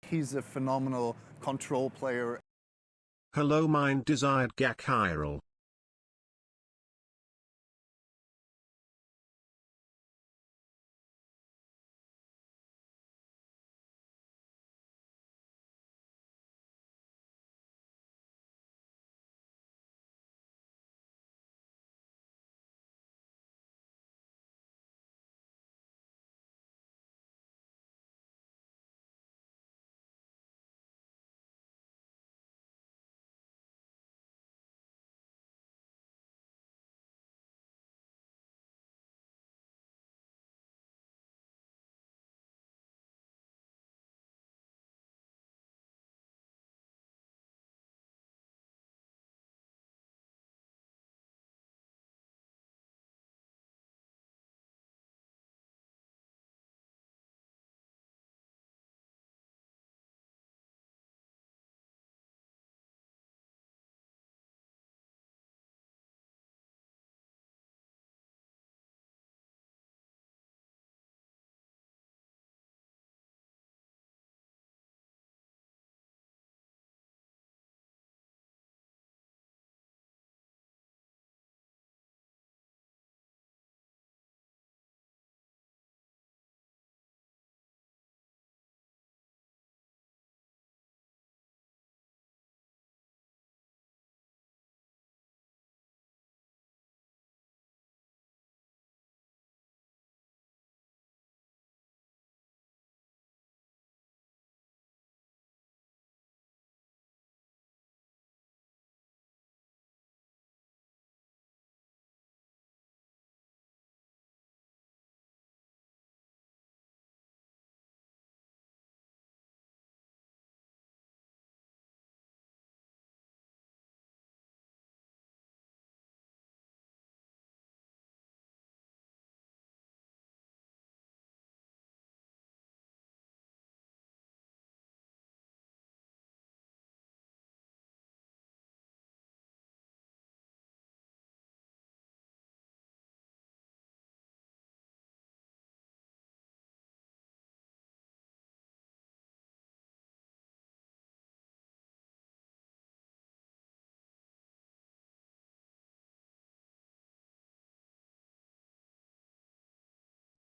He's a phenomenal control player. Hello, mind desired Gakhiral.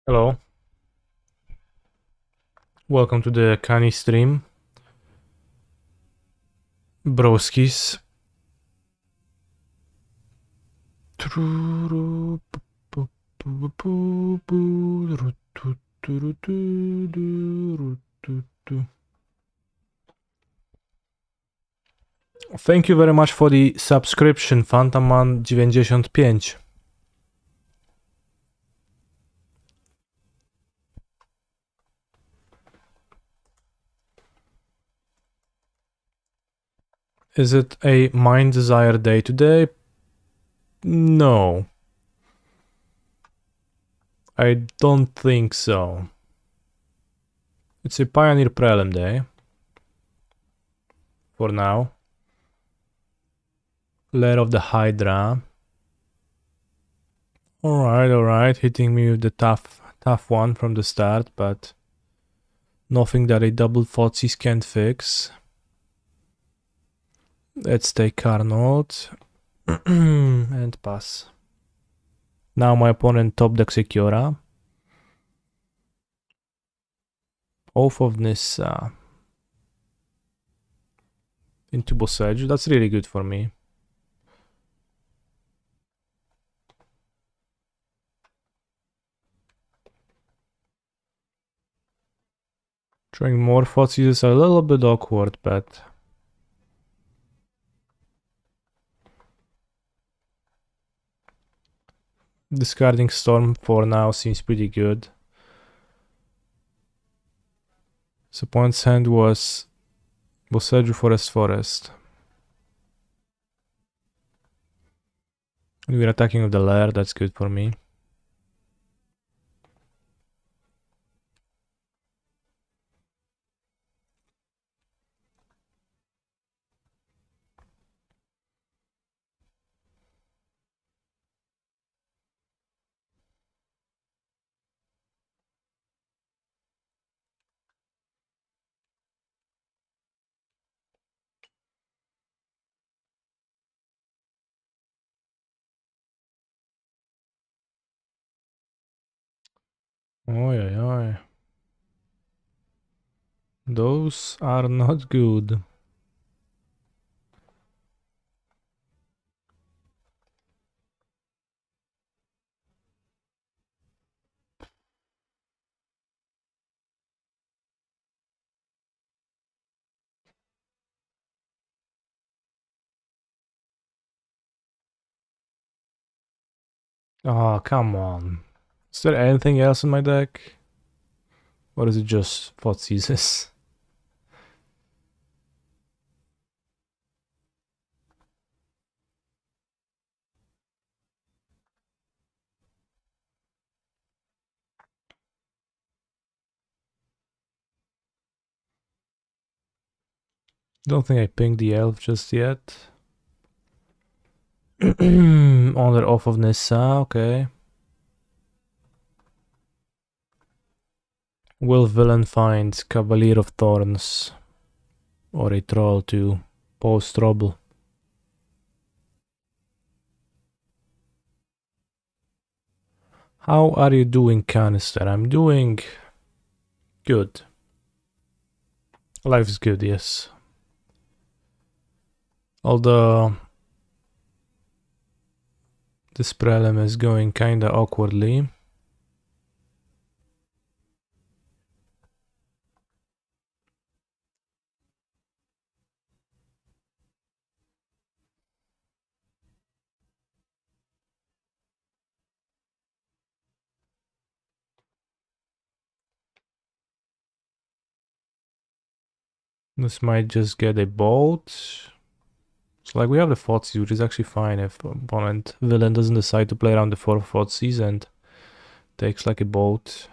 Hello. Welcome to the Kani stream. Broskis. Thank you very much for the subscription, Fantaman 95. Is it a Mind Desire day today? No. I don't think so. It's a Pioneer Prelim day. For now. Lair of the Hydra. Alright, hitting me with the tough one from the start, but nothing that a double Fotsis can't fix. Let's take Carnot and pass. Now my opponent top deck Secura. Oath of Nissa into Bossage. That's really good for me. Trying more Fotsis is a little bit awkward, but discarding Storm for now seems pretty good. So opponent's hand was Bossage Forest. And we're attacking with the lair, that's good for me. Oi, oi, oi. Those are not good. Oh, come on. Is there anything else in my deck? Or is it just Thoughtseize? Don't think I pinged the elf just yet. On or off of Nissa, okay. Will villain find Cavalier of Thorns or a troll to pose trouble? How are you doing, Canister? I'm doing good. Life is good, yes. Although this prelim is going kinda awkwardly. This might just get a bolt. So like we have the Thoughtseize, which is actually fine if opponent villain doesn't decide to play around the 4 Thoughtseize and takes like a bolt.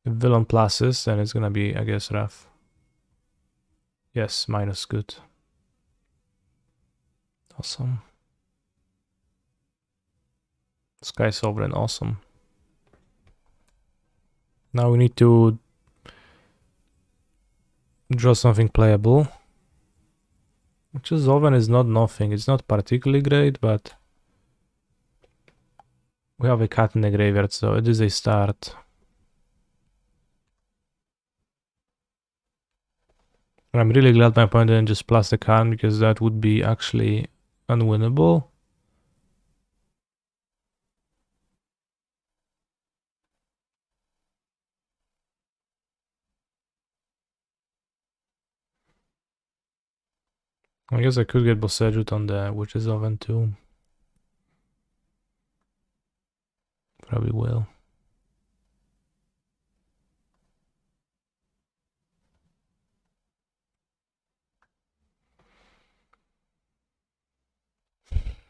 If villain pluses, then it's gonna be, I guess, rough. Yes, minus good. Awesome. Sky Sovereign, awesome. Now we need to draw something playable. Which is often is not nothing. It's not particularly great, but we have a cat in the graveyard, so it is a start. And I'm really glad my opponent didn't just plus the card, because that would be actually unwinnable. I guess I could get Bossejut on the Witch's Oven too. Probably will.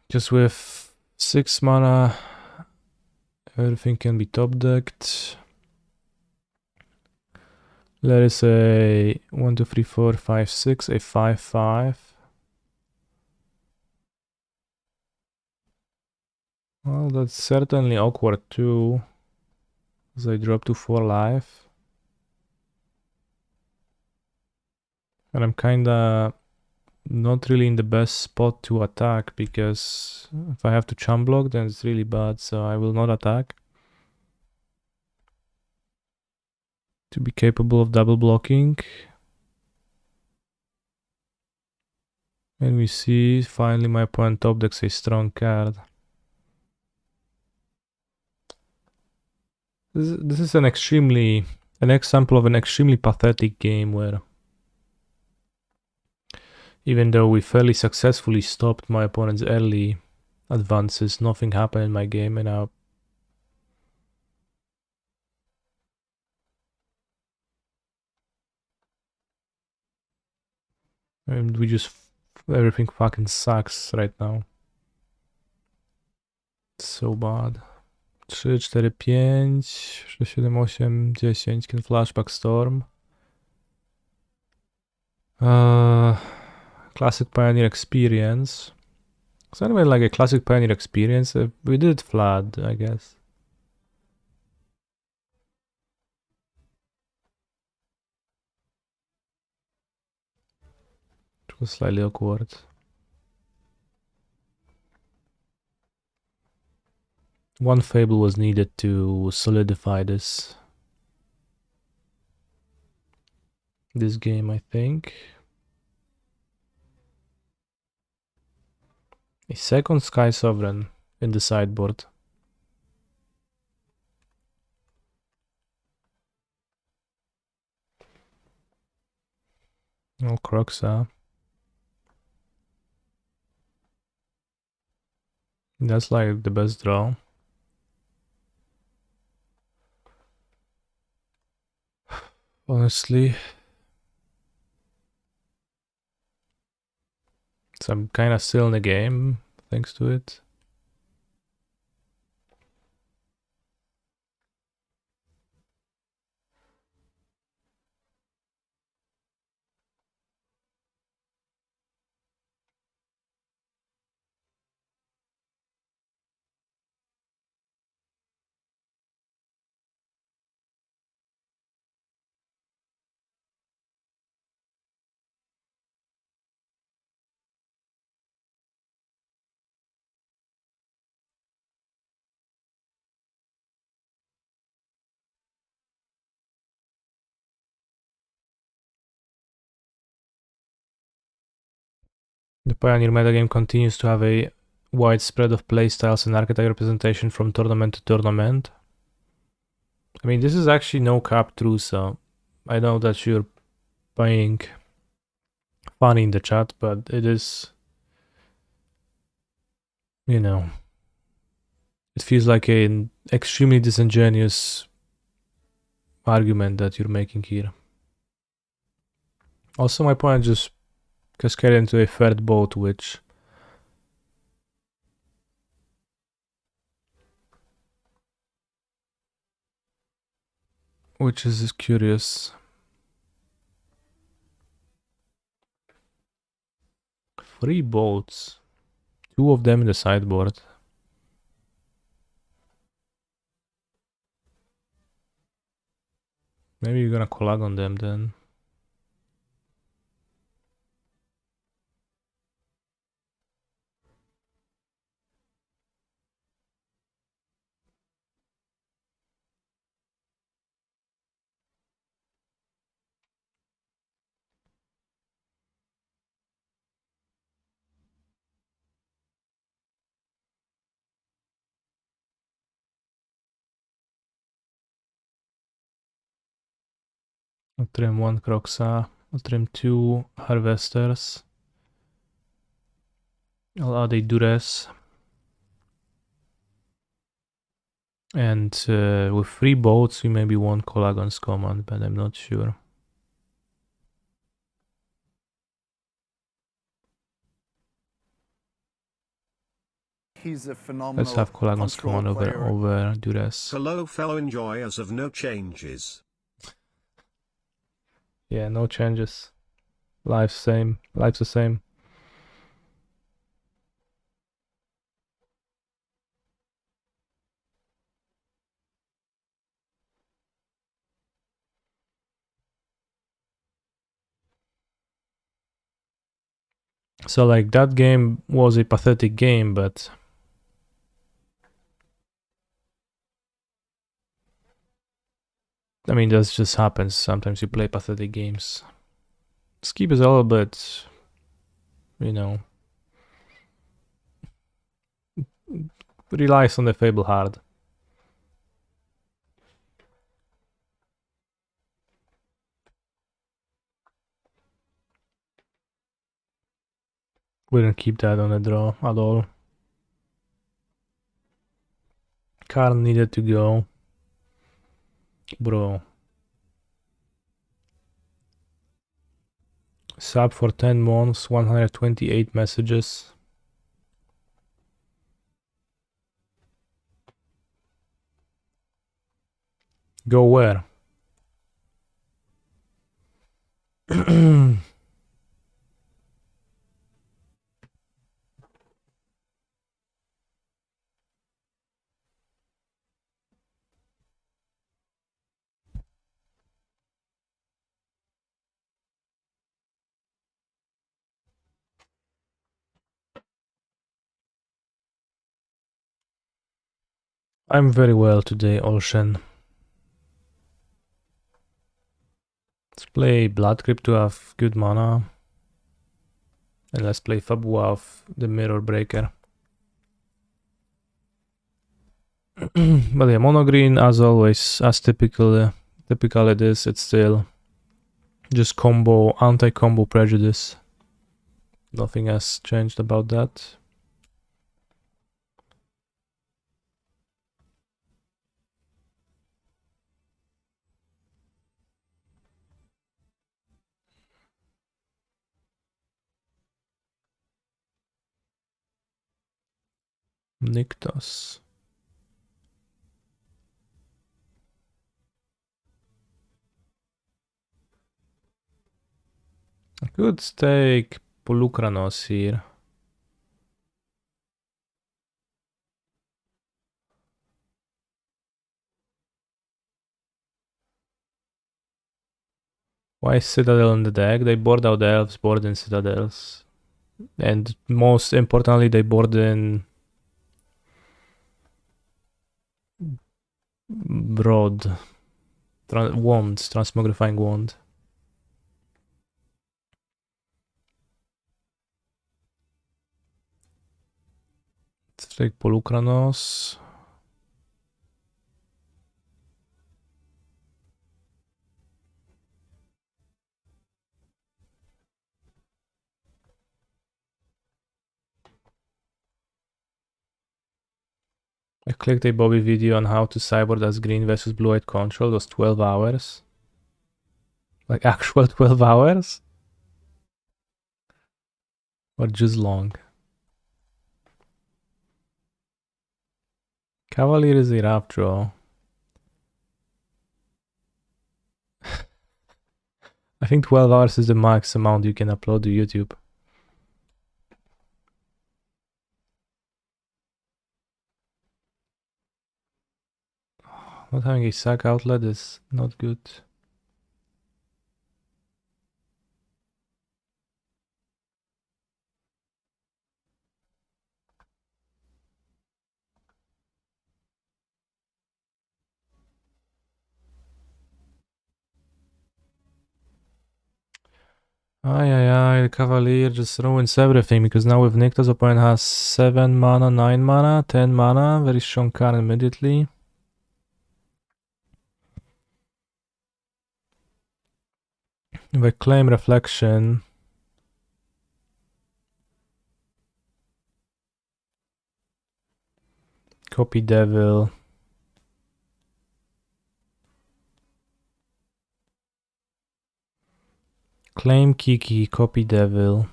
Just with 6 mana, everything can be top decked. There is a 1, 2, 3, 4, 5, 6, a 5/5. Well, that's certainly awkward too, as I drop to 4 life. And I'm kinda not really in the best spot to attack, because if I have to chump block, then it's really bad, so I will not attack. To be capable of double blocking. And we see finally my opponent top decks a strong card. This is an example of an extremely pathetic game where, even though we fairly successfully stopped my opponent's early advances, nothing happened in my game, and now and everything fucking sucks right now. It's so bad. 3, 4, 5, 6, 7, 8, 10. Can flashback storm. Classic Pioneer experience. So anyway, like a classic Pioneer experience, we did flood, I guess. It was slightly awkward. One fable was needed to solidify this game, I think. A second Sky Sovereign in the sideboard. Oh, Croxa. That's like the best draw. Honestly. So I'm kind of still in the game, thanks to it. The Pioneer metagame continues to have a wide spread of playstyles and archetype representation from tournament to tournament. I mean, this is actually no cap true, so I know that you're being funny in the chat, but it is, you know, it feels like an extremely disingenuous argument that you're making here. Also, my opponent just cascaded into a third boat, which is curious. 3 boats, 2 of them in the sideboard. Maybe you're gonna collab on them then. I'll trim 1 Croxa, I'll trim 2 Harvesters. I'll add a Duress. And with 3 boats, we maybe won Colagon's command, but I'm not sure. He's a phenomenal Let's have Colagon's control command player. over Duress. Hello fellow enjoyers of no changes. Yeah, no changes. Life's same. Life's the same. So like that game was a pathetic game, but I mean that just happens. Sometimes you play pathetic games. Skip is a little bit, you know, relies on the Fable hard. We didn't keep that on the draw at all. Karn needed to go. Bro. Sub for 10 months, 128 messages. Go where? I'm very well today, Olshen. Let's play Blood Crypt to have good mana. And let's play Fabua of the Mirror Breaker. But yeah, mono green as always, as typical it is, it's still just combo, anti-combo prejudice. Nothing has changed about that. Nyctos. I could take Polukranos here. Why is Citadel in the deck? They board out the elves, board in Citadels. And most importantly, they board in Broad. Wands, Transmogrifying Wand. Let's take Polukranos. I clicked a Bobby video on how to cyborg as green versus blue-white control. It was 12 hours. Like actual 12 hours? Or just long? Cavalier is a rough draw. I think 12 hours is the max amount you can upload to YouTube. Not having a sack outlet is not good. The Cavalier just ruins everything because now with Nyctos opponent has 7 mana, 9 mana, 10 mana, very strong card immediately. If I claim Reflection, copy Devil, claim Kiki, copy Devil,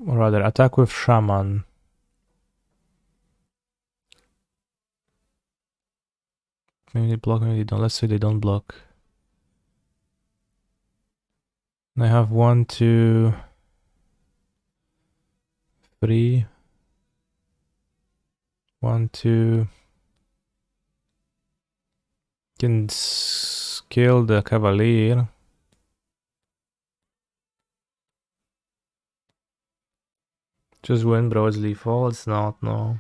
or rather attack with Shaman. Maybe they block, maybe they don't. Let's say they don't block. And I have 1, 2, 3. 1, 2. Can kill the Cavalier. Just win, bro. It's lethal. It's not, no.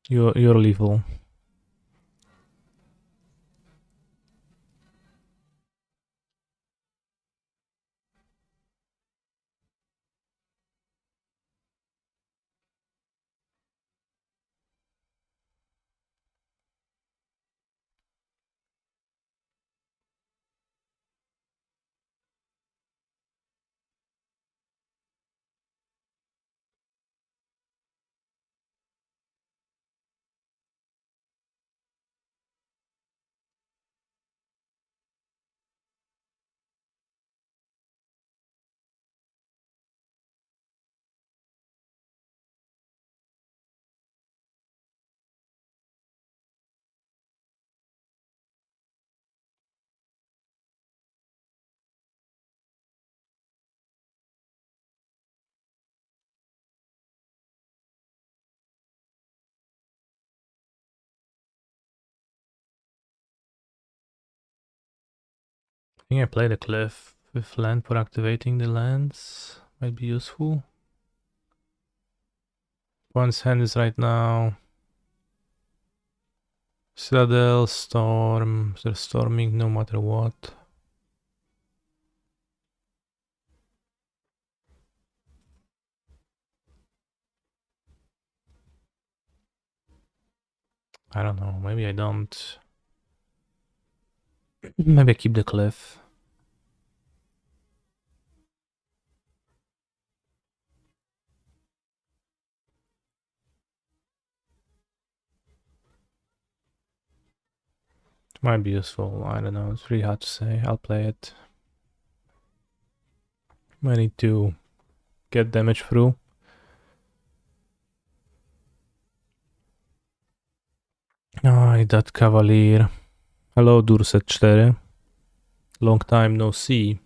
You're lethal. I think I played a Cliff. with land for activating the lands might be useful. One's hand is right now Citadel, Storm. They're storming no matter what. I don't know, maybe I don't. Maybe I keep the cliff. Might be useful, I don't know, it's really hard to say. I'll play it. I need to get damage through. Aj, that Cavalier. Hello, Durset 4. Long time no see.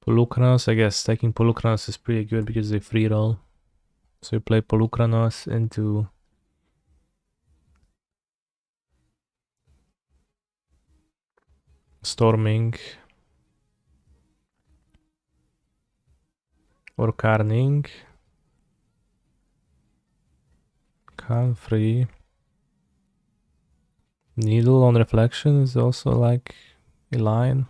Polukranos, I guess taking Polukranos is pretty good because they free roll. So you play Polukranos into Storming or Carning. Can free. Needle on reflection is also like a line.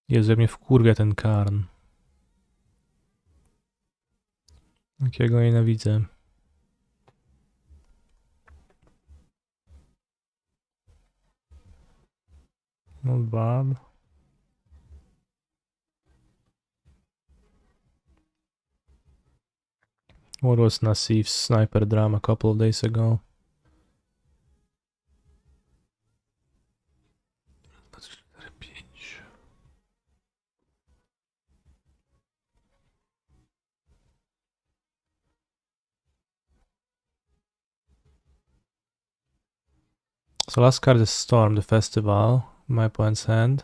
Jezu, jak mnie wkurwia ten Karn. Jakiego nienawidzę. Not bad. What was Nassif's sniper drum a couple of days ago? So last card is Storm, the Festival. My opponent's hand.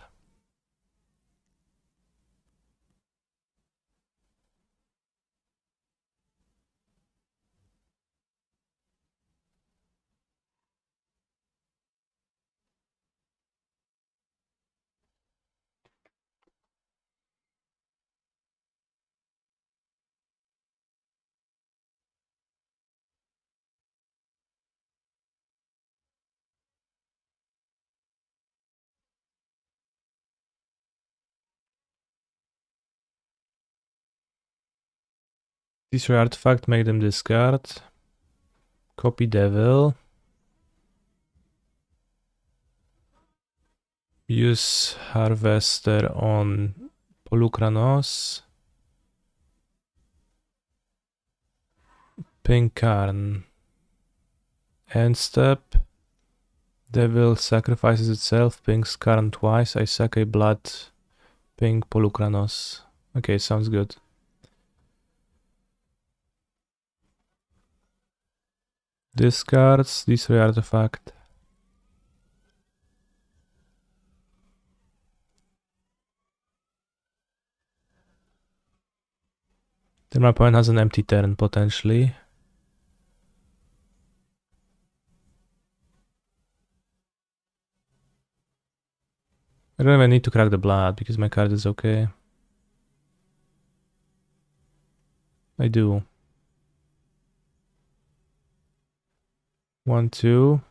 Destroy artifact, make them discard. Copy Devil. Use Harvester on Polukranos. Pink Karn. End step. Devil sacrifices itself, pinks Karn twice. I suck a blood. Pink Polukranos. Okay, sounds good. Discards, destroy artifact. Then my opponent has an empty turn potentially. I don't even need to crack the blood because my card is okay. I do. 1, 2,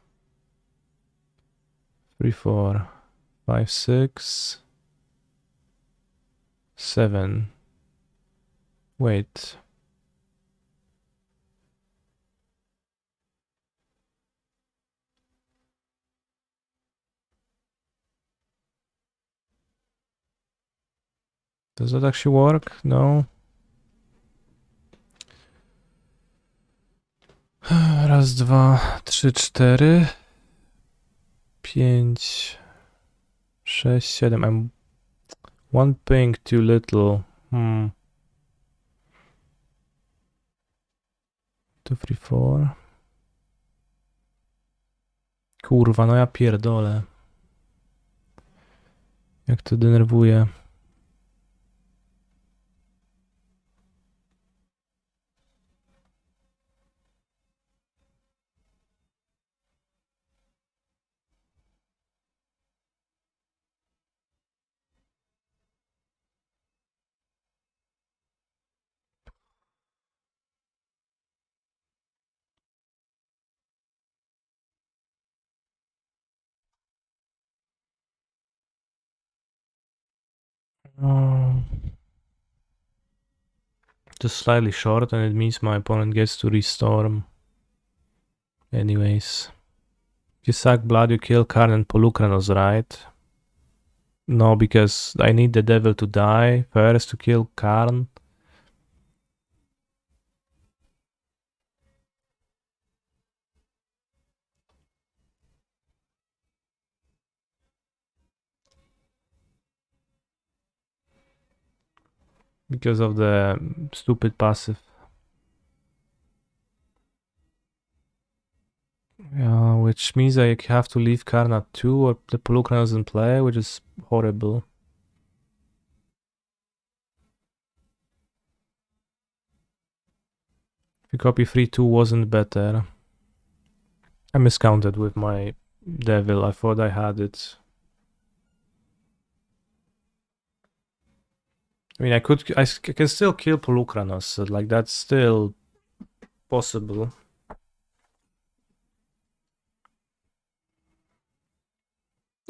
3, 4, 5, 6, 7. Wait. Does that actually work? No. Raz, dwa, trzy, cztery, 5, 6, 7. I'm one ping too little. 2, 3, 4. Kurwa, no ja pierdolę. Jak to denerwuje. Just slightly short, and it means my opponent gets to restorm. Anyways. If you suck blood, you kill Karn and Polukranos, right? No, because I need the devil to die first to kill Karn. Because of the stupid passive. Yeah, which means I have to leave Karn at 2 or the Polukranos doesn't play, which is horrible. If you copy 3-2 wasn't better. I miscounted with my devil. I thought I had it. I mean, I can still kill Polukranos, so like that's still possible.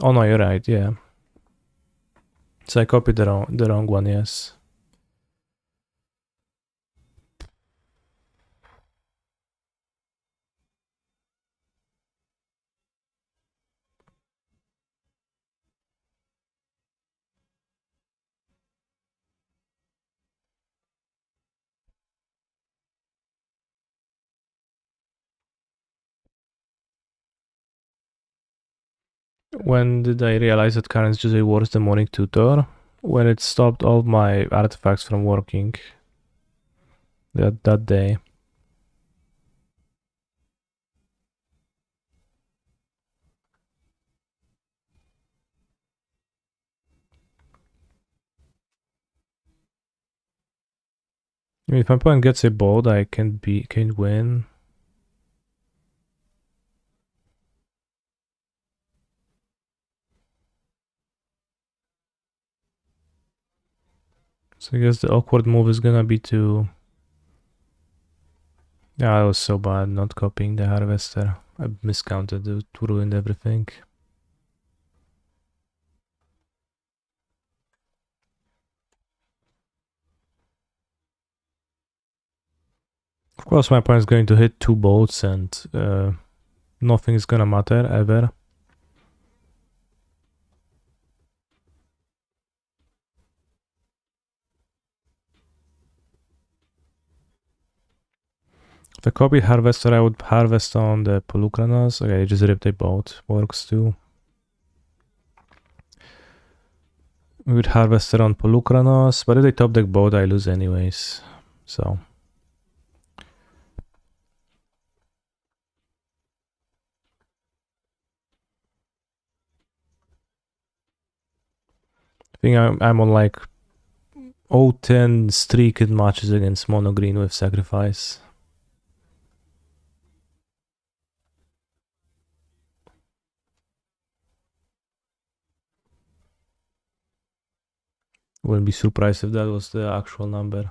Oh no, you're right, yeah. So I copied the wrong one, yes. When did I realize that Karen's just a worse demonic tutor? When it stopped all my artifacts from working. That day. I mean, if my opponent gets a bold, I can win. So I guess the awkward move is gonna be to... Yeah, I was so bad not copying the harvester. I miscounted it, ruined everything. Of course, my opponent is going to hit 2 bolts and nothing is gonna matter ever. If I copied harvester, I would harvest on the Polukranos. Okay, just ripped a bolt. Works too. We would harvester on Polukranos, but if they top deck boat, I lose anyways. So. I think I'm on like 0-10 streaked matches against mono green with sacrifice. Wouldn't be surprised if that was the actual number.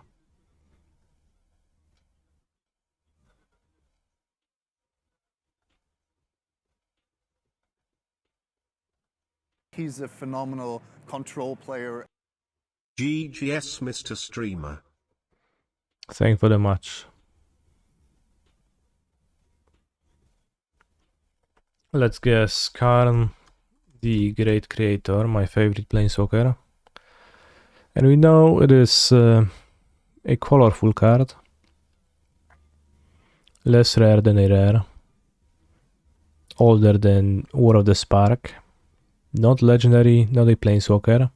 He's a phenomenal control player. GGS, Mr. Streamer. Thank you for the match. Let's guess Karn, the Great Creator, my favorite planeswalker. And we know it is a colorful card. Less rare than a rare. Older than War of the Spark. Not legendary, not a planeswalker.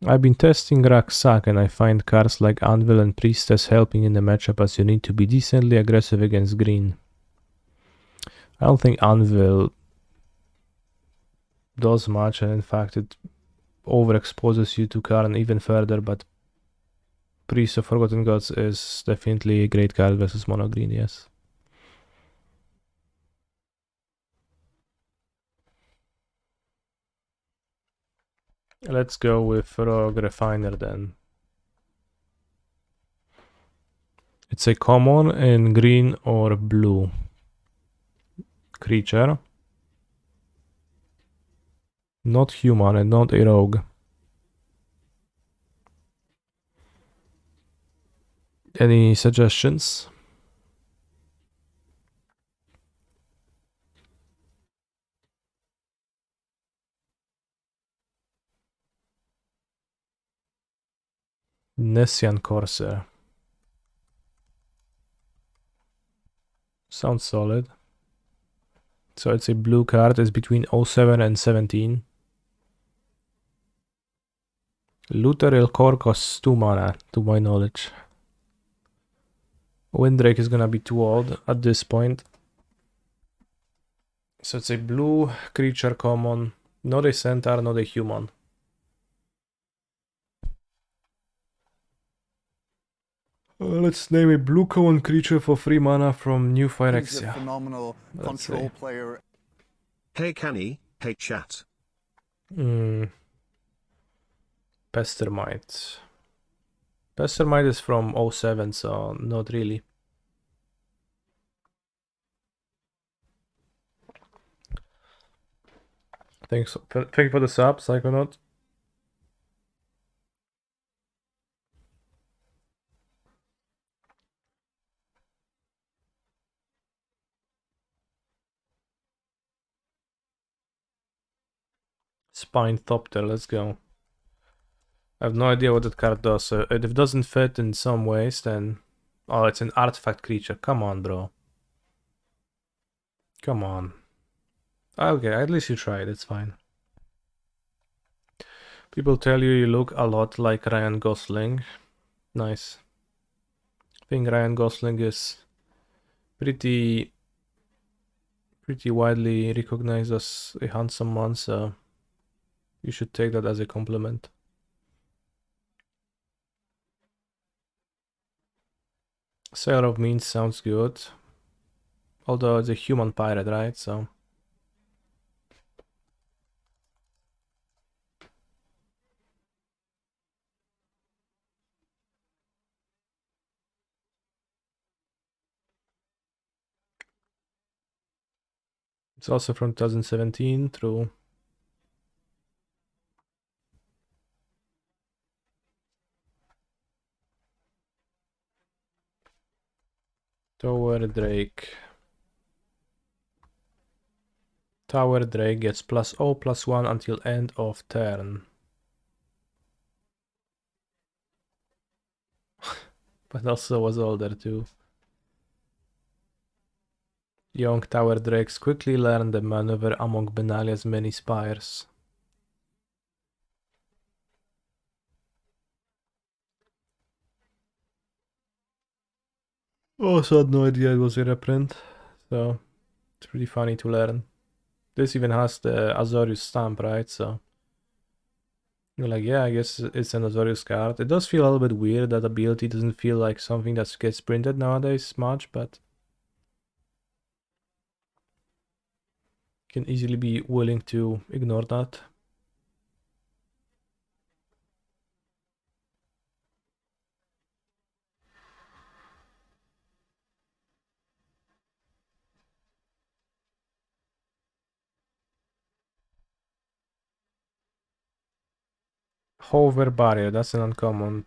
I've been testing Raksak and I find cards like Anvil and Priestess helping in the matchup as you need to be decently aggressive against green. I don't think Anvil does much, and in fact it overexposes you to Karn even further, but Priest of Forgotten Gods is definitely a great card versus mono green, yes. Let's go with Rogue Refiner then. It's a common in green or blue creature. Not human and not a rogue. Any suggestions? Nessian Corsair. Sounds solid. So it's a blue card. It's between 07 and 17. Lutheril Core costs 2 mana, to my knowledge. Windrake is gonna be too old at this point. So it's a blue creature common. Not a centaur, not a human. Let's name a blue common creature for 3 mana from New He's a Phyrexia. phenomenal control player. Hey Canny, hey chat. Pestermite. Pestermite is from 07, so not really. Thank you for the sub, Psychonaut. Spinethopter, let's go. I have no idea what that card does, so if it doesn't fit in some ways, then... Oh, it's an artifact creature. Come on, bro. Come on. Okay, at least you tried, it's fine. People tell you look a lot like Ryan Gosling. Nice. I think Ryan Gosling is pretty widely recognized as a handsome man, so you should take that as a compliment. Sailor of Means sounds good. Although it's a human pirate, right? So... It's also from 2017, true. Tower Drake. Tower Drake gets +0/+1 until end of turn. But also was older too. Young Tower Drakes quickly learn the maneuver among Benalia's many spires. Also had no idea it was a reprint, so it's pretty funny to learn. This even has the Azorius stamp, right? So you're like, yeah, I guess it's an Azorius card. It does feel a little bit weird that ability doesn't feel like something that gets printed nowadays much, but can easily be willing to ignore that. Hover Barrier, that's an uncommon.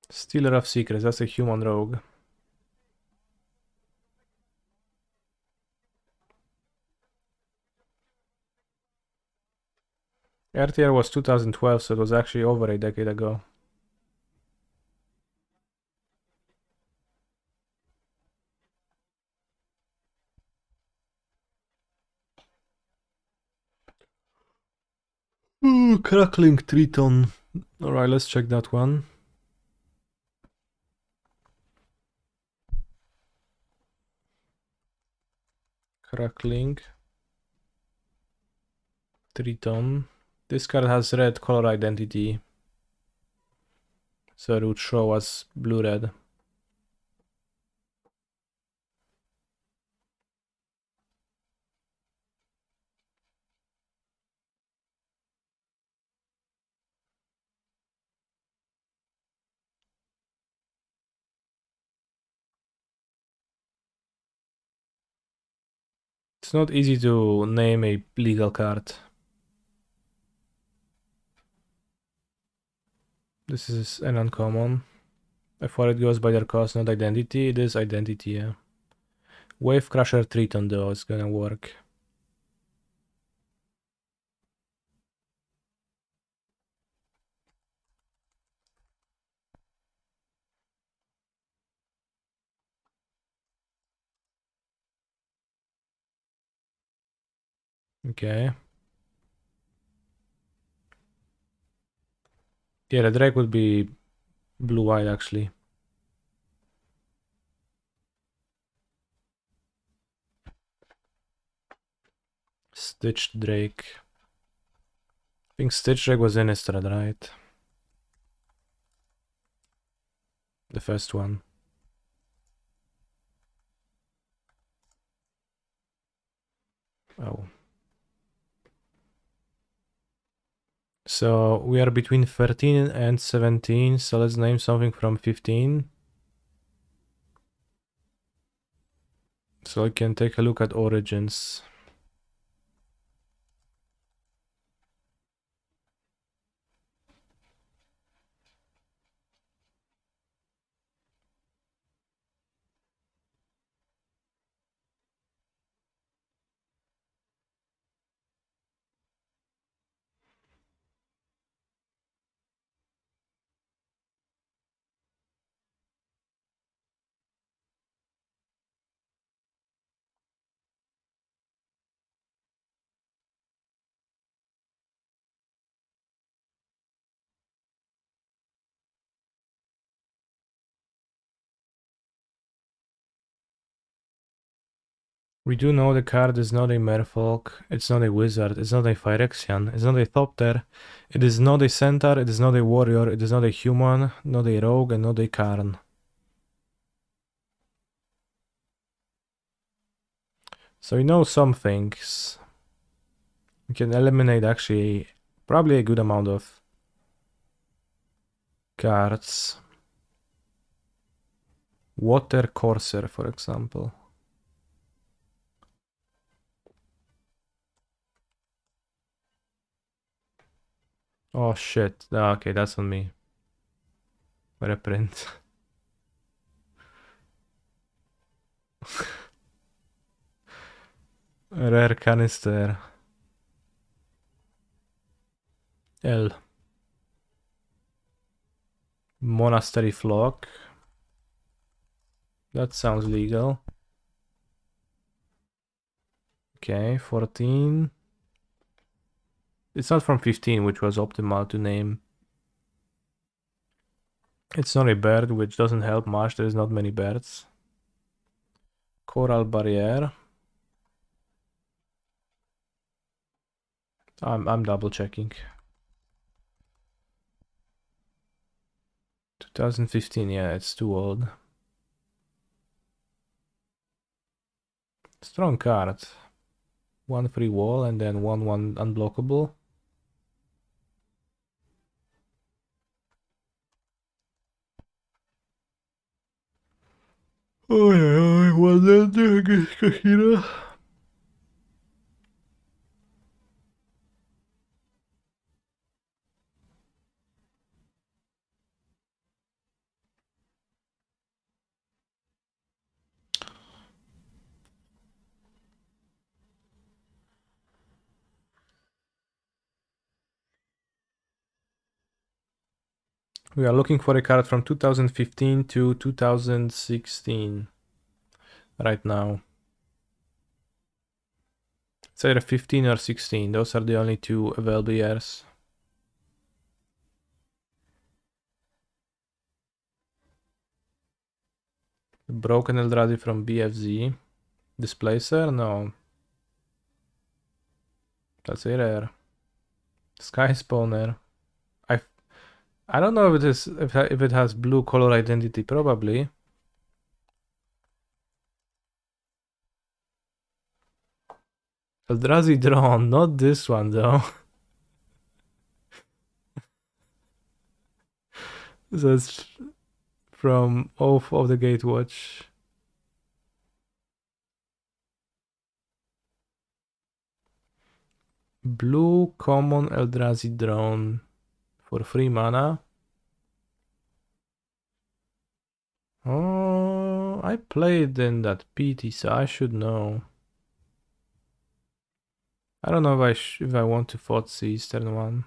Stealer of Secrets, that's a human rogue. RTR was 2012, so it was actually over a decade ago. Ooh, crackling Triton. Alright, let's check that one. Crackling Triton. This card has red color identity, so it would show us blue-red. It's not easy to name a legal card. This is an uncommon. I thought it goes by their cost, not identity. It is identity, yeah. Wave Crusher Triton though, it's gonna work. Okay. Yeah, the Drake would be blue-white actually. Stitched Drake. I think Stitched Drake was Innistrad, right? The first one. Oh. So we are between 13 and 17, so let's name something from 15. So I can take a look at origins. We do know the card is not a merfolk, it's not a wizard, it's not a Phyrexian, it's not a Thopter, it is not a centaur, it is not a warrior, it is not a human, not a rogue, and not a Karn. So we know some things. We can eliminate actually probably a good amount of cards. Water Courser, for example. Oh shit. Okay, that's on me. Reprint. Rare canister. L. Monastery Flock. That sounds legal. Okay, 14. It's not from 15, which was optimal to name. It's not a bird, which doesn't help much. There's not many birds. Coral Barrier. I'm double checking. 2015, yeah, it's too old. Strong card. 1 free wall and then 1/1 unblockable. Oi, oi, Kahira. We are looking for a card from 2015 to 2016 right now. It's either 15 or 16. Those are the only two available years. The broken Eldrazi from BFZ. Displacer? No. That's a rare. Sky Spawner. I don't know if it is if it has blue color identity. Probably. Eldrazi drawn, not this one though. That's from Oath of the Gatewatch. Blue common Eldrazi drawn for 3 mana. Oh, I played in that PT, so I should know. I don't know if I want to Thoughtseize turn 1.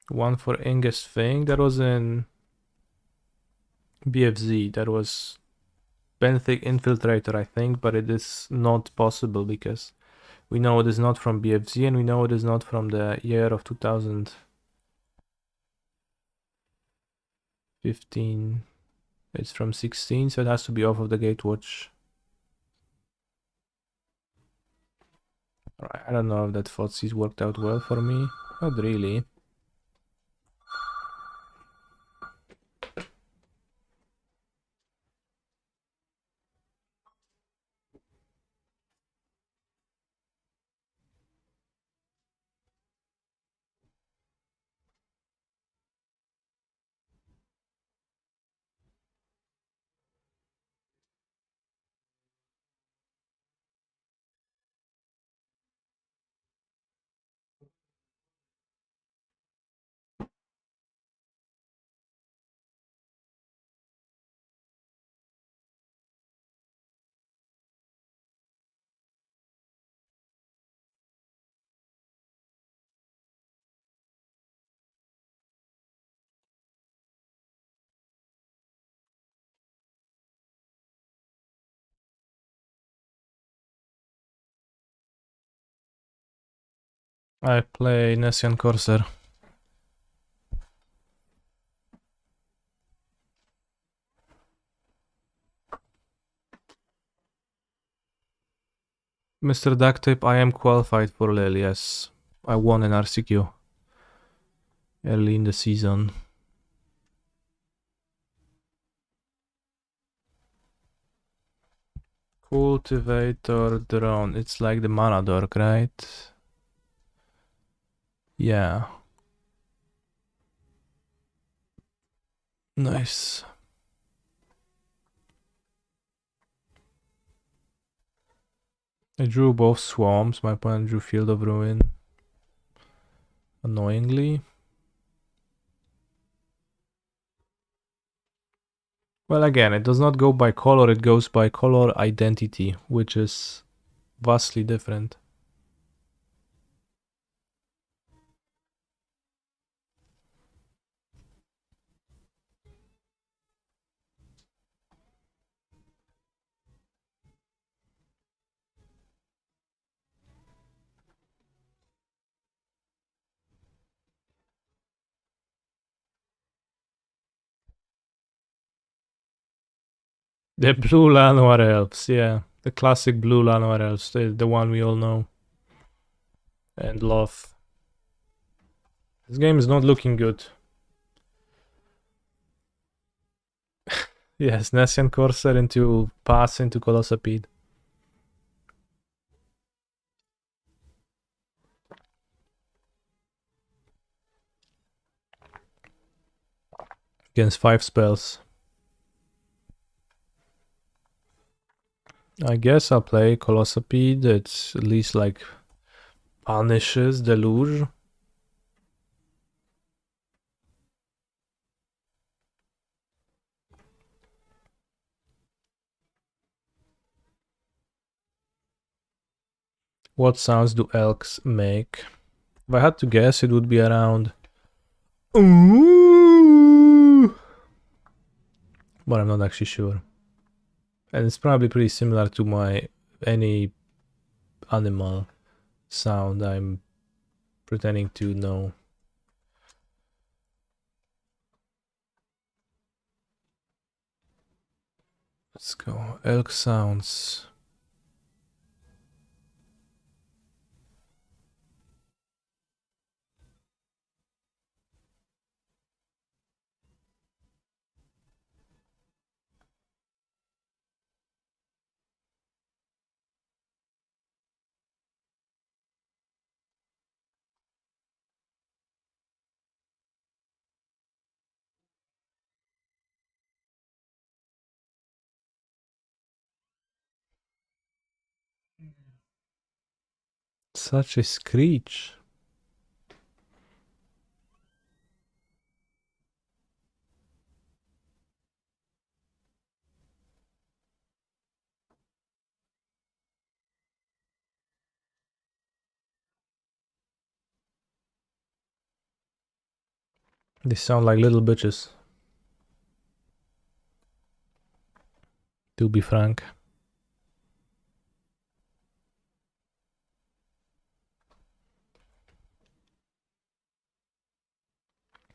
One for Ingus Thing. That was in BFZ. That was Benthic Infiltrator, I think, but it is not possible because we know it is not from BFZ and we know it is not from the year of 2015. It's from 16, so it has to be Off of the Gatewatch. I don't know if that Thoughtseize worked out well for me. Not really. I play Nessian Corsair. Mr. Ducktape, I am qualified for Lil, yes. I won an RCQ early in the season. Cultivator Drone. It's like the Mana Dork, right? Yeah. Nice. I drew both Swamps. My opponent drew Field of Ruin. Annoyingly. Well, again, it does not go by color, it goes by color identity, which is vastly different. The blue Llanowar Elves, yeah. The classic blue Llanowar Elves, the one we all know and love. This game is not looking good. Yes, Nessian Corsair into pass into Colossapede. Against 5 spells. I guess I'll play Colossapede. It's at least like punishes Deluge. What sounds do elks make? If I had to guess, it would be around ooh, but I'm not actually sure. And it's probably pretty similar to any animal sound I'm pretending to know. Let's go. Elk sounds. Such a screech. They sound like little bitches. To be frank.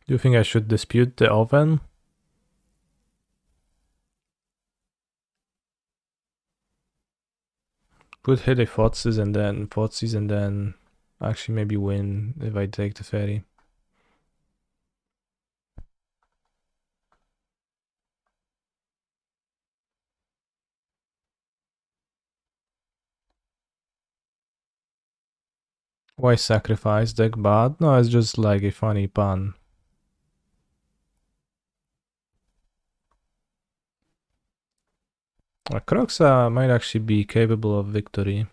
Do you think I should dispute the oven? Could hit a Fotzes and then actually maybe win if I take the ferry. Why sacrifice deck bad? No, it's just like a funny pun. Croxa might actually be capable of victory.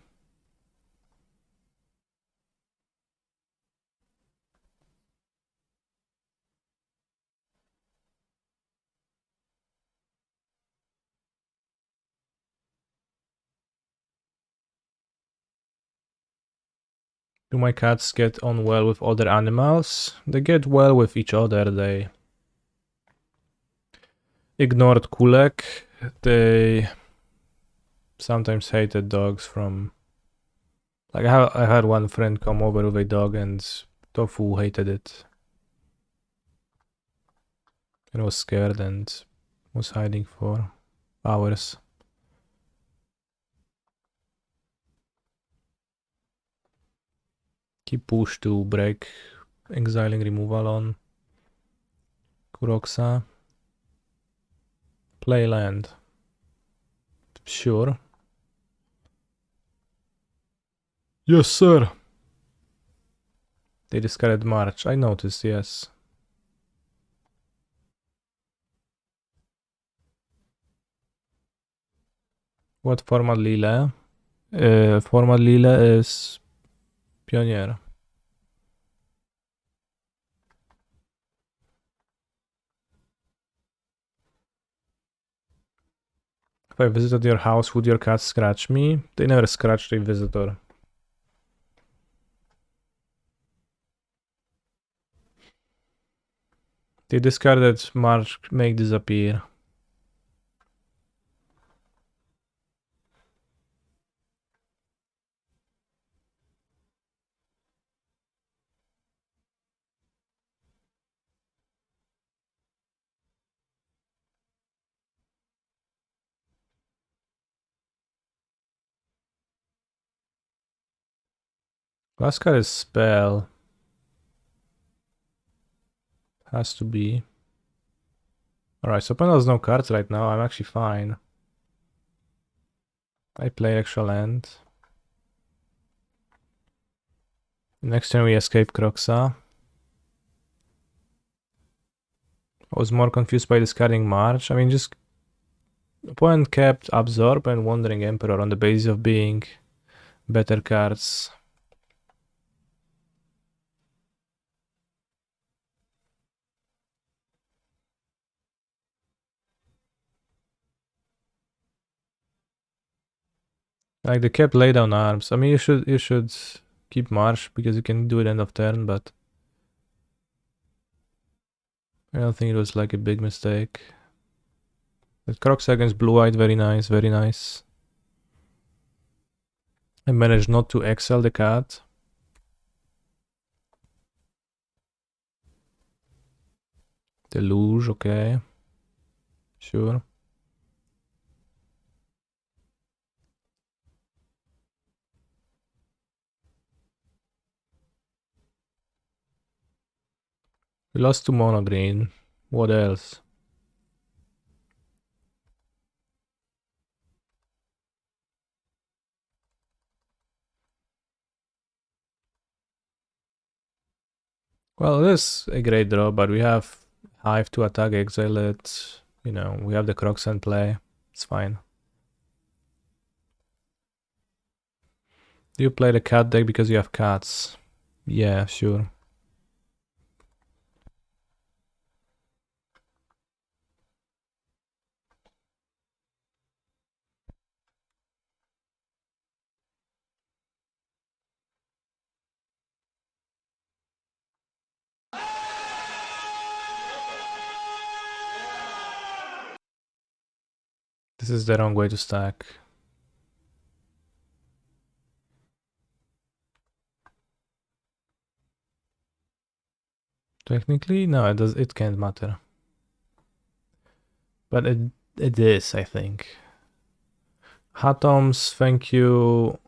Do my cats get on well with other animals? They get well with each other. They ignored Kulek. They sometimes hated dogs from... Like I had one friend come over with a dog and Tofu hated it. And was scared and was hiding for hours. Keep push to break exiling removal on Kuroxa. Play land. Sure. Yes, sir. They discarded March. I noticed, yes. What format Lila? Format Lila is Pioneer. If I visited your house, would your cat scratch me? They never scratched a visitor. They discarded March, make disappear. Last card is spell. Has to be. Alright, so opponent has no cards right now. I'm actually fine. I play extra land. Next turn we escape Croxa. I was more confused by discarding March. I mean, just opponent kept Absorb and Wandering Emperor on the basis of being better cards. Like they kept lay down arms. I mean, you should keep March because you can do it end of turn, but I don't think it was like a big mistake. But Crocs against Blue White, very nice, very nice. I managed not to excel the cat. The luge, okay. Sure. We lost to mono green. What else? Well, it is a great draw, but we have Hive to attack, exile it. You know, we have the Crocs in play. It's fine. Do you play the cat deck because you have cats? Yeah, sure. This is the wrong way to stack. Technically, no, it can't matter. But it is, I think. Hatoms, thank you.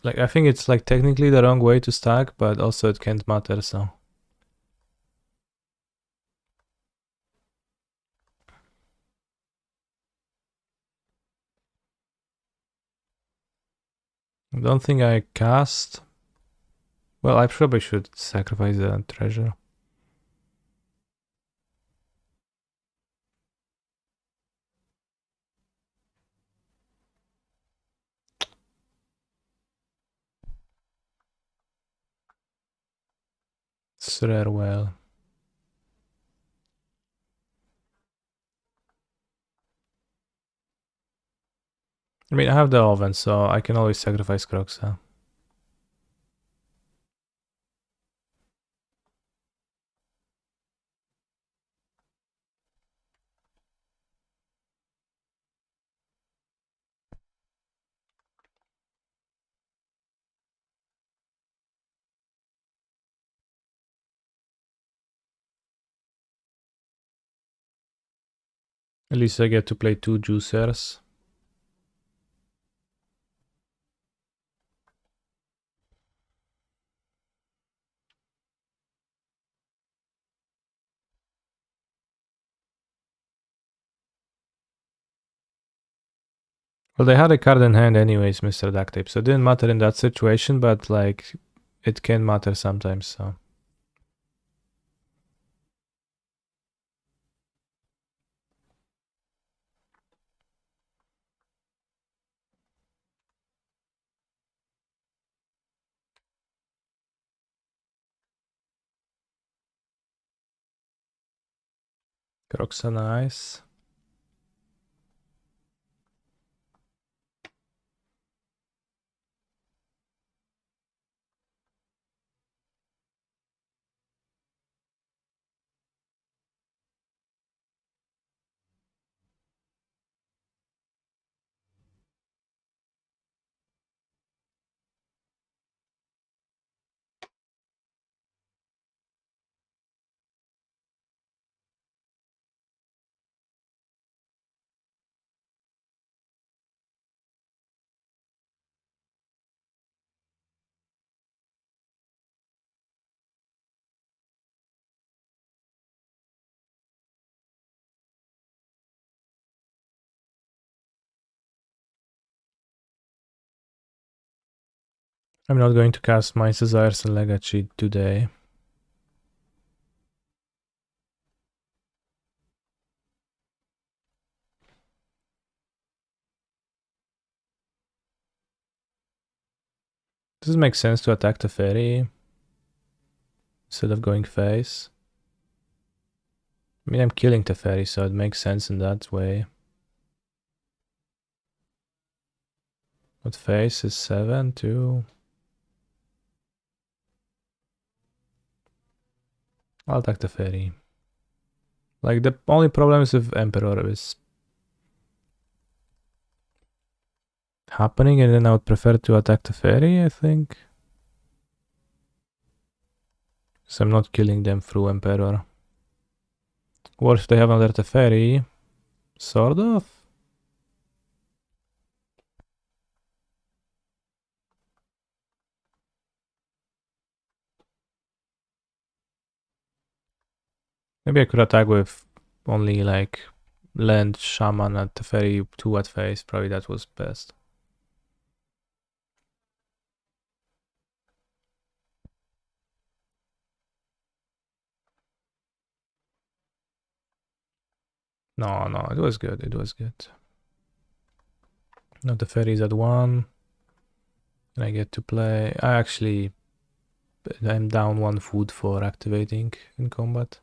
Like, I think it's like technically the wrong way to stack, but also it can't matter, so. I don't think I cast. Well, I probably should sacrifice the treasure. It's rare well. I mean, I have the oven, so I can always sacrifice Croxa. At least I get to play 2 juicers. Well, they had a card in hand anyways, Mr. Ducktape, so it didn't matter in that situation, but like, it can matter sometimes, so. Crocs are nice. I'm not going to cast my Desires and Legacy today. Does it make sense to attack the fairy instead of going face? I mean, I'm killing the fairy, so it makes sense in that way. But face is 7 too. I'll attack the fairy. Like, the only problem is if Emperor is happening, and then I would prefer to attack the fairy, I think. So I'm not killing them through Emperor. Or if they have another Teferi, sort of. Maybe I could attack with only like land, shaman at the ferry, 2 at face. Probably that was best. No, it was good. It was good. Now the ferry's at 1. And I get to play. I'm down 1 food for activating in combat.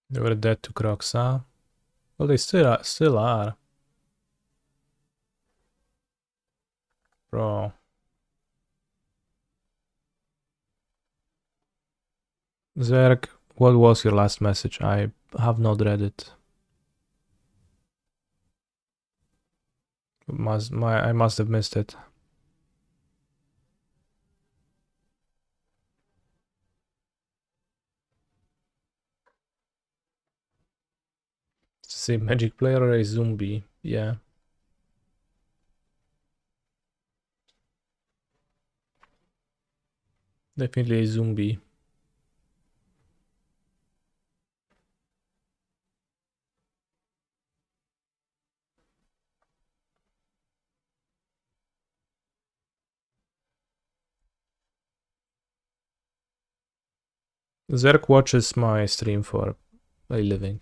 They were dead to Crocs, huh? Well, they still are. Bro. Zerg, what was your last message? I have not read it. I must have missed it. It's the same magic player or a zombie? Yeah. Definitely a zombie. Zerg watches my stream for a living.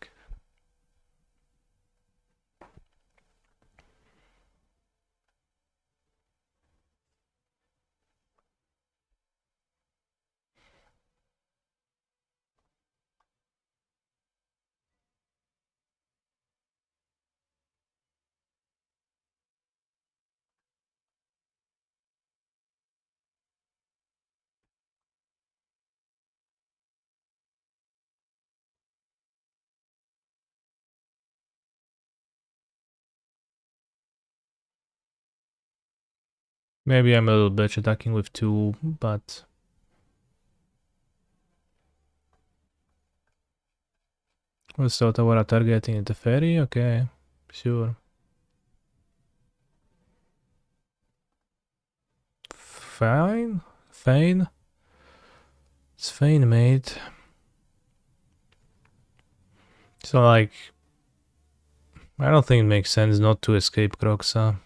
Maybe I'm a little bitch attacking with 2, but... So tower targeting at the ferry? Okay, sure. Fine? Fine? It's fine, mate. So, like... I don't think it makes sense not to escape Croxa.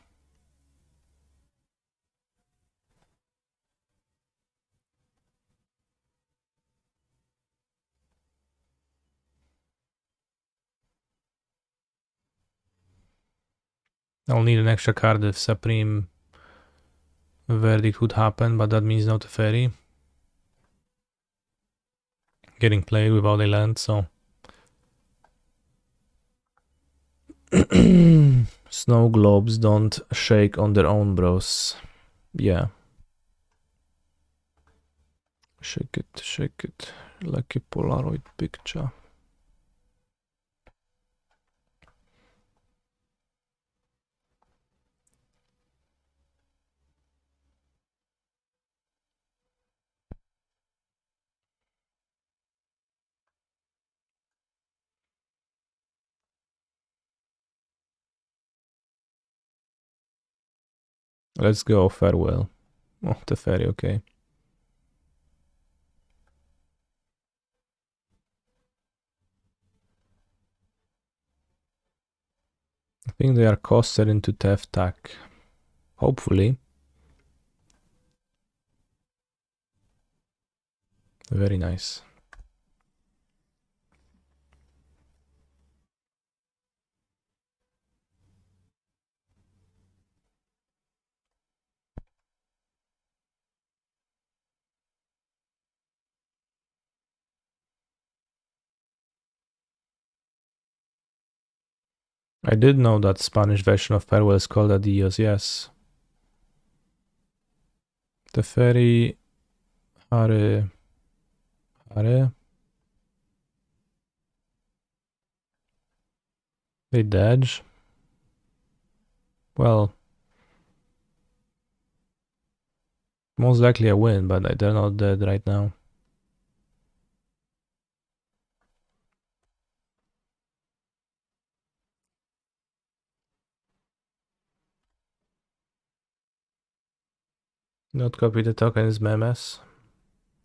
I'll need an extra card if Supreme Verdict would happen, but that means not a ferry. Getting played without a land, so... Snow globes don't shake on their own, bros. Yeah. Shake it like a Polaroid picture. Let's go, farewell. Oh, the ferry, okay. I think they are costed into Teftak. Hopefully. Very nice. I did know that Spanish version of farewell is called adios, yes. The ferry... Are... They dead? Well... Most likely I win, but they're not dead right now. Not copy the token is memes.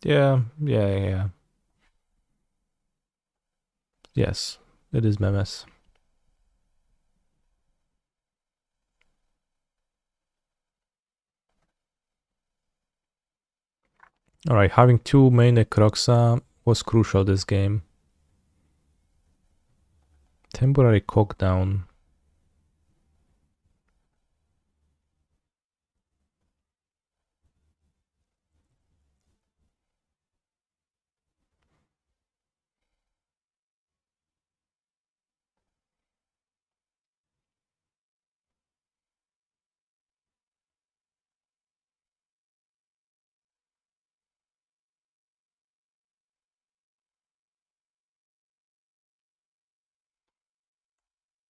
Yeah. Yes, it is memes. Alright, having 2 main Necroxa was crucial this game. Temporary cockdown.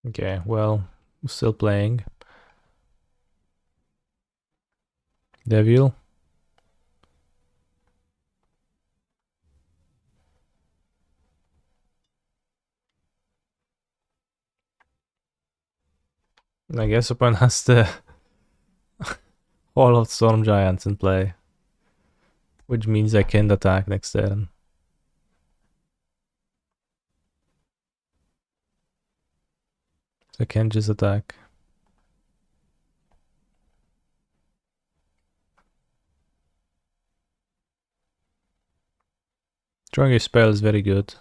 Okay, well, still playing. Devil. I guess opponent has the Hall of Storm Giants in play, which means I can't attack next turn. I can't just attack. Drawing a spell is very good.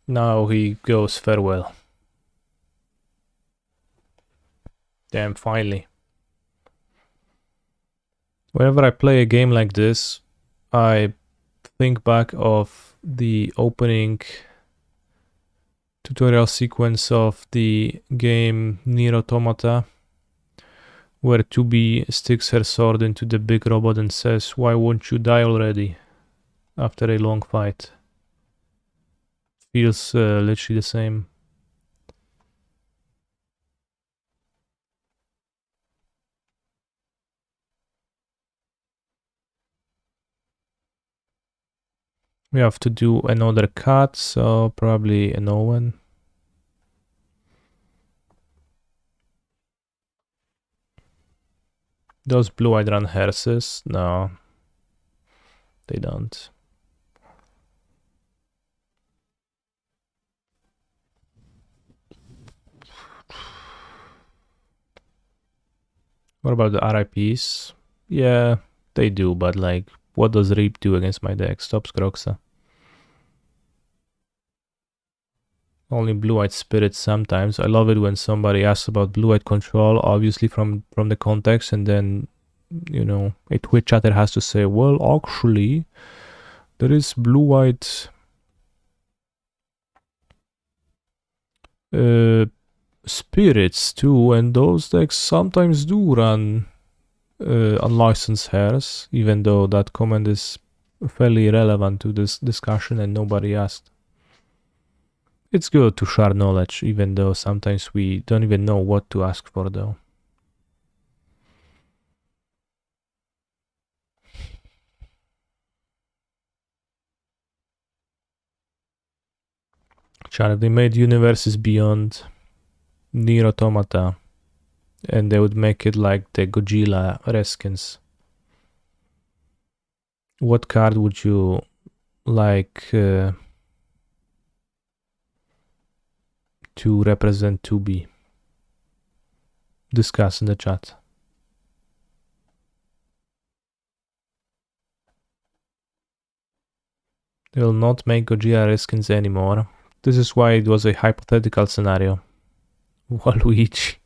Now he goes farewell. Damn, finally. Whenever I play a game like this, I think back of the opening tutorial sequence of the game Nier Automata, where 2B sticks her sword into the big robot and says, "Why won't you die already?" after a long fight. Feels literally the same. We have to do another cut, so probably an Owen. Those blue-eyed run hearses? No, they don't. What about the RIPs? Yeah, they do, but like, what does Reap do against my deck? Stops Croxa. Only blue-eyed spirits sometimes. I love it when somebody asks about blue-eyed control, obviously from the context, and then, you know, a Twitch chatter has to say, well, actually, there is blue-eyed spirits too, and those decks sometimes do run unlicensed hairs, even though that comment is fairly irrelevant to this discussion and nobody asked. It's good to share knowledge, even though sometimes we don't even know what to ask for though. Chat, if they made universes beyond Nier Automata, and they would make it like the Godzilla Reskins, what card would you like to represent 2B? Discuss in the chat. They will not make Gojira skins anymore. This is why it was a hypothetical scenario. Waluigi.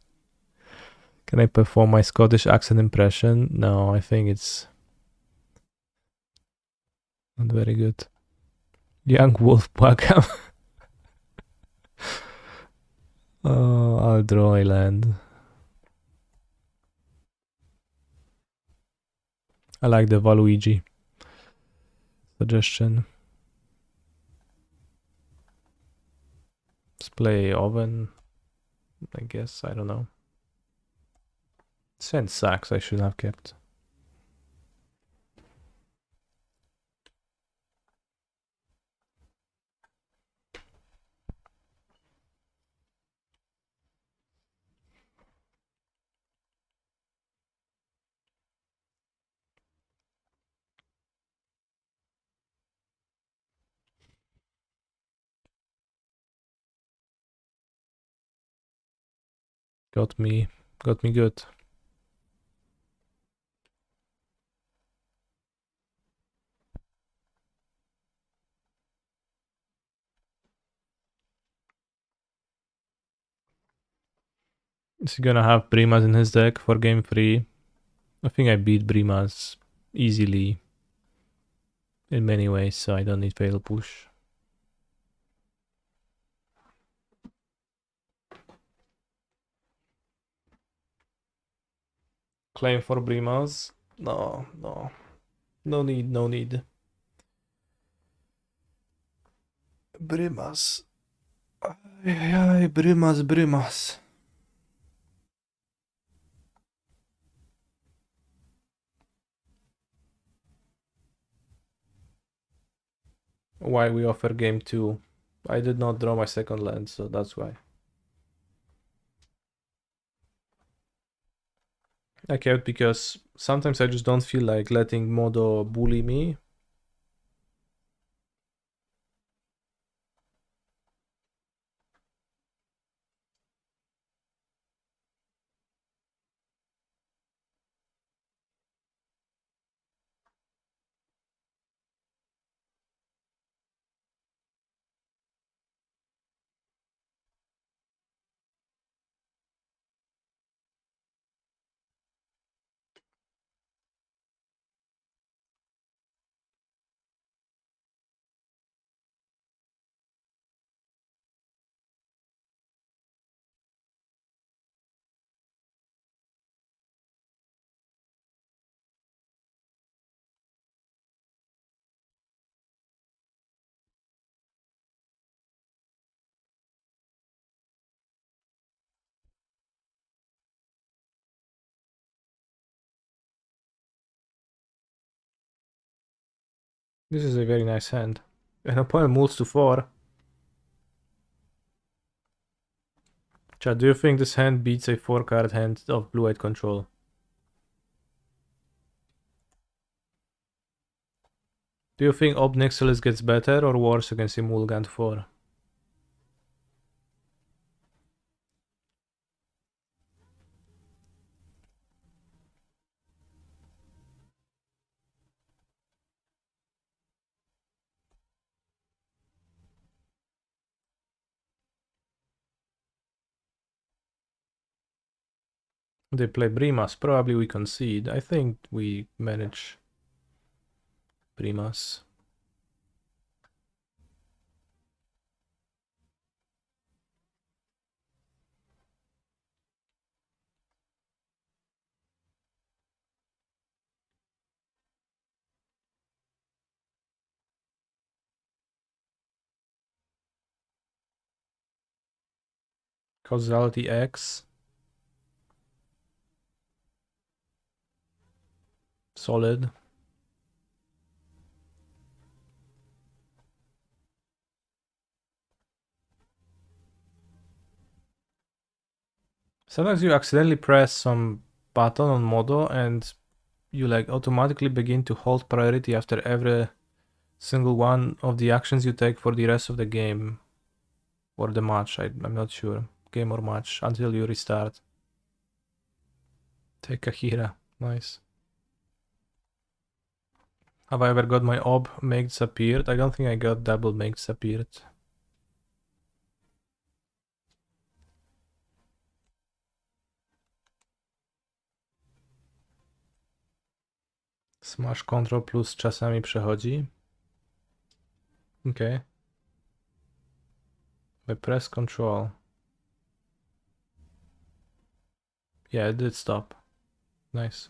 Can I perform my Scottish accent impression? No, I think it's not very good. Young Wolf Packham. Oh, I'll draw a land. I like the Waluigi suggestion. Let's play Oven, I guess. I don't know. Sand sucks. I should have kept. Got me good. Is he gonna have Primas in his deck for game 3? I think I beat Primas easily in many ways, so I don't need fatal push. Claim for Primas? No. No need. Primas. Ay, Primas. Why we offer game 2? I did not draw my second land, so that's why. I kept because sometimes I just don't feel like letting Modo bully me. This is a very nice hand. An opponent moves to 4. Chad, do you think this hand beats a 4-card hand of blue-white control? Do you think Ob Nixilis gets better or worse against a Mulgant 4? They play Brimas. Probably we concede. I think we manage Brimas. Causality X. Solid. Sometimes you accidentally press some button on Modo and you like automatically begin to hold priority after every single one of the actions you take for the rest of the game. Or the match, I'm not sure. Game or match, until you restart. Take Akira, nice. Have I ever got my ob make disappeared? I don't think I got double make disappeared. Smash control plus czasami przechodzi. Okay. I press control. Yeah, it did stop. Nice.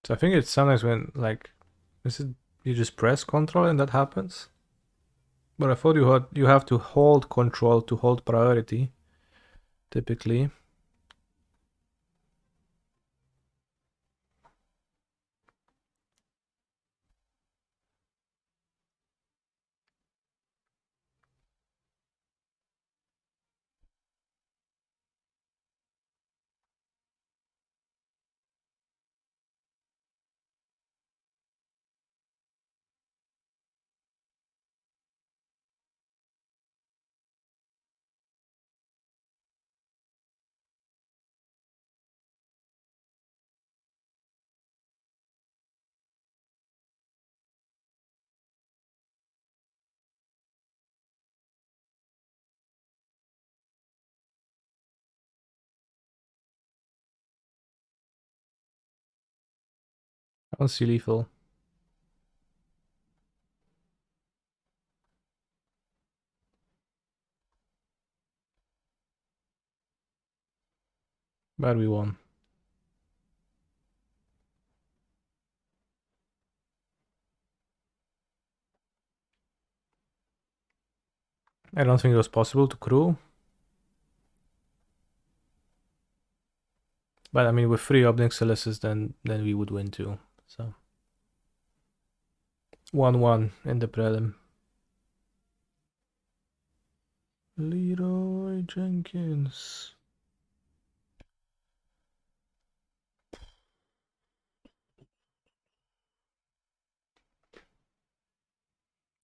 So I think it's sometimes when, like, is it you just press control and that happens? But I thought you have to hold control to hold priority, typically. I don't see lethal. But we won. I don't think it was possible to crew. But I mean, with 3 Obnixiluses, then we would win too. So 1-1 in the prelim. Leroy Jenkins.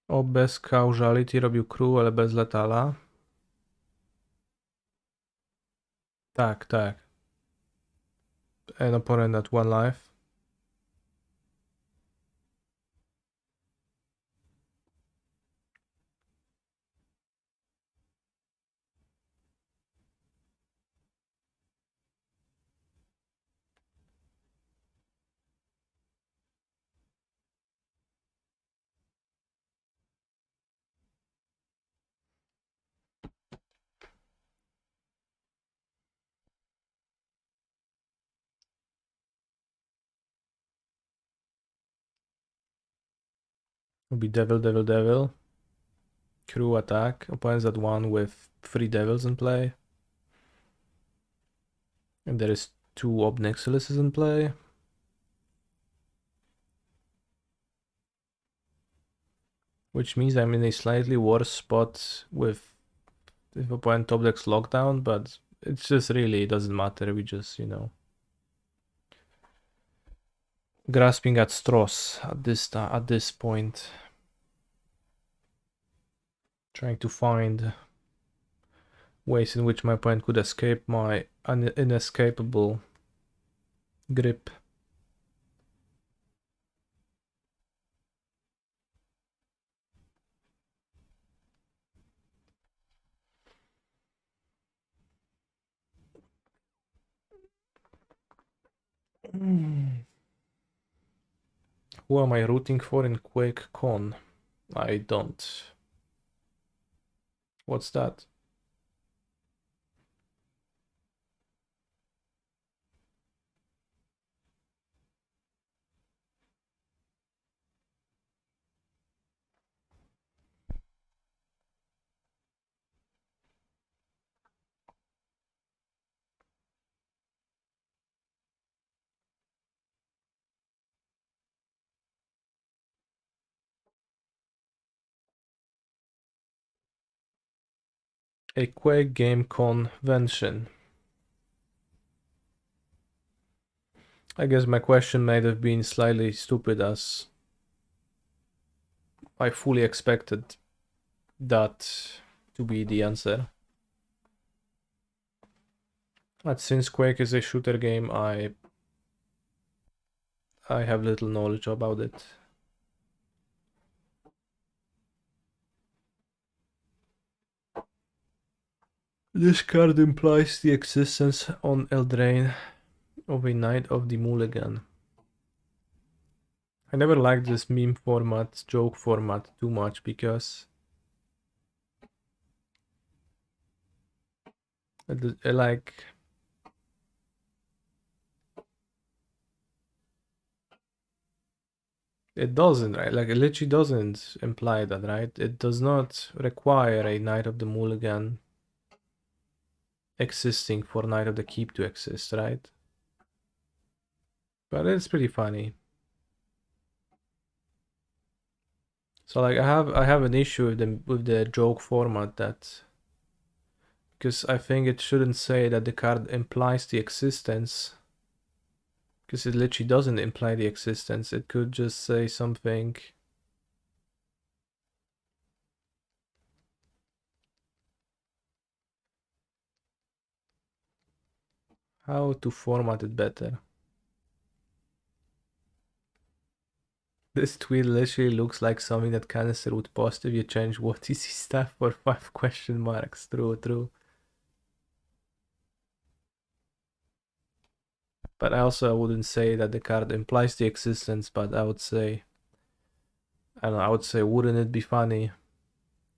O, bez causality robił crew, ale bez letala. Tak, tak. An opponent at 1 life. Would be devil, devil, devil. Crew attack. Opponents at 1 with 3 devils in play. And there is 2 Obnixiluses in play. Which means I'm in a slightly worse spot with if opponent top decks lockdown, but it's just really, it doesn't matter. We just, you know, grasping at straws at this point. Trying to find ways in which my opponent could escape my inescapable grip. Who am I rooting for in Quake Con? I don't. What's that? A Quake game convention. I guess my question might have been slightly stupid, as I fully expected that to be the answer. But since Quake is a shooter game, I have little knowledge about it. This card implies the existence on Eldraine of a Knight of the Mulligan. I never liked this meme format, joke format too much, because like it doesn't, right? Like it literally doesn't imply that, right? It does not require a Knight of the Mulligan existing for Knight of the Keep to exist, right? But it's pretty funny. So like I have an issue with the joke format, that because I think it shouldn't say that the card implies the existence, because it literally doesn't imply the existence. It could just say something. How to format it better? This tweet literally looks like something that Canister would post if you change what is his stuff for 5 question marks. True, true. But I wouldn't say that the card implies the existence, but I would say, I don't know, I would say, wouldn't it be funny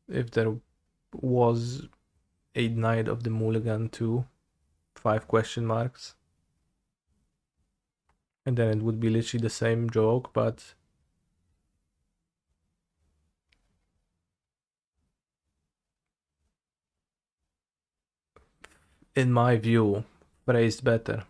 if there was a Knight of the Mulligan too? 5 question marks. And then it would be literally the same joke, but in my view, phrased better.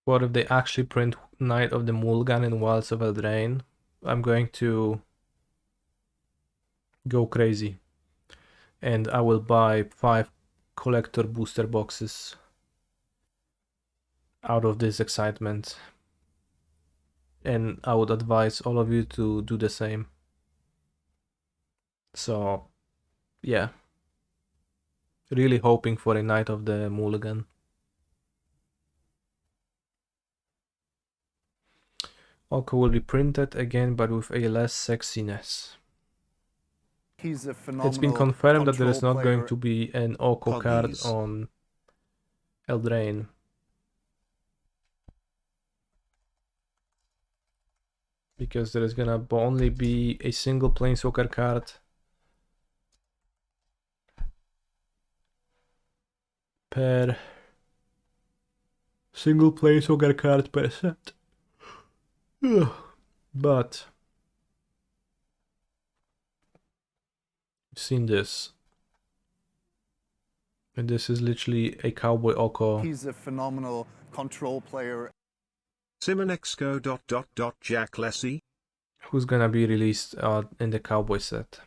What if they actually print Knight of the Mulligan in Wilds of Eldraine? I'm going to go crazy. And I will buy 5 collector booster boxes out of this excitement. And I would advise all of you to do the same. So, yeah. Really hoping for a Knight of the Mulligan. Oko will be printed again, but with a less sexiness. He's a It's phenomenal been confirmed that there is control not going player. to be an Oko card Poggies. on Eldraine. Because there is gonna only be a single Planeswalker card per single Planeswalker card per set. But I've seen this. And this is literally a Cowboy Oko. He's a phenomenal control player. Simonexco. Jack Lessie. Who's gonna be released in the Cowboy set.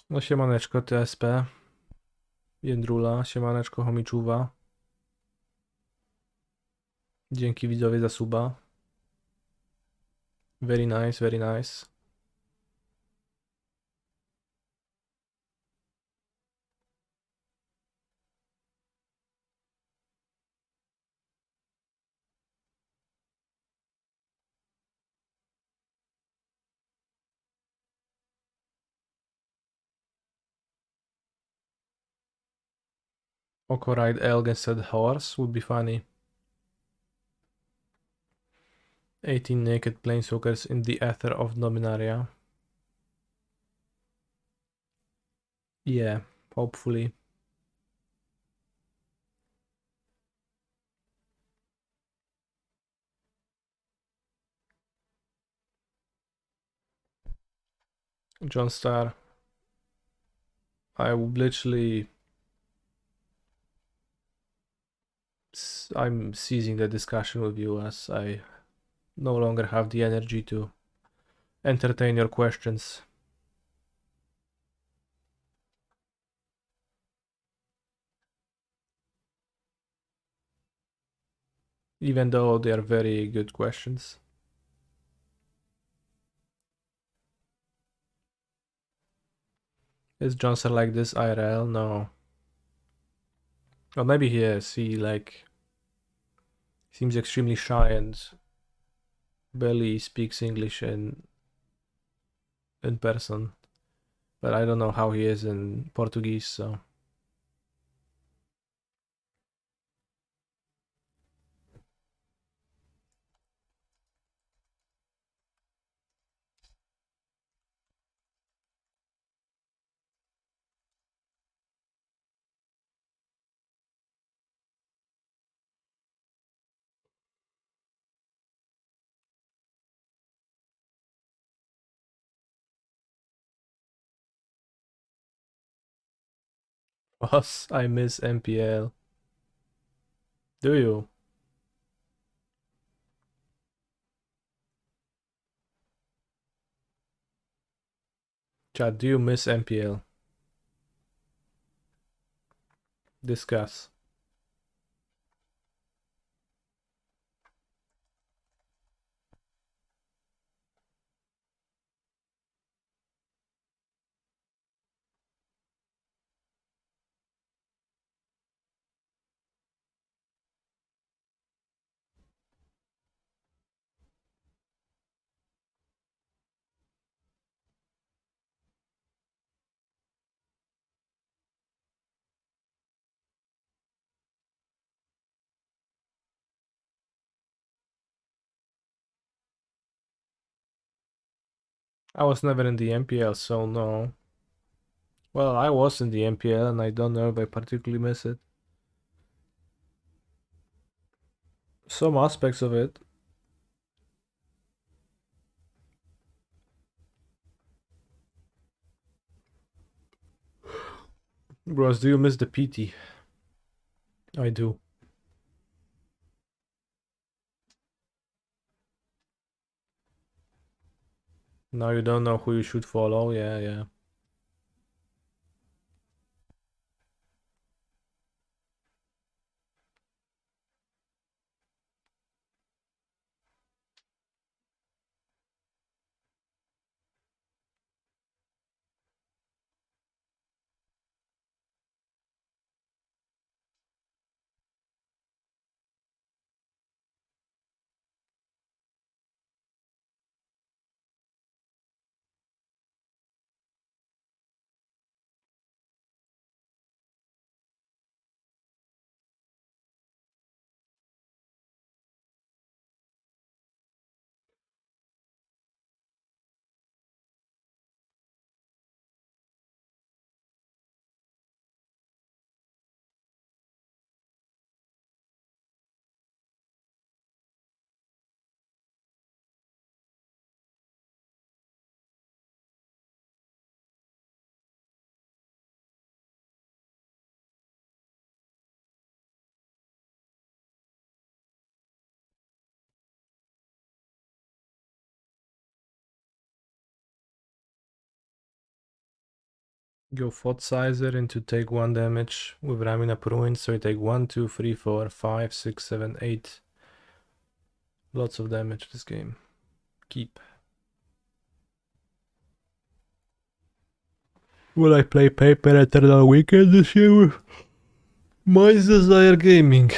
No siemaneczko, TSP. Jędrula, siemaneczko, chomiczuwa. Dzięki widzowie za suba. Very nice, very nice. Oko ride Elk instead horse would be funny. 18 naked planeswalkers in the Aether of Dominaria. Yeah, hopefully. John Star, I'm ceasing the discussion with you as I no longer have the energy to entertain your questions. Even though they are very good questions. Is Johnson like this IRL? No. Or maybe he is. He seems extremely shy and barely speaks English in person. But I don't know how he is in Portuguese, so. Boss, I miss MPL. Do you? Chat, do you miss MPL? Discuss. I was never in the MPL, so no. Well, I was in the MPL and I don't know if I particularly miss it. Some aspects of it. Bros, do you miss the PT? I do. Now you don't know who you should follow. Yeah. Go Fort Sizer into take 1 damage with Ramina Pruin, so you take 1, 2, 3, 4, 5, 6, 7, 8. Lots of damage this game. Keep. Will I play Paper Eternal Weekend this year with My Desire Gaming?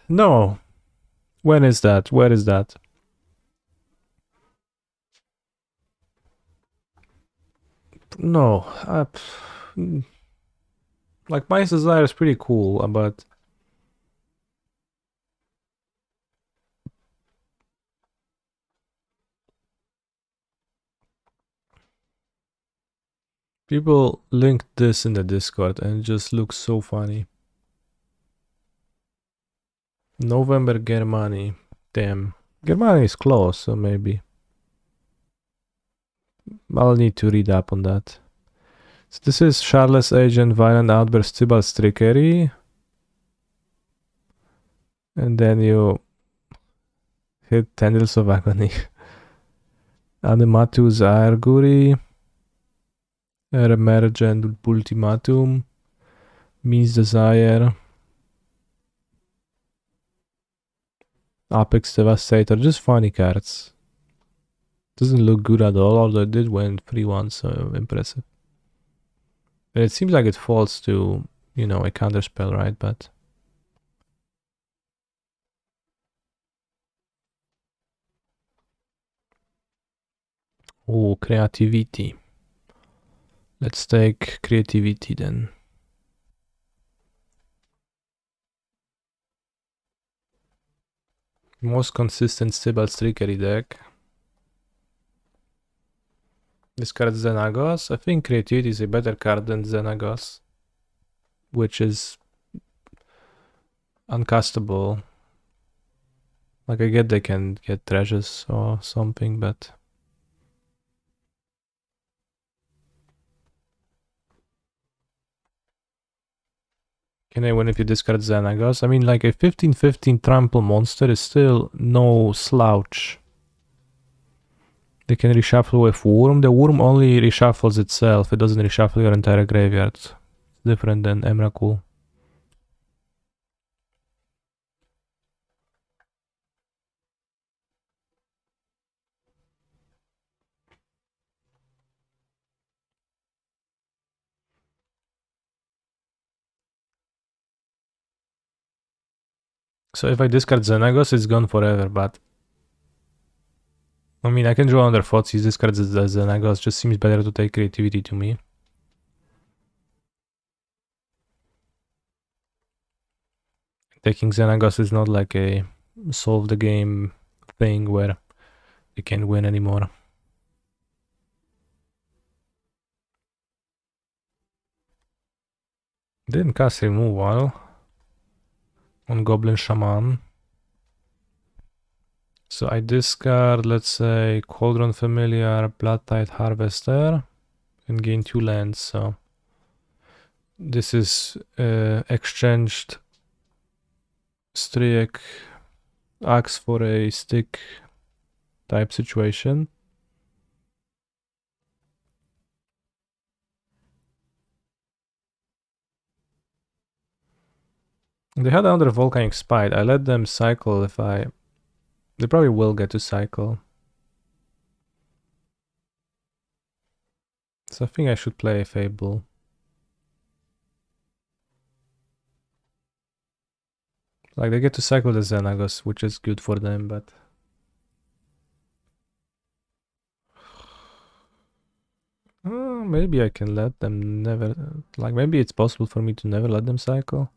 No. When is that? Where is that? No. Like, My Desire is pretty cool, but people linked this in the Discord and it just looks so funny. November Germany. Damn. Germany is close, so maybe. I'll need to read up on that. So this is Charles Agent, Violent Outburst, Tibalt's Trickery. And then you hit Tendrils of Agony. Animatus Arguri. Remergent Ultimatum. Means Desire. Apex Devastator. Just funny cards. Doesn't look good at all, although it did win 3-1, so impressive. And it seems like it falls to, you know, a counterspell, right? But oh, creativity. Let's take creativity then. Most consistent Tibalt's Trickery deck. Discard Xenagos. I think creativity is a better card than Xenagos, which is uncastable. Like, I get they can get treasures or something, but can I win if you discard Xenagos? I mean, like, a 15/15 trample monster is still no slouch. They can reshuffle with Worm. The Worm only reshuffles itself. It doesn't reshuffle your entire graveyard. It's different than Emrakul. So if I discard Xenagos, it's gone forever, but I mean, I can draw another Thoughtseize, discard the Xenagos. Just seems better to take creativity to me. Taking Xenagos is not like a solve the game thing where you can't win anymore. Didn't cast removal on Goblin Shaman. So I discard, let's say, Cauldron Familiar, Bloodtide Harvester, and gain 2 lands. So this is exchanged Striek Axe for a stick type situation. They had another Volcanic Spite. I let them cycle if I... They probably will get to cycle. So I think I should play a Fable. Like, they get to cycle the Xenagos, which is good for them, but... maybe I can let them never... Like, maybe it's possible for me to never let them cycle.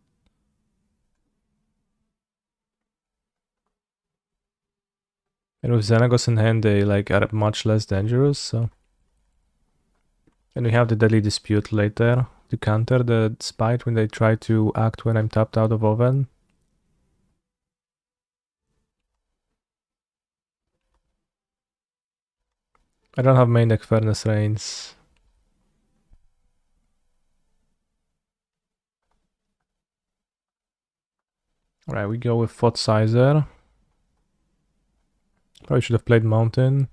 And with Xenagos in hand, they like are much less dangerous, so... And we have the Deadly Dispute later to counter the Spite when they try to act when I'm tapped out of Oven. I don't have main deck Furnace Reigns. Alright, we go with Thought Sizer. Probably should have played Mountain.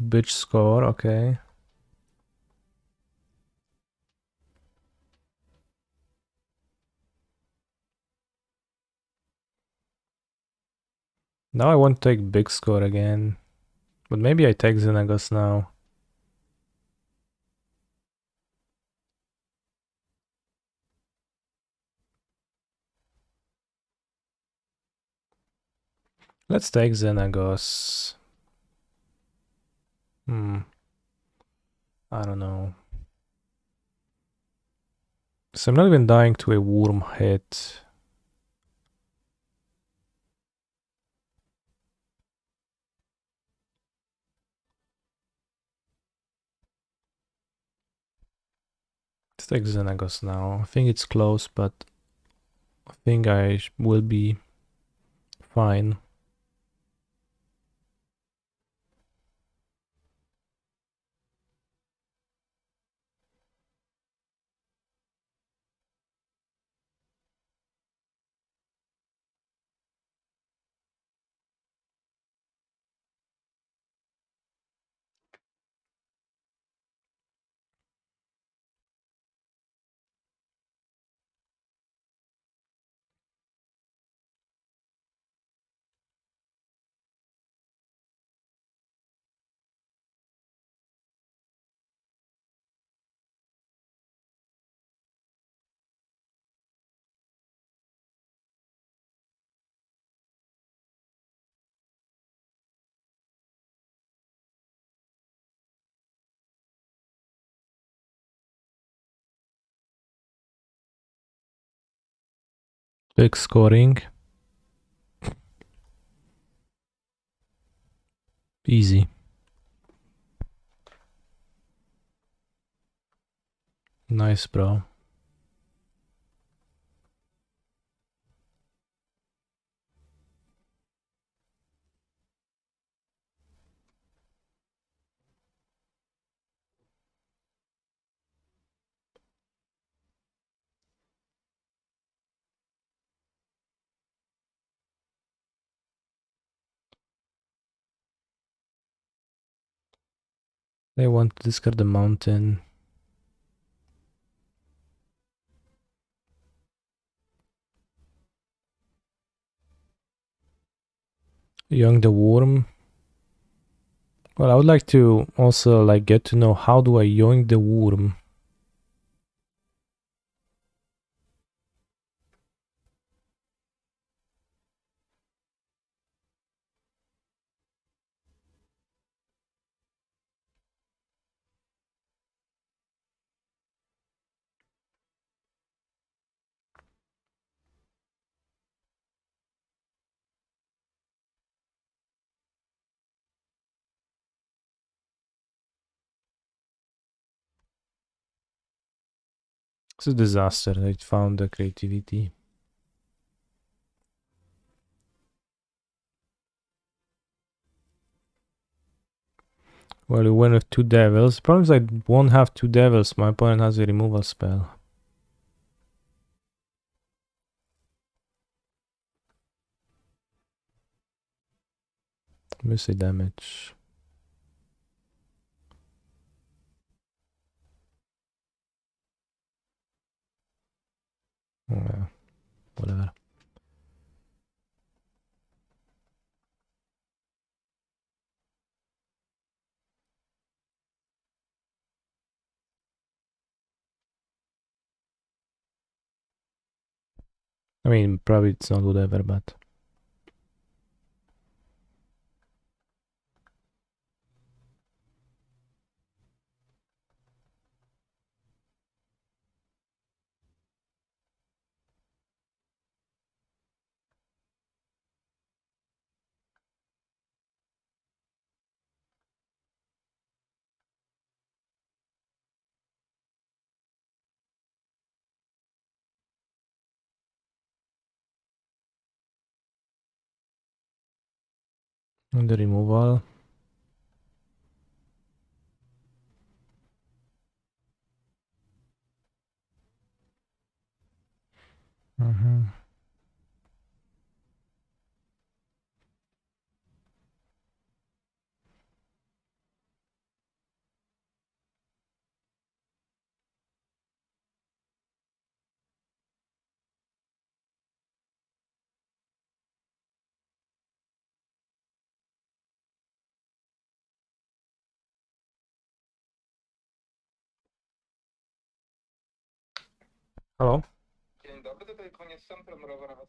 Bitch Score, okay. Now I want to take Big Score again. But maybe I take Xenagos now. Let's take Xenagos. I don't know. So I'm not even dying to a Worm hit. Let's take Xenagos now. I think it's close, but I think I will be fine. Big scoring. Easy. Nice, bro. They want to discard the mountain. Young the worm. Well, I would like to also like get to know how do I yoink the worm. It's a disaster. I found the creativity. Well, you win with 2 devils. Problem is I won't have 2 devils. My opponent has a removal spell. Missy damage. Oh, yeah. Whatever. I mean, probably it's not whatever, but... And the removal. Hello? Dzień dobry, tutaj koniec samplem rowerowa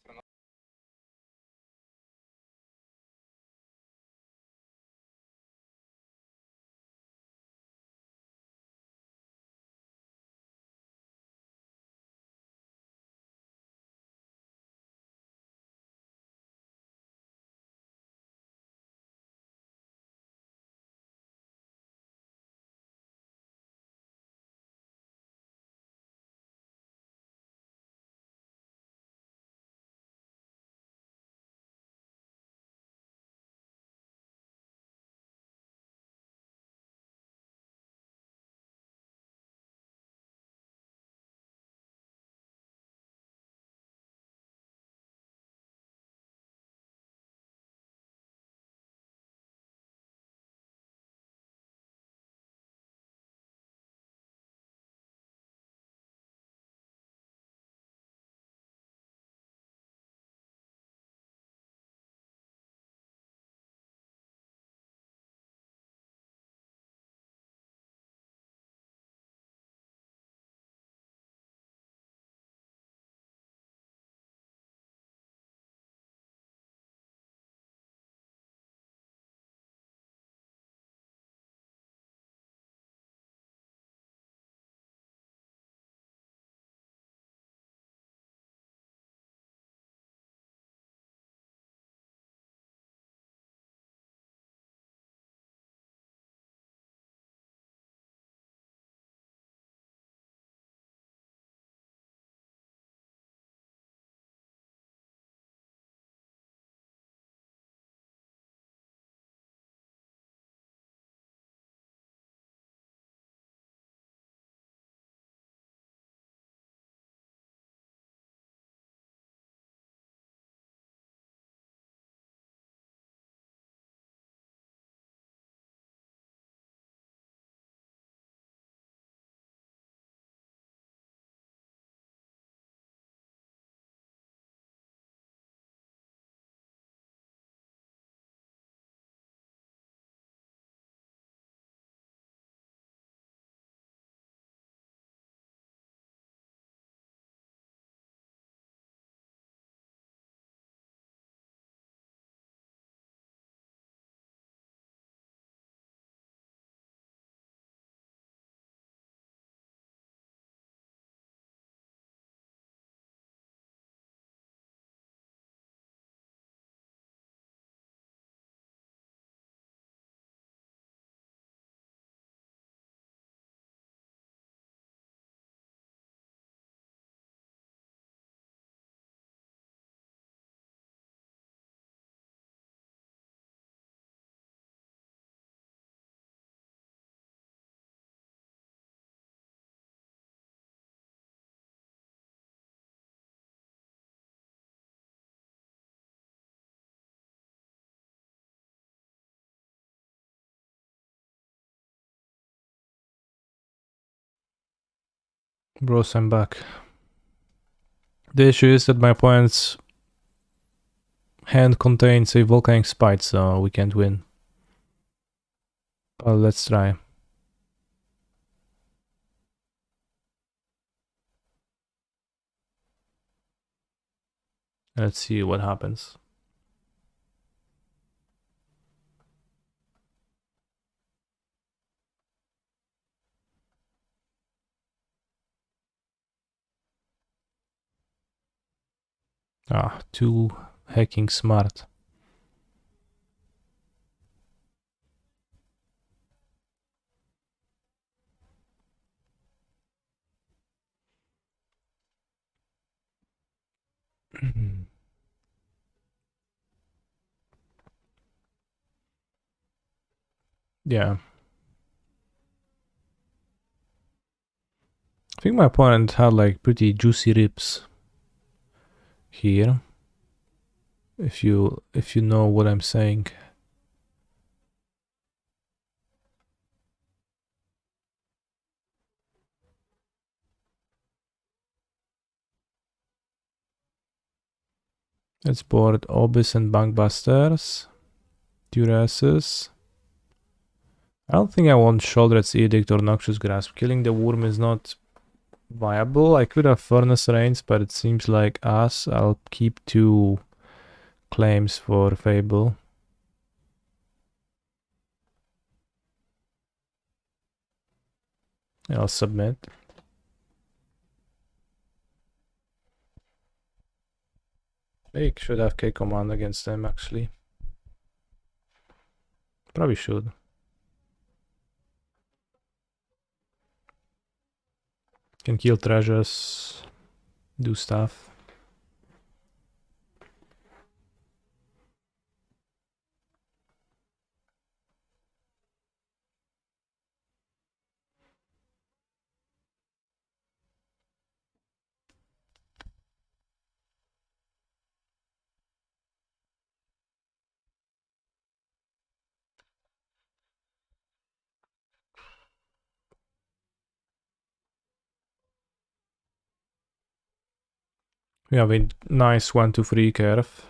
Bros, I'm back. The issue is that my opponent's hand contains a volcanic spite, so we can't win. But let's try. Let's see what happens. Ah, too hacking smart. Yeah. I think my opponent had like pretty juicy rips here. If you know what I'm saying. Let's board Obis and Bankbusters. Duresses. I don't think I want Shoulder's Edict or Noxious Grasp. Killing the Worm is not viable. I could have Furnace Reigns, but it seems like I'll keep 2 claims for Fable. I'll submit. Jake should have K command against them actually. Probably should. Can kill treasures, do stuff. We have a nice 1-2-3 curve.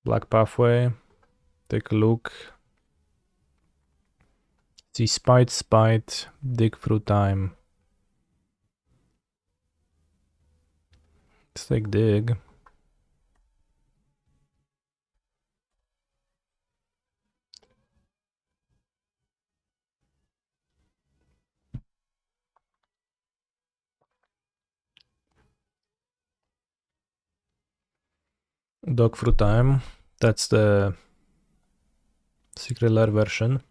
Black pathway. Take a look. See spite, dig through time. Let's take dig. Dog through time. That's the secret lair version.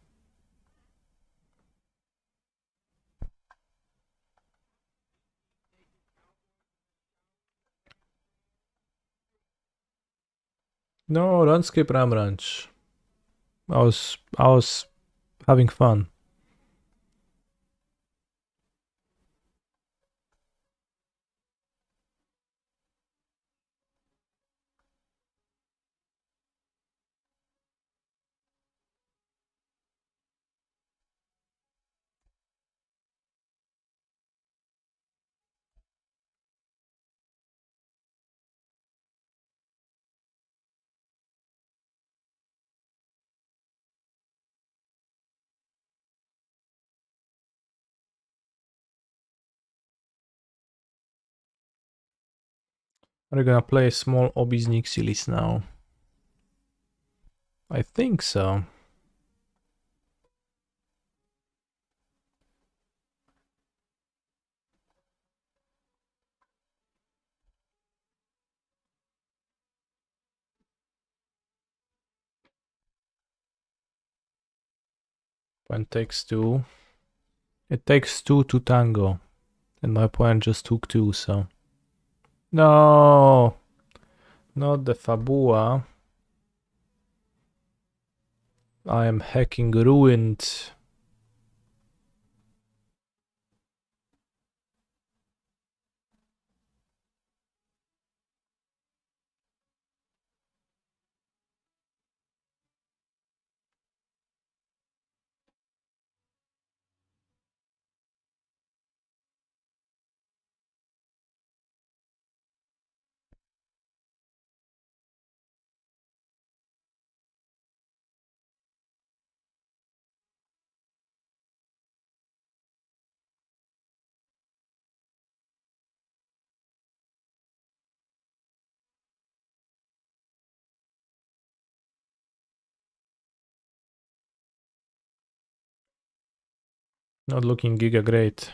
No, don't skip Ram Ranch. I was having fun. Are you gonna play a small Obis Nixilis now? I think so. When takes 2. It takes 2 to tango. And my opponent just took 2, so. No! Not the Fabua. I am hacking ruined. Not looking giga great.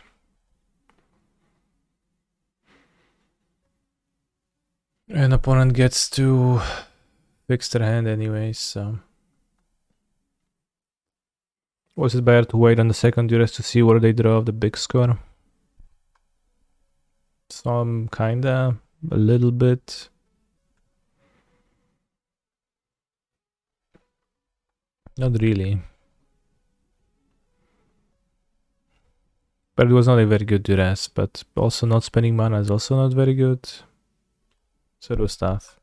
An opponent gets to fix their hand anyways, so... Was it better to wait on the second duress to see where they draw the big score? Some kinda, a little bit. Not really. But it was not a very good duress, but also not spending mana is also not very good. So it was tough.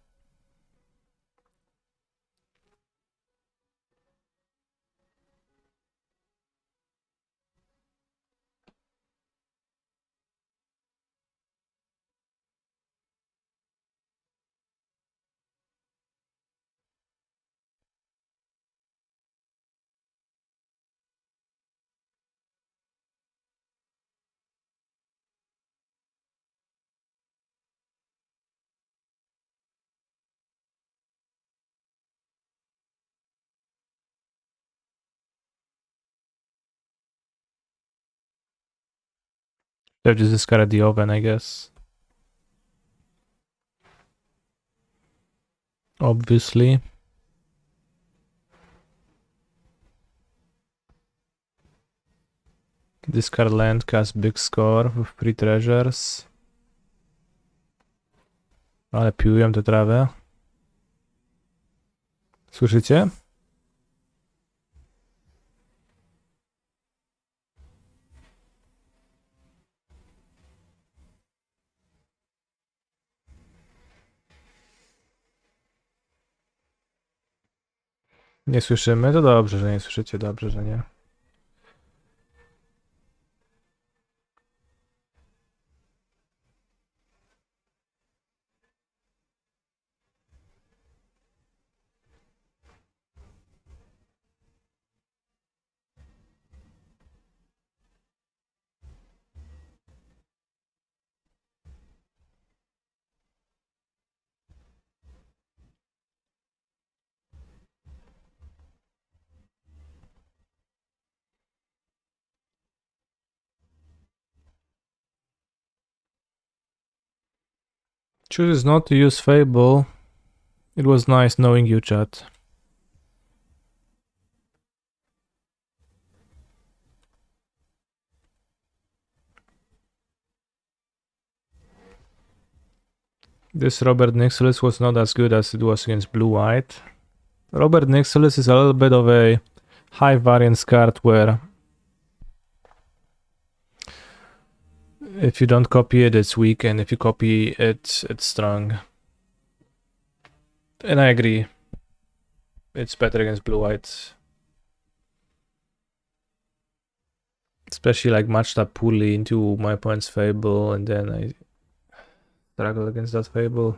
They've just discarded the oven, I guess. Obviously. Discard land, cast big score with 3 treasures. Ale piłują tę trawę. Słyszycie? Nie słyszymy? To dobrze, że nie słyszycie. Dobrze, że nie. Chooses not to use Fable. It was nice knowing you, chat. This Robert Nixilis was not as good as it was against Blue-White. Robert Nixilis is a little bit of a high variance card where if you don't copy it, it's weak, and if you copy it, it's strong. And I agree. It's better against Blue-White. Especially like matched up poorly into my opponent's Fable, and then I struggle against that Fable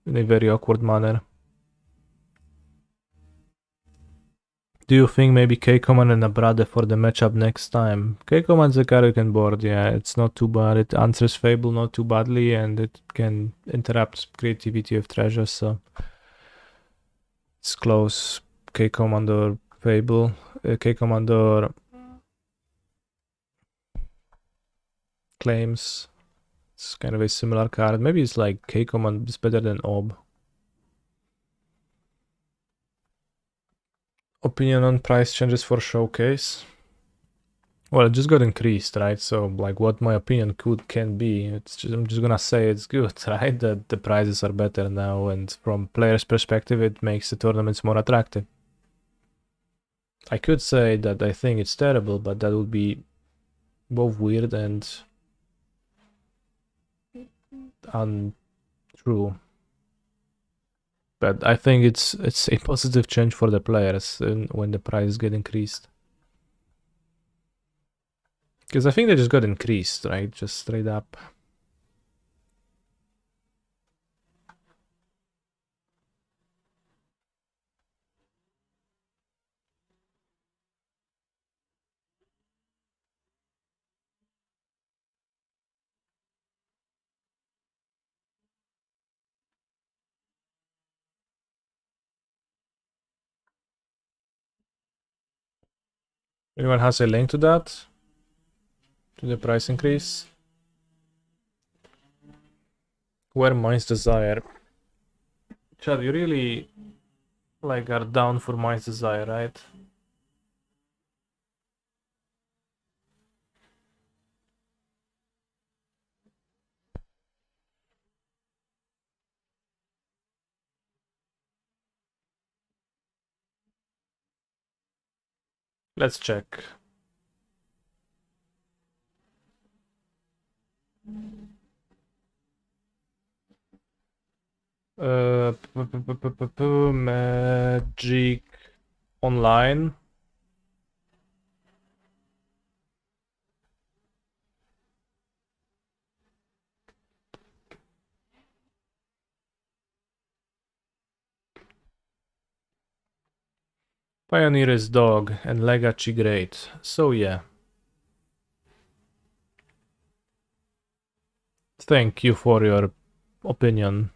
in a very awkward manner. Do you think maybe K-Command and Abrade for the matchup next time? K-Command's a card you can board, yeah, it's not too bad. It answers Fable not too badly, and it can interrupt creativity of treasures, so it's close. K-Command or Fable. K-Command or Claims. It's kind of a similar card. Maybe it's like K-Command is better than Ob. Opinion on price changes for Showcase? Well, it just got increased, right? So, like, what my opinion can be, I'm just gonna say it's good, right? That the prices are better now, and from players' perspective, it makes the tournaments more attractive. I could say that I think it's terrible, but that would be both weird and untrue. But I think it's a positive change for the players when the prices get increased. Because I think they just got increased, right? Just straight up. Anyone has a link to that? to the price increase. Where Mind's Desire? Chad, you really like are down for Mind's Desire, right? Let's check. Magic Online. Pioneer is dog and Legacy great. So yeah. Thank you for your opinion.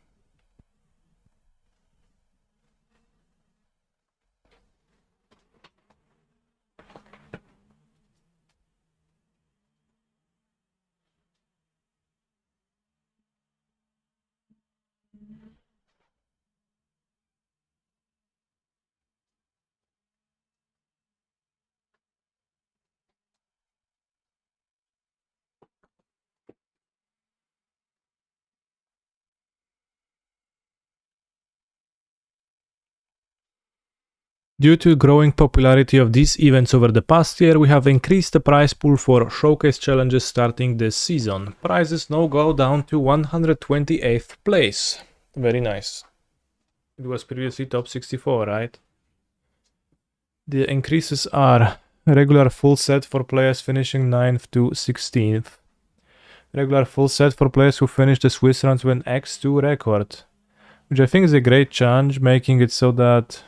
Due to growing popularity of these events over the past year, we have increased the prize pool for showcase challenges starting this season. Prizes now go down to 128th place. Very nice. It was previously top 64, right? The increases are regular full set for players finishing 9th to 16th. Regular full set for players who finish the Swiss rounds with an X2 record. Which I think is a great change, making it so that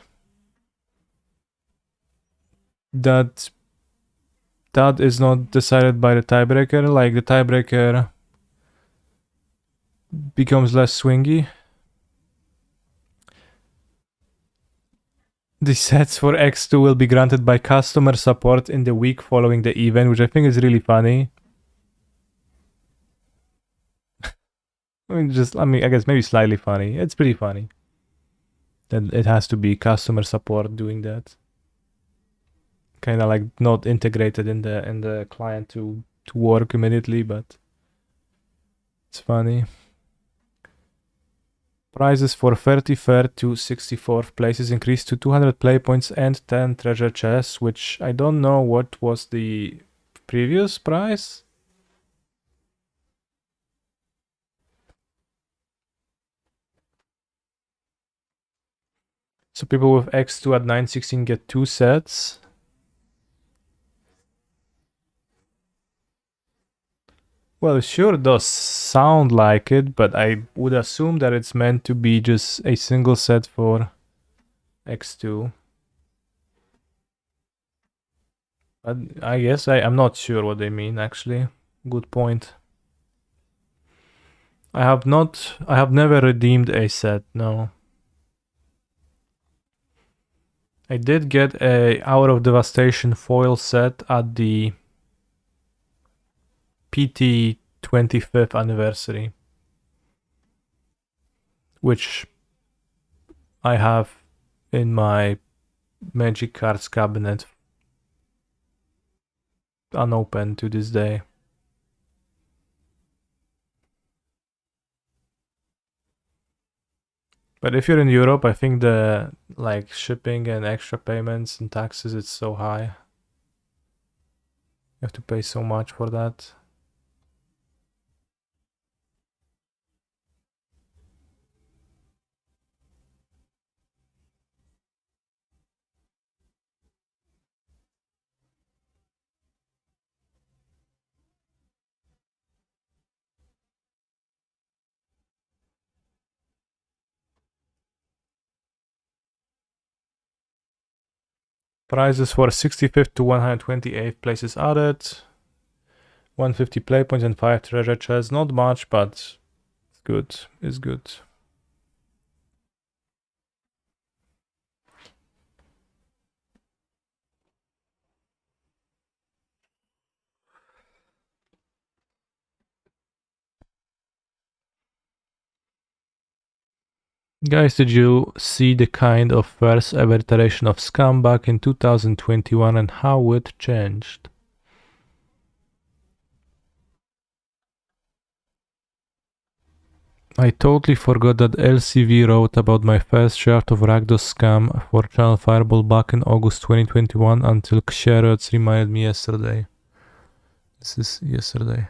is not decided by the tiebreaker, like the tiebreaker becomes less swingy. The sets for X2 will be granted by customer support in the week following the event, which I think is really funny. I guess maybe slightly funny. It's pretty funny that it has to be customer support doing that. Kind of like not integrated in the client to work immediately, but it's funny. Prizes for 33rd to 64th places increased to 200 play points and 10 treasure chests, which I don't know what was the previous prize. So people with X2 at 916 get 2 sets. Well, it sure does sound like it, but I would assume that it's meant to be just a single set for X2. But I guess I'm not sure what they mean, actually. Good point. I have never redeemed a set, no. I did get a Hour of Devastation foil set at the PT 25th anniversary, which I have in my Magic Cards cabinet unopened to this day. But if you're in Europe, I think the like shipping and extra payments and taxes, it's so high. You have to pay so much for that. Prizes for 65th to 128th places added. 150 play points and 5 treasure chests. Not much, but it's good. It's good. Guys, did you see the kind of first ever iteration of Scam back in 2021 and how it changed? I totally forgot that LCV wrote about my first draft of Rakdos Scam for Channel Fireball back in August 2021 until Xerox reminded me yesterday. This is yesterday.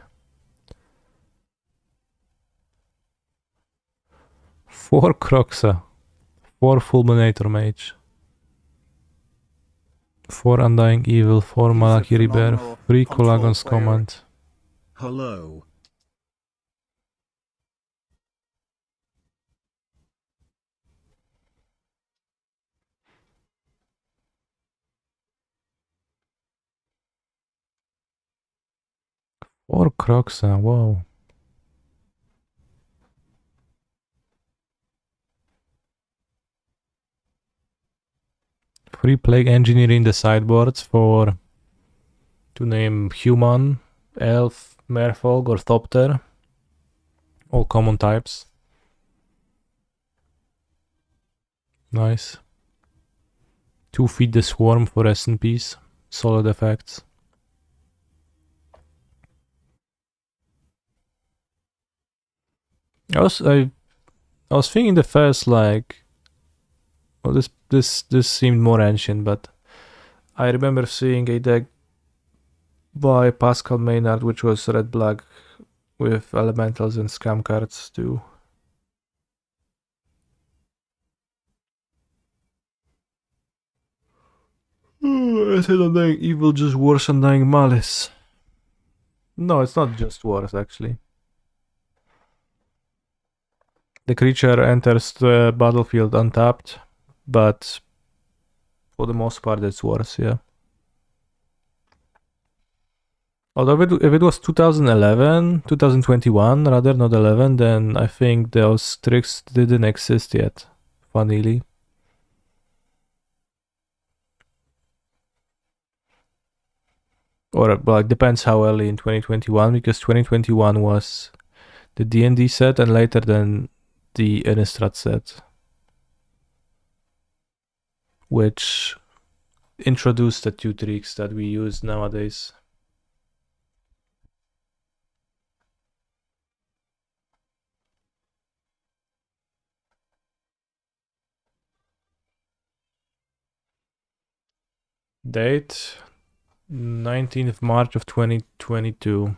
4 Croxa, 4 Fulminator Mage, 4 Undying Evil, 4 He's a Malaki Rebirth, phenomenal 3 control Colagon's player. Command. Hello. Or Croxa, wow. 3 Plague Engineer in the sideboards for, to name, Human, Elf, Merfolk or Thopter. All common types. Nice. 2 Feed the Swarm for SNPs. Solid effects. I was thinking the first, like, well, this seemed more ancient, but I remember seeing a deck by Pascal Maynard which was red black with elementals and scam cards too. I said Undying Evil just worse Undying Malice. No, it's not just worse actually. The creature enters the battlefield untapped, but for the most part it's worse, yeah. Although if it was 2011, 2021 rather, not 11, then I think those tricks didn't exist yet, funnily. Or, like, depends how early in 2021, because 2021 was the D&D set and later then the Innistrad set, which introduced the 2 tricks that we use nowadays. Date 19th March of 2022.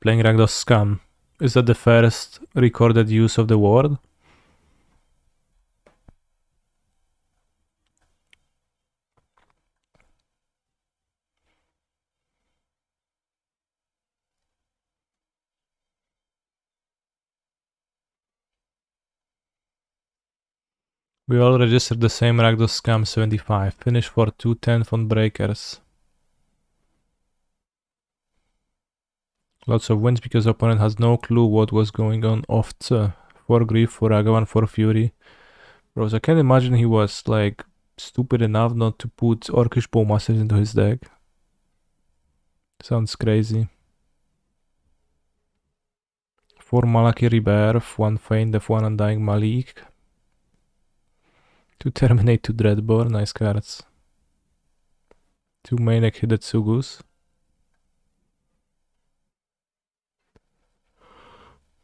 Playing Rakdos Scam. Is that the first recorded use of the word? We all registered the same Rakdos Scam 75. Finish for 210 on breakers. Lots of wins because opponent has no clue what was going on off to. 4 Grief, 4 Agavan, 4 Fury. Bros, I can't imagine he was, like, stupid enough not to put Orcish Bowmasters into his deck. Sounds crazy. 4 Malaki Rebirth, 1 Feint, 1 Undying Malik. 2 Terminate, 2 Dreadbore, nice cards. 2 Maniac Hidetsugus.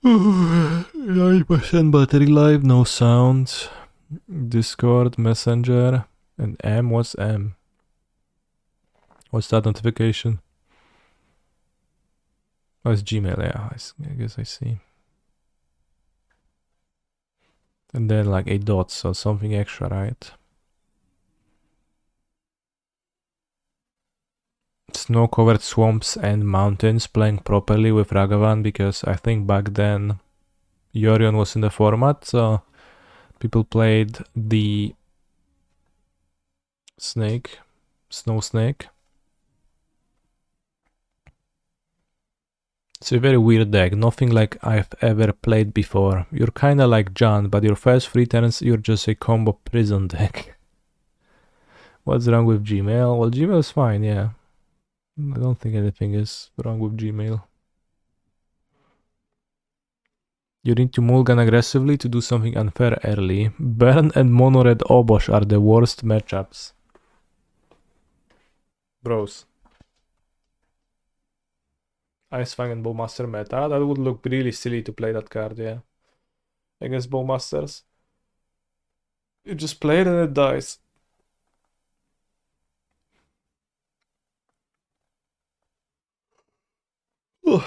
9% battery life, no sound. Discord, Messenger, and M, what's M? What's that notification? Oh, it's Gmail, yeah, I guess I see. And then like a dot, so something extra, right? Snow-covered swamps and mountains playing properly with Ragavan, because I think back then Yorion was in the format, so people played the snake, snow snake. It's a very weird deck, nothing like I've ever played before. You're kinda like John, but your first 3 turns you're just a combo prison deck. What's wrong with Gmail? Well, Gmail is fine, yeah. I don't think anything is wrong with Gmail. You need to mulligan aggressively to do something unfair early. Burn and Mono Red Obosh are the worst matchups. Bros. Ice Fang and Bowmaster meta. That would look really silly to play that card, yeah. Against Bowmasters. You just play it and it dies. Ugh.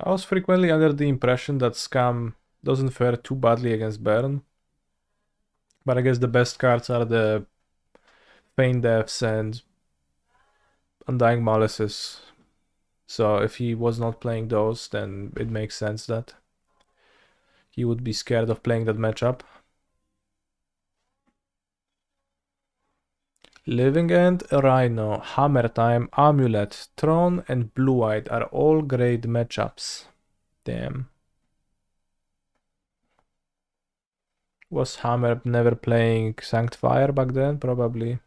I was frequently under the impression that Scam doesn't fare too badly against Burn. But I guess the best cards are the Feign Deaths and Undying Malices. So if he was not playing those, then it makes sense that he would be scared of playing that matchup. Living End, Rhino, Hammer Time, Amulet, Throne, and Blue-Eyed are all great matchups. Damn. Was Hammer never playing Sanctifier back then? Probably.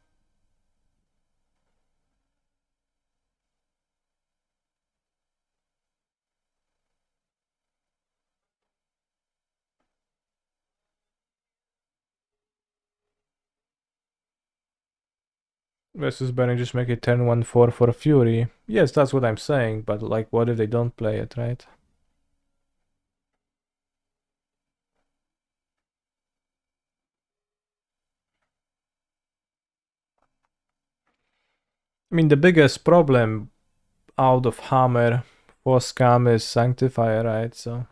Versus Burning, just make it turn 1-4 for Fury. Yes, that's what I'm saying, but like, what if they don't play it, right? I mean, the biggest problem out of Hammer for Scam is Sanctifier, right? So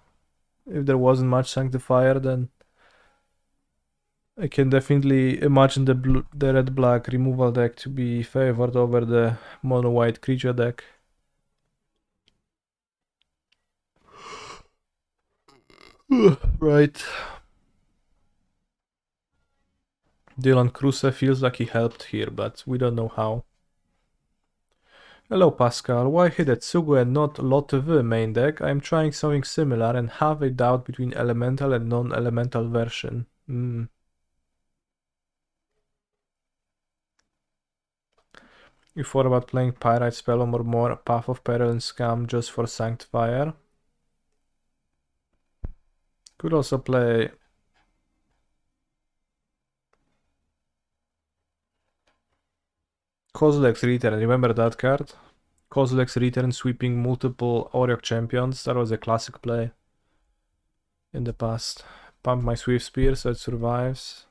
if there wasn't much Sanctifier, then I can definitely imagine the red-black removal deck to be favored over the mono-white creature deck. Right. Dylan Kruse feels like he helped here, but we don't know how. Hello Pascal, why hit Tsugu and not Lot V main deck? I'm trying something similar and have a doubt between elemental and non-elemental version. You thought about playing Pyrite Spellbomb or more Path of Peril and Scam just for Sanctifier? Could also play Kozilek's Return, remember that card? Kozilek's Return sweeping multiple Oriok champions, that was a classic play in the past. Pump my Swift Spear so it survives.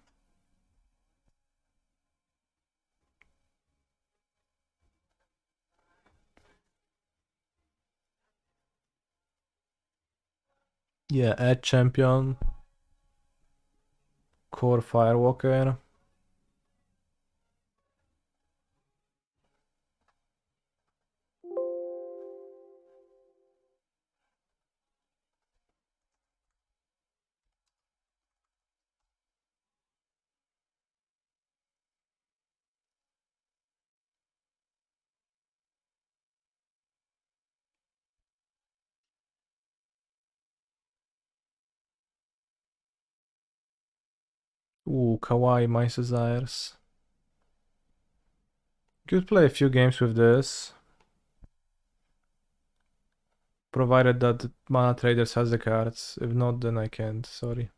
Yeah, add champion. Core Firewalker. Ooh, Kawaii Mice Desires. Could play a few games with this. Provided that Mana Traders has the cards. If not, then I can't, sorry.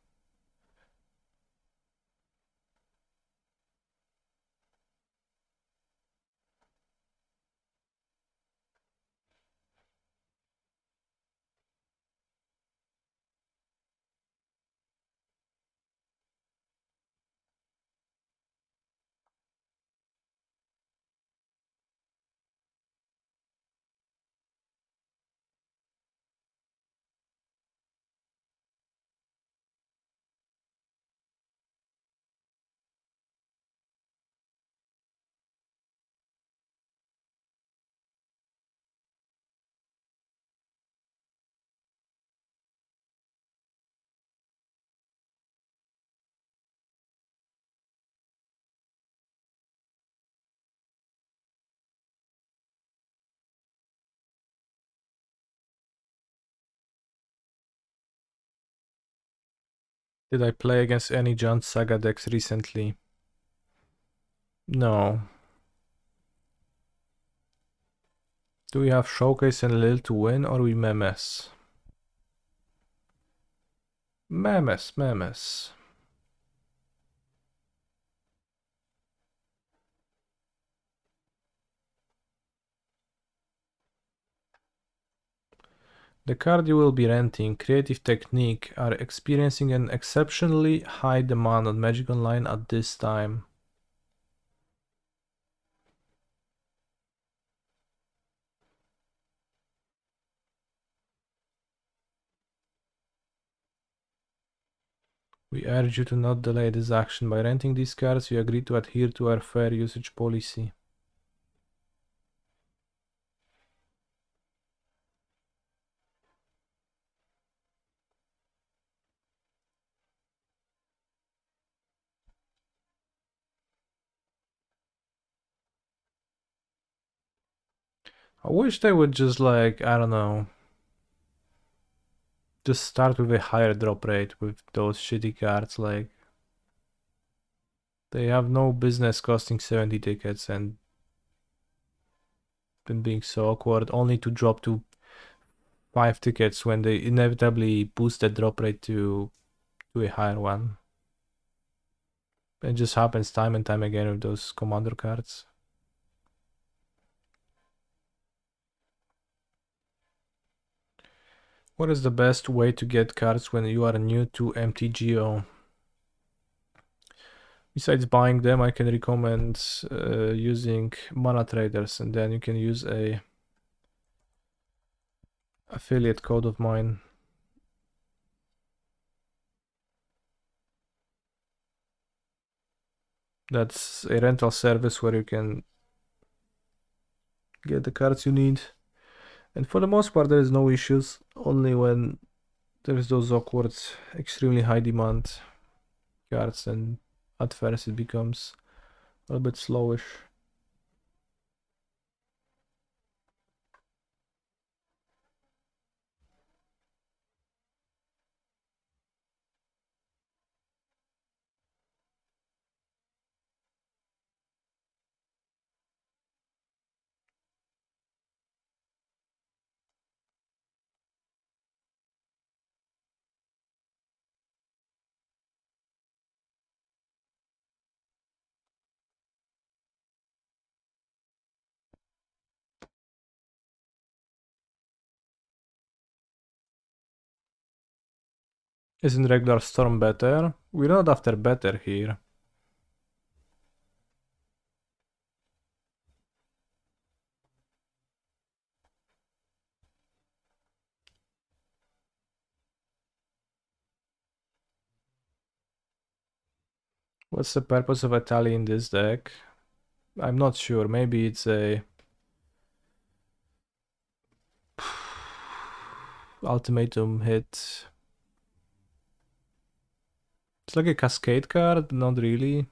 Did I play against any John Saga decks recently? No. Do we have Showcase and Lil to win, or we memes? Memes. The card you will be renting, Creative Technique, are experiencing an exceptionally high demand on Magic Online at this time. We urge you to not delay this action. By renting these cards, you agree to adhere to our fair usage policy. I wish they would just like, I don't know, just start with a higher drop rate with those shitty cards. Like, they have no business costing 70 tickets and been being so awkward, only to drop to 5 tickets when they inevitably boost the drop rate to a higher one. It just happens time and time again with those commander cards. What is the best way to get cards when you are new to MTGO? Besides buying them, I can recommend using mana traders, and then you can use a affiliate code of mine. That's a rental service where you can get the cards you need. And for the most part, there is no issues, only when there's those awkward, extremely high demand cards, and at first it becomes a little bit slowish. Isn't regular Storm better? We're not after better here. What's the purpose of a tally in this deck? I'm not sure. Maybe it's a ultimatum hit. It's like a Cascade card, not really.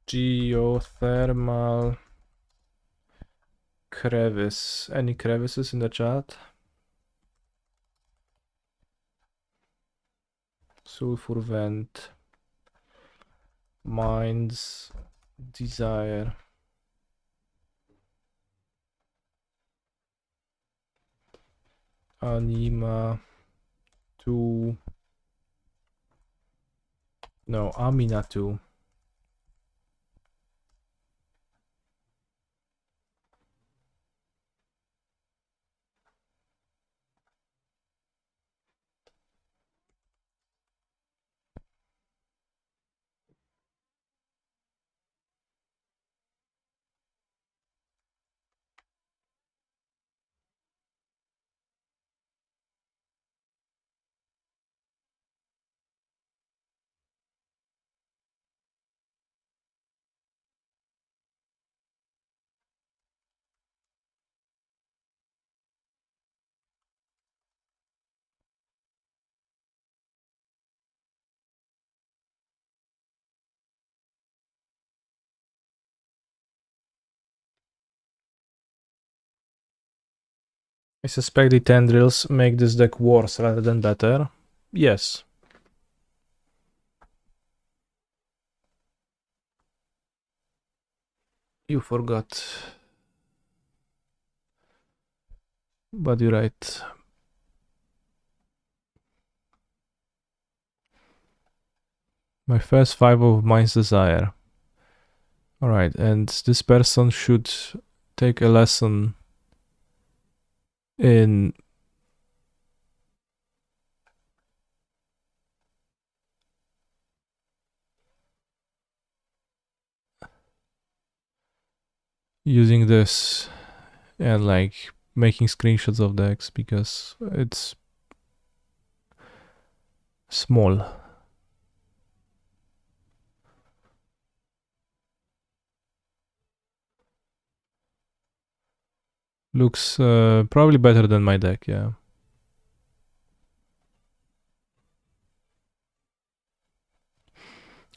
Geothermal crevice. Any crevices in the chat? Sulfur vent. Mind's desire. Anima 2. No, Amina 2. I suspect the tendrils make this deck worse rather than better. Yes. You forgot. But you're right. My first 5 of Mind's Desire. Alright, and this person should take a lesson in using this and like making screenshots of decks because it's small. Looks probably better than my deck, yeah.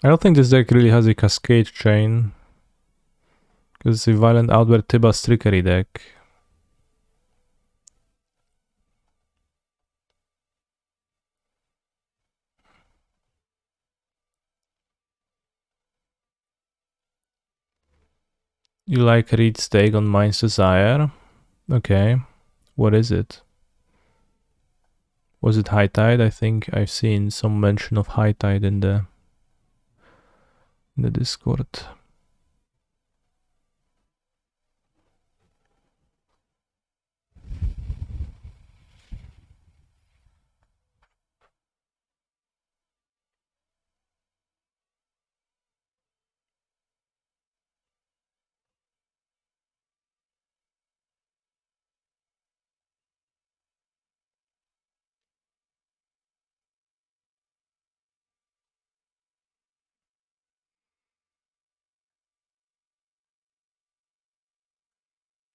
I don't think this deck really has a Cascade chain because it's a Violent Outward Tibalt Trickery deck. You like Reed's take on Mind's Desire? Okay. What is it? Was it High Tide? I think I've seen some mention of High Tide in the Discord.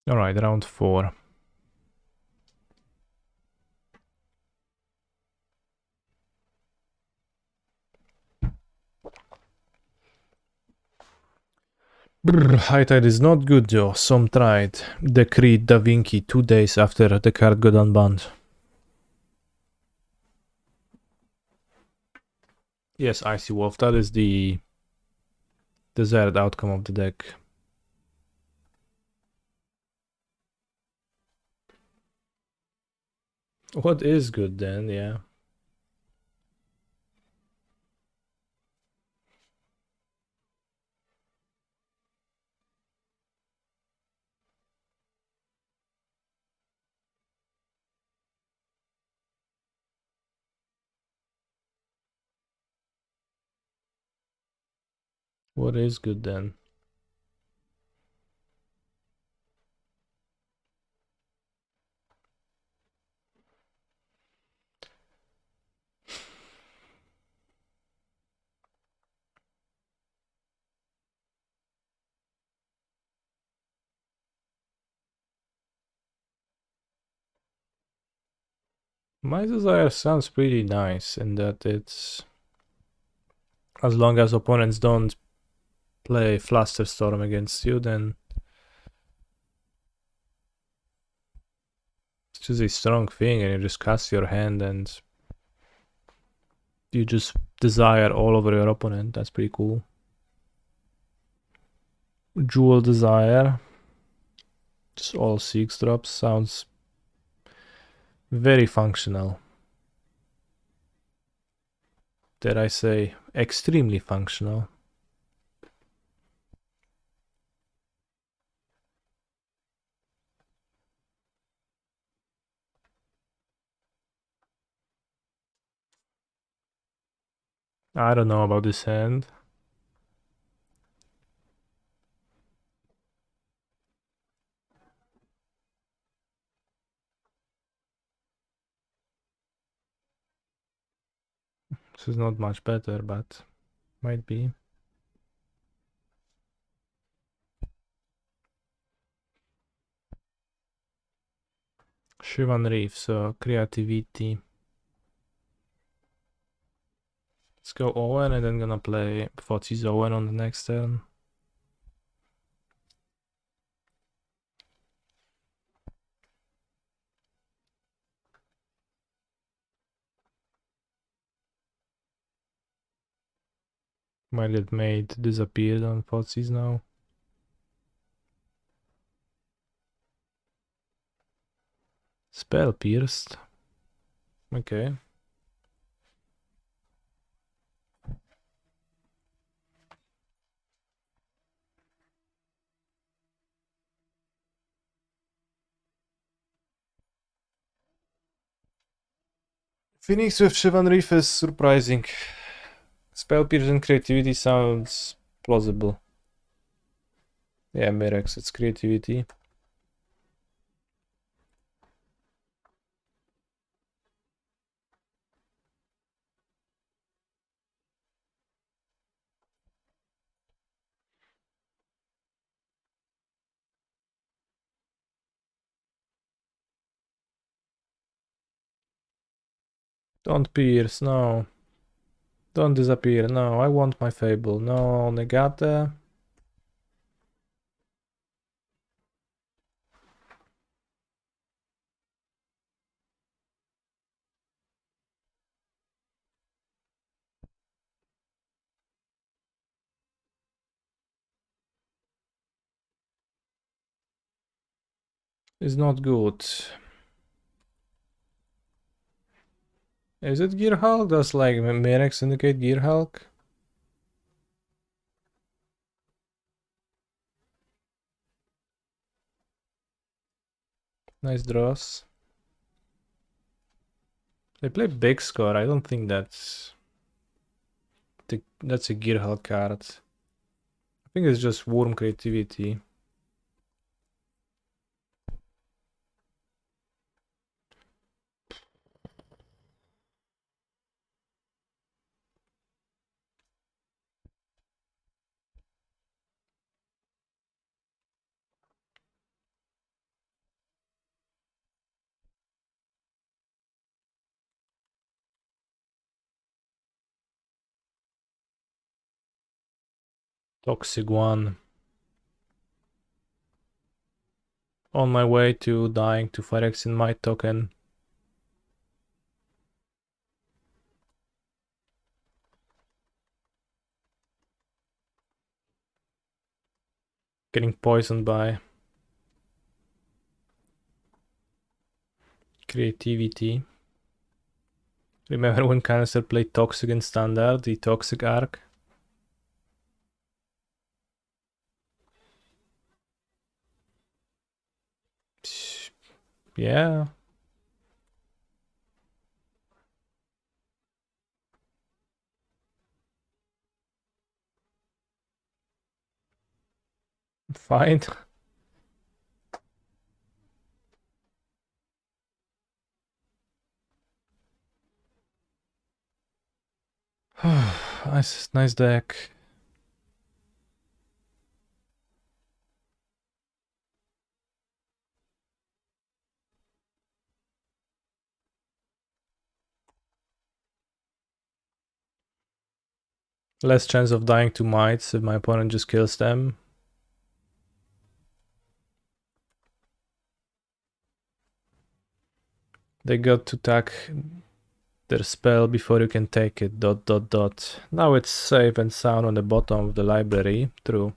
Alright, round 4. Brr, High Tide is not good though. Some tried. Decreed Da Vinci 2 days after the card got unbanned. Yes, Icy Wolf, that is the desired outcome of the deck. What is good then, yeah. What is good then? My Desire sounds pretty nice in that it's... as long as opponents don't play Flusterstorm against you, then it's just a strong thing and you just cast your hand and you just desire all over your opponent. That's pretty cool. Jewel Desire. Just all 6 drops. Sounds very functional. Dare I say, extremely functional. I don't know about this hand. This is not much better, but might be. Shivan Reef, so creativity. Let's go Owen and then gonna play Fotzi's Owen on the next turn. Might get made disappeared on Fotsies now. Spell pierced. Okay. Phoenix with Shivan Reef is surprising. Spell pierce and creativity sounds plausible. Yeah, Mirex, it's creativity. Don't pierce, no. Don't disappear, no. I want my Fable. No, Negate. Is not good. Is it Gear Hulk? Does like Mirex indicate Gear Hulk? Nice draws. They play big score. I don't think that's a Gear Hulk card. I think it's just Worm creativity. Toxic one. On my way to dying to Phyrex in my token. Getting poisoned by creativity. Remember when Canister played Toxic in Standard, the Toxic arc? Yeah. Fine. Nice deck. Less chance of dying to mites if my opponent just kills them. They got to attack their spell before you can take it. ... Now it's safe and sound on the bottom of the library. True.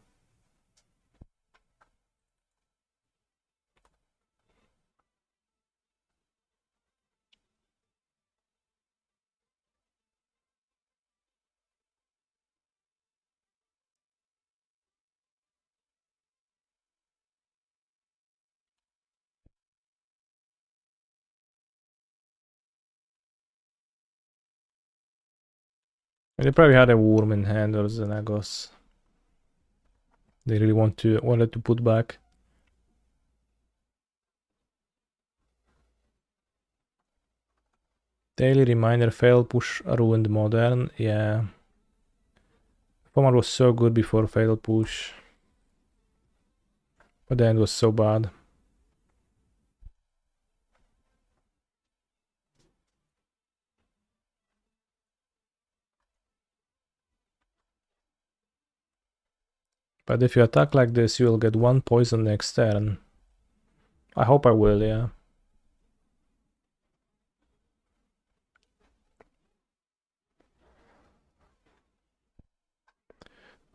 They probably had a Worm in hand or Xenagos. They really wanted to put back. Daily reminder, fail push ruined modern. Yeah. Format was so good before fail push. But the end was so bad. But if you attack like this, you'll get one poison next turn. I hope I will, yeah.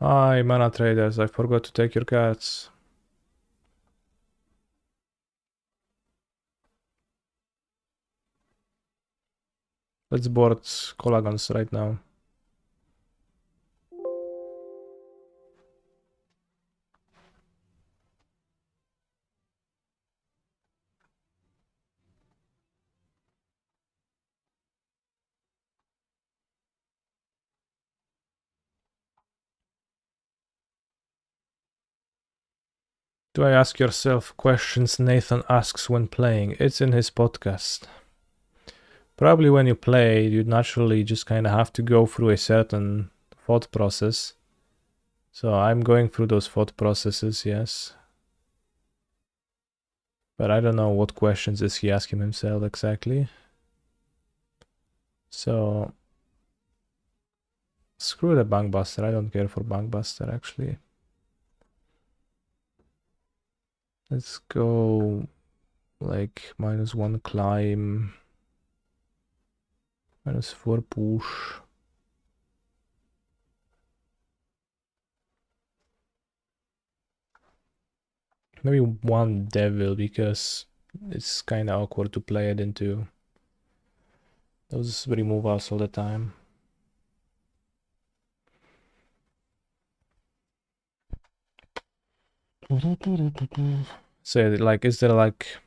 Hi, mana traders, I forgot to take your cats. Let's board Colagons right now. Do I ask yourself questions Nathan asks when playing? It's in his podcast. Probably when you play, you naturally just kind of have to go through a certain thought process. So I'm going through those thought processes, yes. But I don't know what questions is he asking himself exactly. So screw the Bankbuster. I don't care for Bankbuster actually. Let's go like -1 climb, -4 push. Maybe 1 devil because it's kind of awkward to play it into those removals all the time. So like, is there like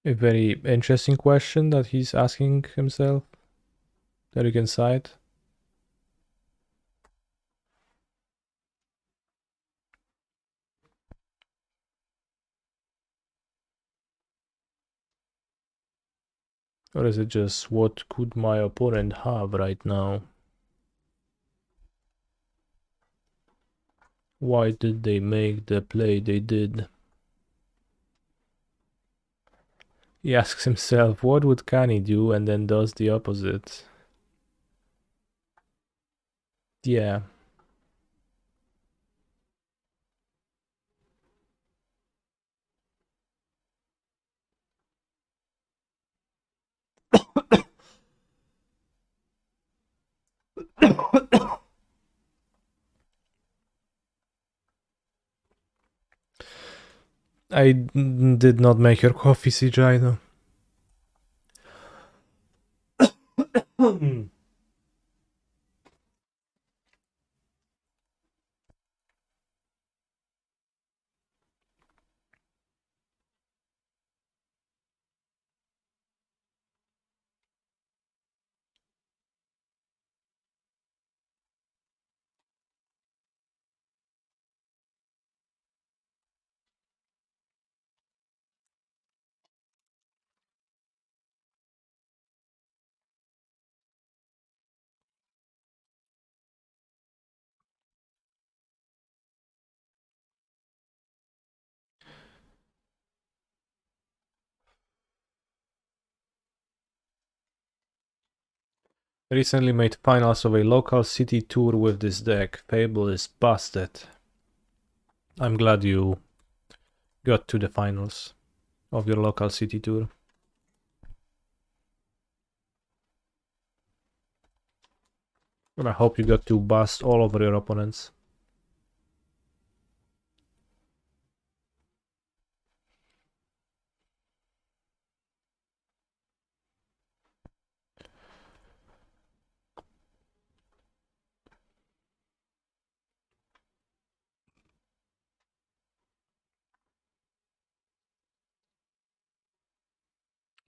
a very interesting question that he's asking himself that you can cite? Or is it just what could my opponent have right now? Why did they make the play they did? He asks himself, what would Kani do, and then does the opposite. Yeah. I did not make your coffee, CJ, though. Recently made finals of a local city tour with this deck. Fable is busted. I'm glad you got to the finals of your local city tour. And I hope you got to bust all over your opponents.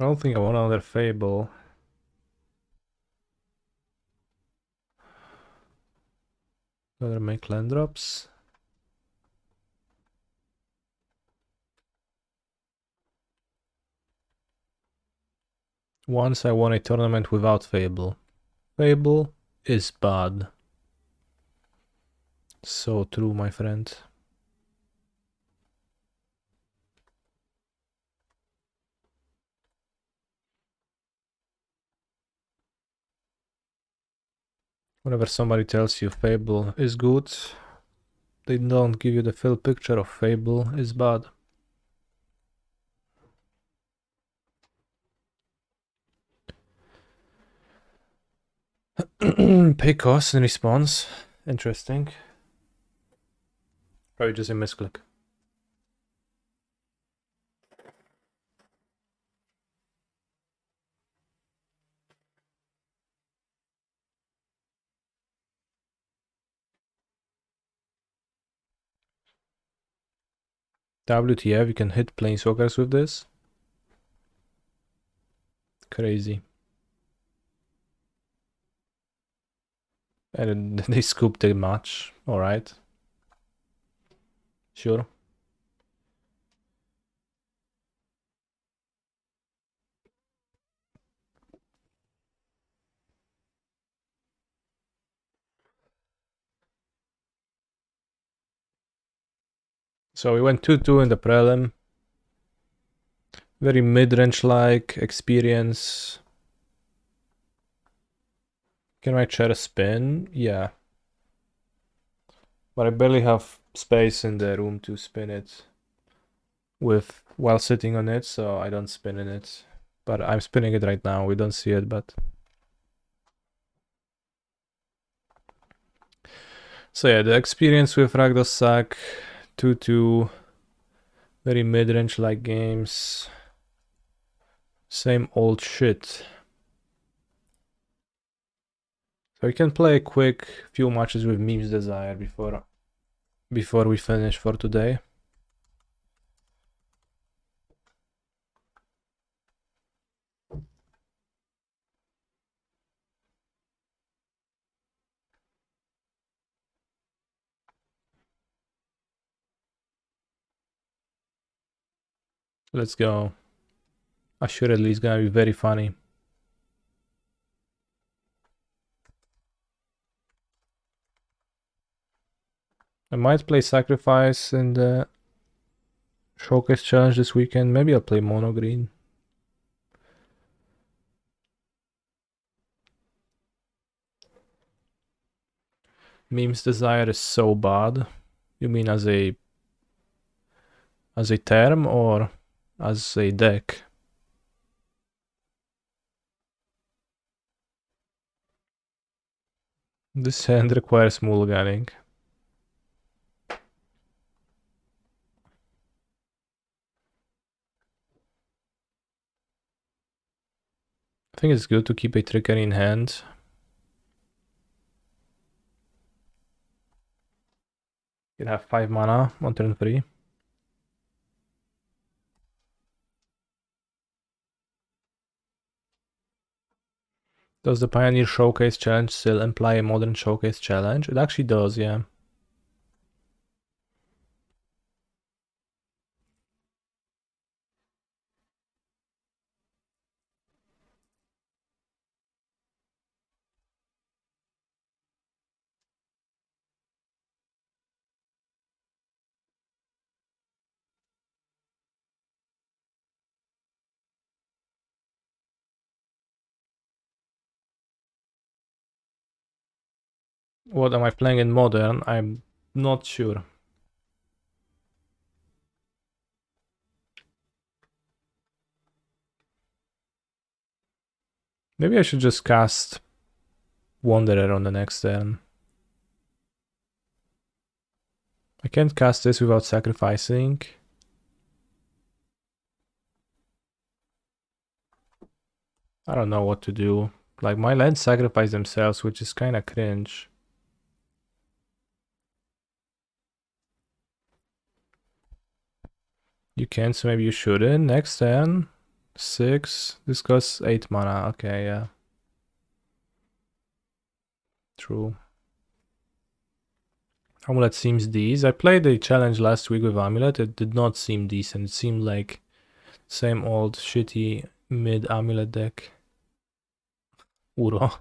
I don't think I want another Fable. Gotta make land drops. Once I won a tournament without Fable. Fable is bad. So true, my friend. Whenever somebody tells you Fable is good, they don't give you the full picture of Fable is bad. Pay costs in response. Interesting. Probably just a misclick. WTF, you can hit planeswalkers with this? Crazy. And then they scooped the match. Alright. Sure. So we went 2-2 in the Prelim. Very mid-range like experience. Can my chair spin? Yeah. But I barely have space in the room to spin it while sitting on it, so I don't spin in it. But I'm spinning it right now. We don't see it, but so yeah, the experience with Rakdos suck. 2-2. Very mid-range like games. Same old shit. So we can play a quick few matches with Memes Desire before we finish for today. Let's go. Assuredly, it's gonna be very funny. I might play Sacrifice in the Showcase Challenge this weekend. Maybe I'll play Mono Green. Memes Desire is so bad. You mean as a term or as a deck? This hand requires mulliganing. I think it's good to keep a Trickery in hand. You can have 5 mana on turn 3. Does the Pioneer Showcase Challenge still imply a Modern Showcase Challenge? It actually does, yeah. What am I playing in Modern? I'm not sure. Maybe I should just cast Wanderer on the next turn. I can't cast this without sacrificing. I don't know what to do. Like, my lands sacrifice themselves, which is kinda cringe. You can, so maybe you shouldn't. Next turn. 6. This costs 8 mana. Okay, yeah. True. Amulet seems decent. I played a challenge last week with Amulet. It did not seem decent. It seemed like same old shitty mid Amulet deck. Uro.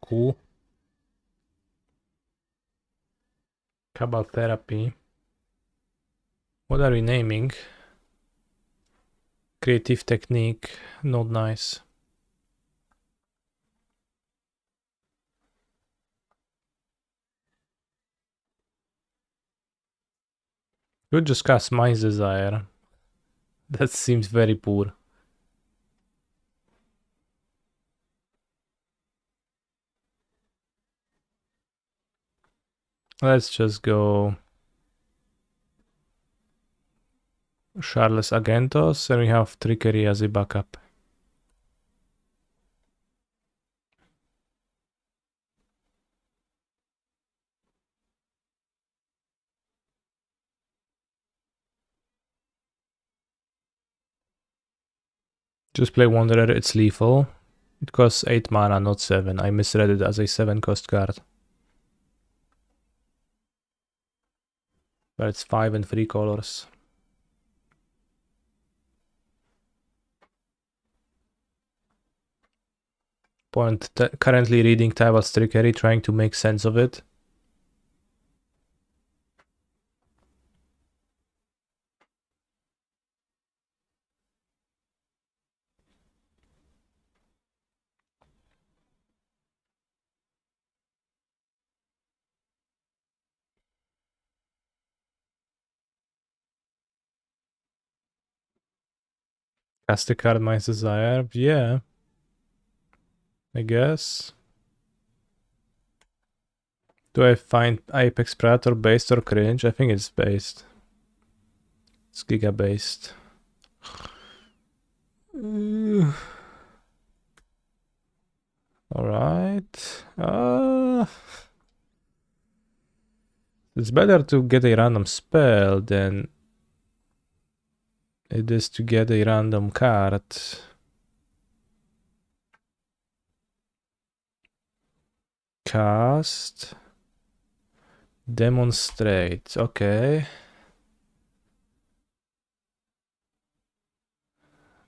Cool. Cabal Therapy. What are we naming? Creative Technique. Not nice. You just cast Mind's Desire. That seems very poor. Let's just go Charles Agentos, and we have Trickery as a backup. Just play Wanderer, it's lethal. It costs 8 mana, not 7. I misread it as a 7 cost card. But it's 5 and 3 colors. Point currently reading Tibalt's Trickery, trying to make sense of it. Cast a card minus desire. Yeah. I guess. Do I find Apex Predator based or cringe? I think it's based. It's Giga based. Alright. It's better to get a random spell than it is to get a random card. Cast. Demonstrate. Okay.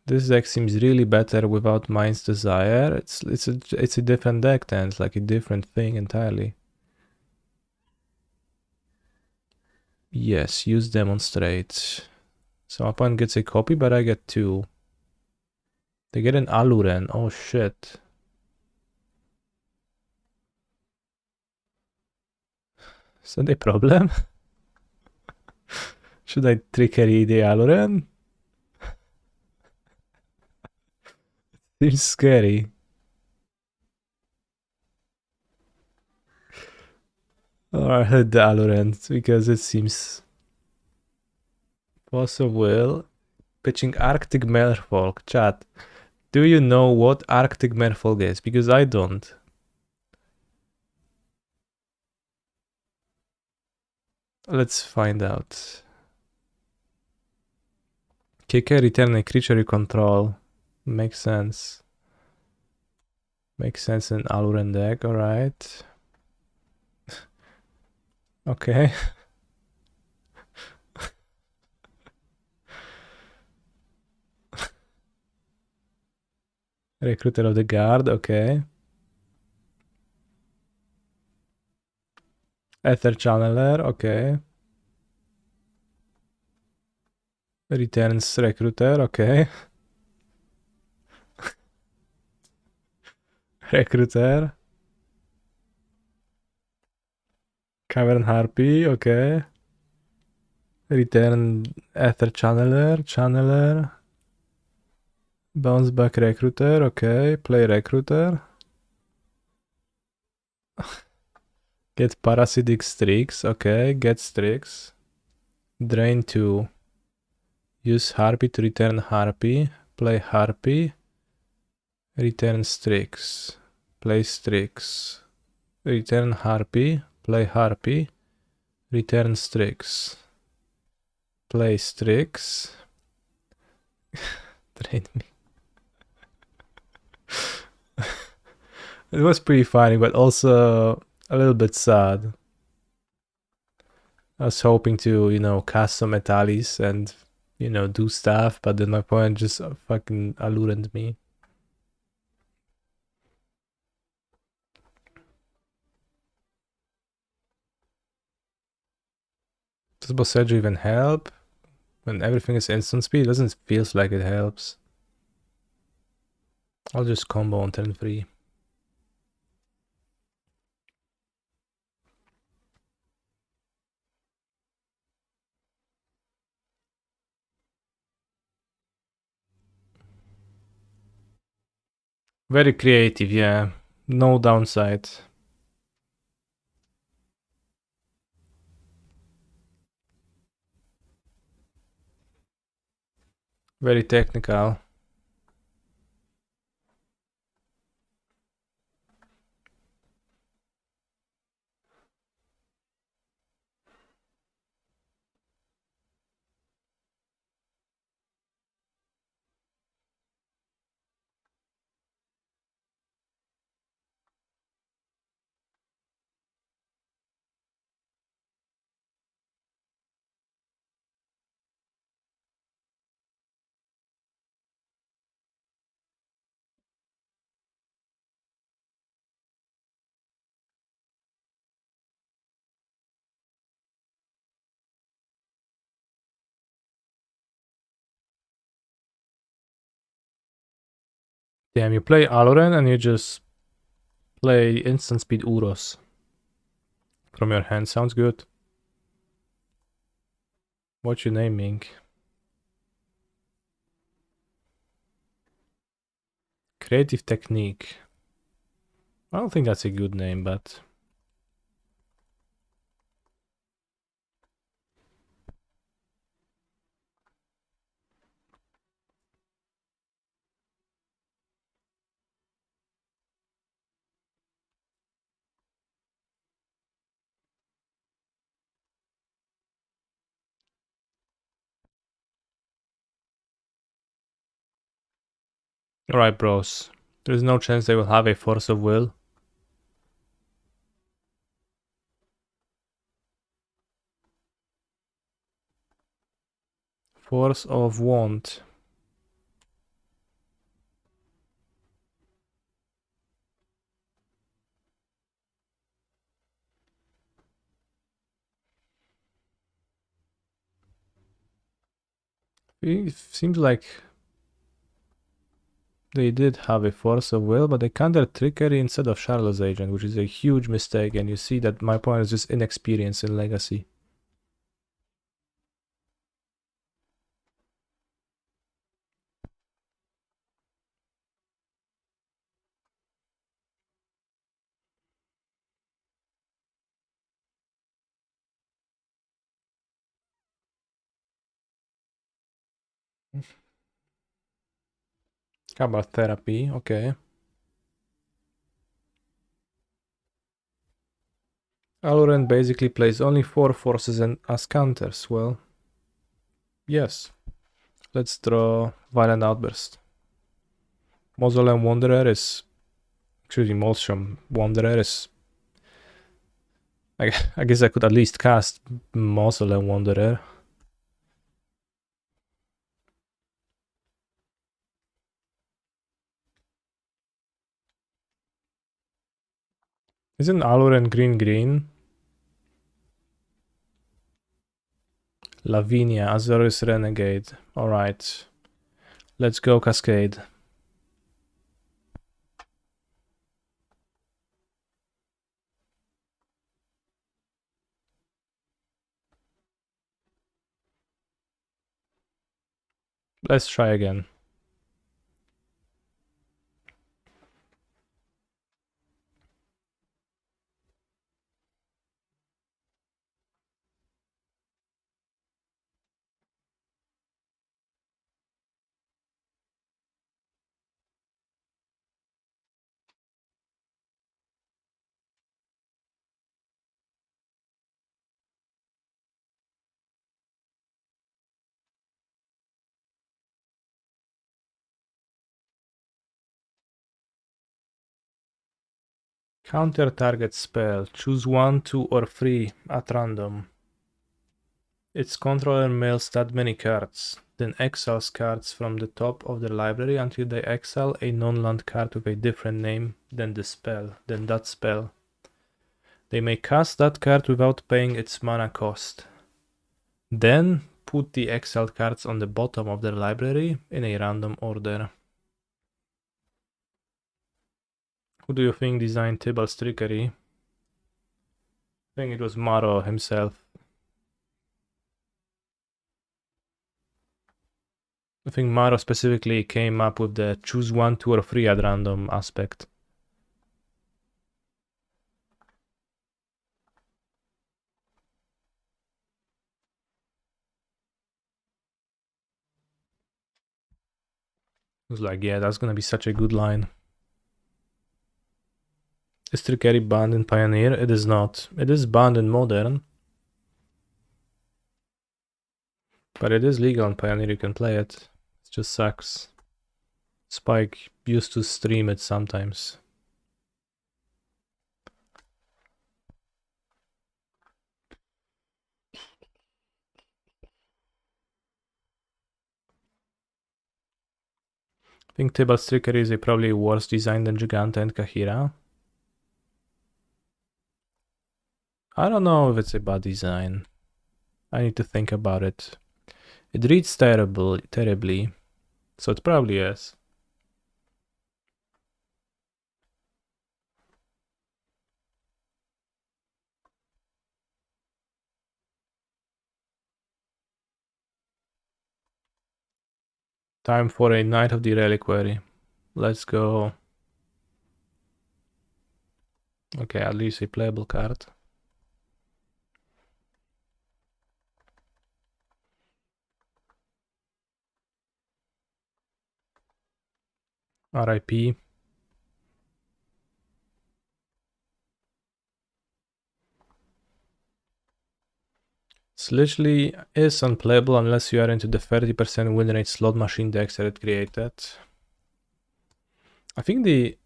This deck seems really better without Mind's Desire. It's a different deck then. It's like a different thing entirely. Yes, use Demonstrate. So my opponent gets a copy, but I get 2. They get an Aluren. Oh shit. Is that a problem? Should I Trickery the Aluren? Seems scary. Or I hit the Aluren because it seems force of will. Pitching Arctic Merfolk. Chat. Do you know what Arctic Merfolk is? Because I don't. Let's find out. KK return a creature you control. Makes sense. Makes sense in Aluren deck, alright. Okay. Recruiter of the Guard, okay. Ether Channeler, okay. Returns Recruiter, okay. Recruiter. Cavern Harpy, okay. Return Ether Channeler. Bounce back Recruiter, okay. Play Recruiter. Get Parasitic Strix, okay. Get Strix. Drain 2. Use Harpy to return Harpy. Play Harpy. Return Strix. Play Strix. Return Harpy. Play Harpy. Return Strix. Play Strix. Drain me. It was pretty funny, but also a little bit sad. I was hoping to, cast some Etalis and, do stuff, but then my opponent just fucking Alurened me. Does Bosseggio even help? When everything is instant speed, it doesn't feel like it helps. I'll just combo on turn 3. Very creative, yeah. No downside. Very technical. Damn, you play Aloran and you just play instant speed Uros from your hand. Sounds good. What you naming? Creative Technique. I don't think that's a good name, but... Alright, bros. There's no chance they will have a Force of Will. Force of Want. It seems like they did have a Force of Will, but they countered Trickery instead of Charlotte's Agent, which is a huge mistake, and you see that my point is just inexperience in Legacy. How about Therapy? Okay. Aloran basically plays only 4 forces and as counters. Well, yes. Let's draw Violent Outburst. Mausoleum Wanderer is... Excuse me, Molstrom Wanderer is... I guess I could at least cast Mausoleum Wanderer. Isn't Aloran green? Lavinia, Azorius Renegade. Alright. Let's go Cascade. Let's try again. Counter target spell. Choose 1, 2, or 3 at random. Its controller mails that many cards, then exiles cards from the top of their library until they exile a non-land card with a different name than that spell. They may cast that card without paying its mana cost. Then put the exiled cards on the bottom of their library in a random order. Who do you think designed Tibalt's Trickery? I think it was Maro himself. I think Maro specifically came up with the choose 1, 2, or 3 at random aspect. was like, yeah, that's gonna be such a good line. Is Trickery banned in Pioneer? It is not. It is banned in Modern. But it is legal in Pioneer, you can play it. It just sucks. Spike used to stream it sometimes. I think Tibalt's Trickery is probably worse design than Giganta and Kahira. I don't know if it's a bad design. I need to think about it. It reads terribly, so it probably is. Time for a Knight of the Reliquary. Let's go. Okay, at least a playable card. RIP. It's literally is unplayable unless you are into the 30% win rate slot machine decks that it created. I think the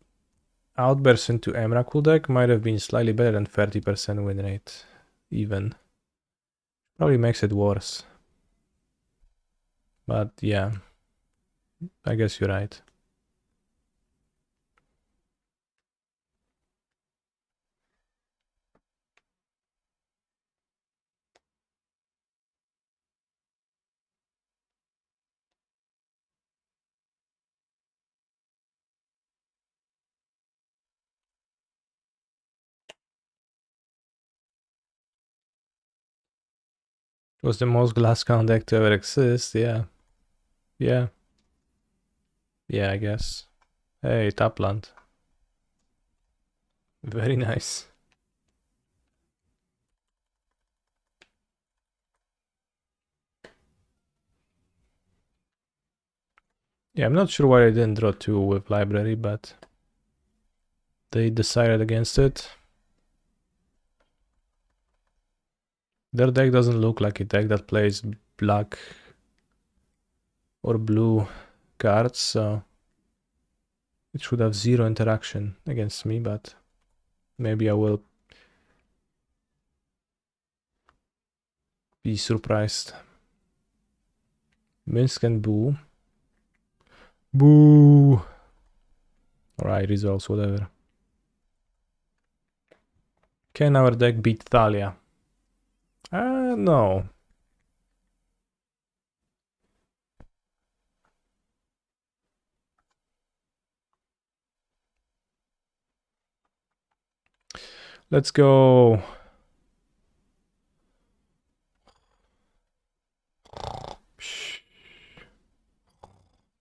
Outburst into Emrakul deck might have been slightly better than 30% win rate, even. Probably makes it worse. But yeah, I guess you're right. It was the most glass count deck to ever exist, yeah. Yeah. Yeah, I guess. Hey, Tapland. Very nice. Yeah, I'm not sure why I didn't draw 2 with Library, but they decided against it. Their deck doesn't look like a deck that plays black or blue cards, so it should have 0 interaction against me, but maybe I will be surprised. Minsk and Boo. Boo! Alright, results, whatever. Can our deck beat Thalia? No. Let's go.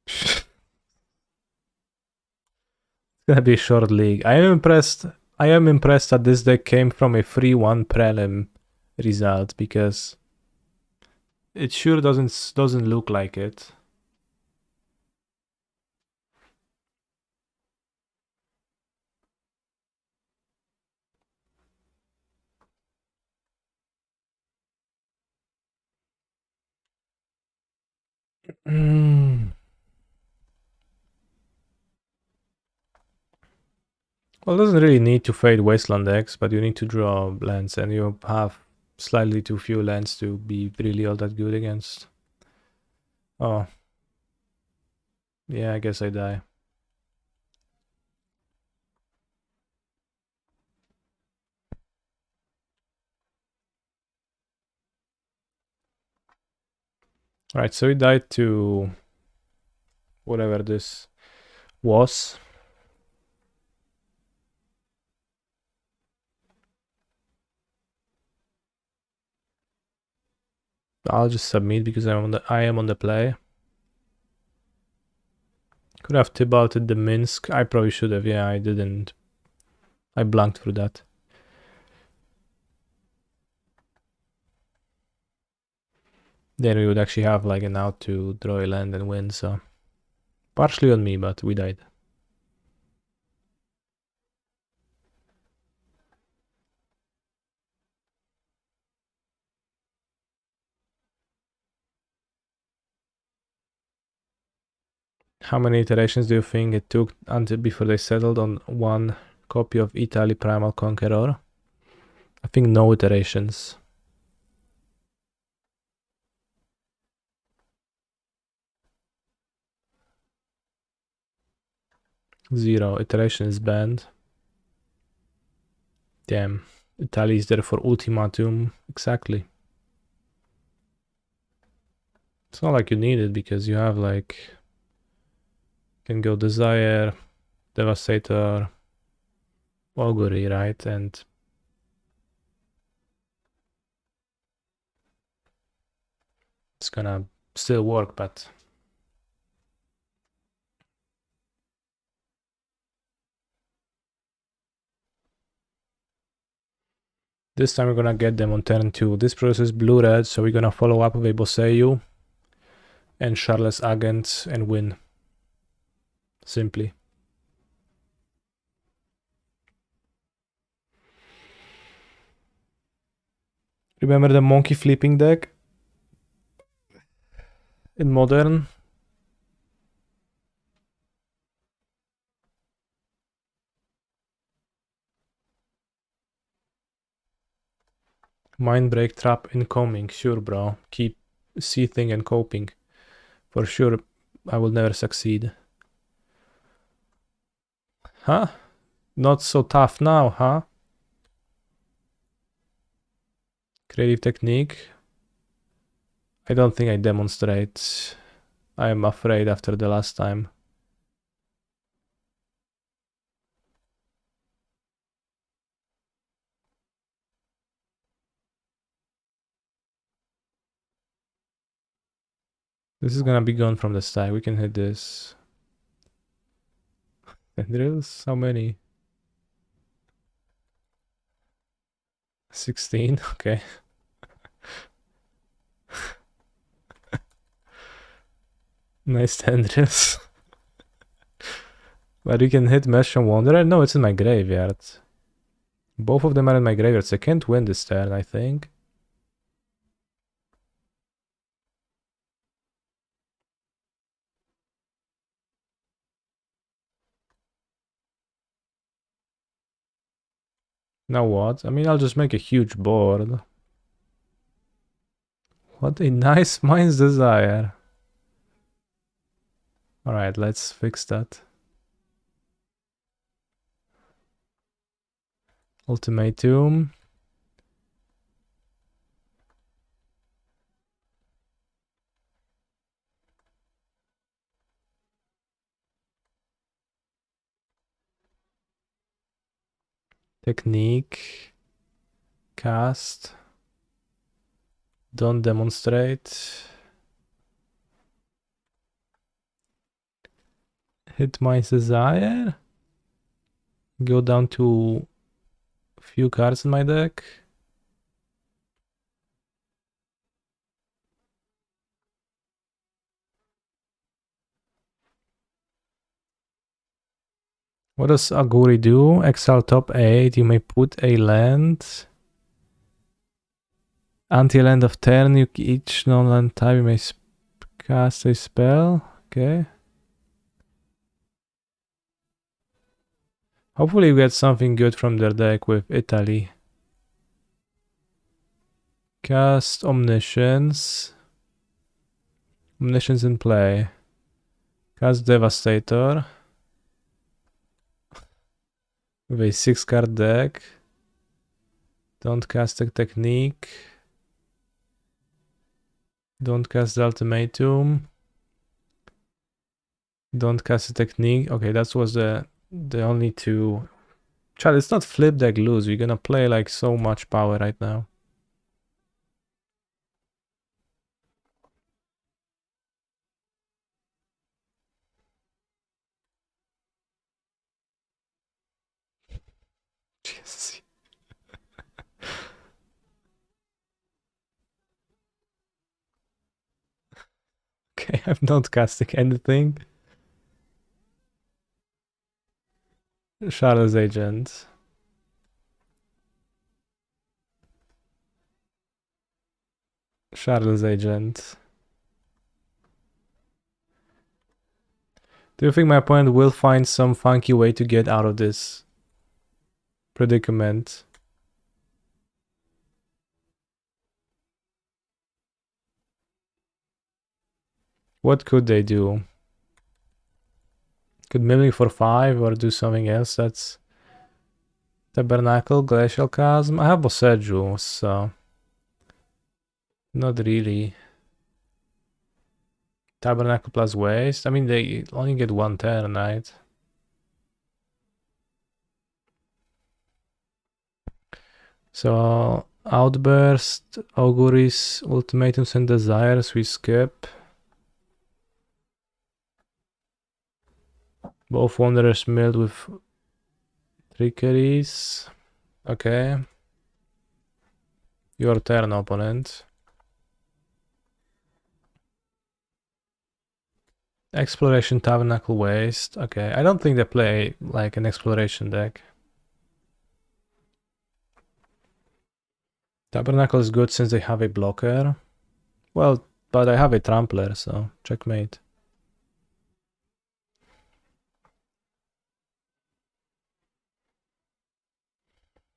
It's gonna be a short league. I am impressed that this deck came from a 3-1 Prelim result, because it sure doesn't look like it. Well, it doesn't really need to fade Wasteland decks, but you need to draw lands, and you have slightly too few lands to be really all that good against. Oh. Yeah, I guess I die. Alright, so he died to whatever this was. I'll just submit because I am on the play. Could have Tibalted the Minsk. I probably should have. Yeah, I didn't. I blanked through that. Then we would actually have like an out to draw a land and win, so Partially on me, but we died. How many iterations do you think it took until before they settled on one copy of Italy Primal Conqueror? I think no iterations. Zero. Iteration is banned. Damn. Italy is there for ultimatum. Exactly. It's not like you need it because you have like... can go Desire, Devastator, Augury, right? And... it's gonna still work, but... this time we're gonna get them on turn 2. This process blue-red, so we're gonna follow up with a Boseiju and Charles Agent and win. Simply. Remember the monkey flipping deck? In Modern? Mind break trap incoming. Sure, bro. Keep seething and coping. For sure, I will never succeed. Huh? Not so tough now, huh? Creative technique. I don't think I demonstrate. I am afraid after the last time. This is gonna be gone from the stack. We can hit this. Tendrils? How many? 16? Okay. Nice tendrils. But we can hit Mesh and Wanderer? No, it's in my graveyard. Both of them are in my graveyard, so I can't win this turn, I think. Now what? I mean, I'll just make a huge board. What a nice Mind's Desire. Alright, let's fix that. Ultimatum. Technique. Cast. Don't demonstrate. Hit Mind's Desire. Go down to a few cards in my deck. What does Aguri do? Exile top 8. You may put a land. Until end of turn, each non-land type you may cast a spell. Okay. Hopefully you get something good from their deck with Italy. Cast Omniscience. Omniscience in play. Cast Devastator. With a 6-card deck. Don't cast a technique. Don't cast the ultimatum. Don't cast a technique. Okay, that was the only two. Chad, it's not flip deck lose. We're gonna play like so much power right now. Jesus. Okay, I'm not casting anything. Charles Agent. Charles Agent. Do you think my opponent will find some funky way to get out of this predicament? What could they do? Could Mimic for 5 or do something else that's... Tabernacle, Glacial Chasm. I have Boseju, so... Not really. Tabernacle plus Waste. I mean, they only get 1 turn, right? So, Outburst, Auguries, Ultimatums and Desires, we skip. Both Wanderers milled with Trickeries. Okay. Your turn, opponent. Exploration, Tabernacle, Waste. Okay, I don't think they play like an exploration deck. Tabernacle is good since they have a blocker. Well, but I have a trampler, so checkmate.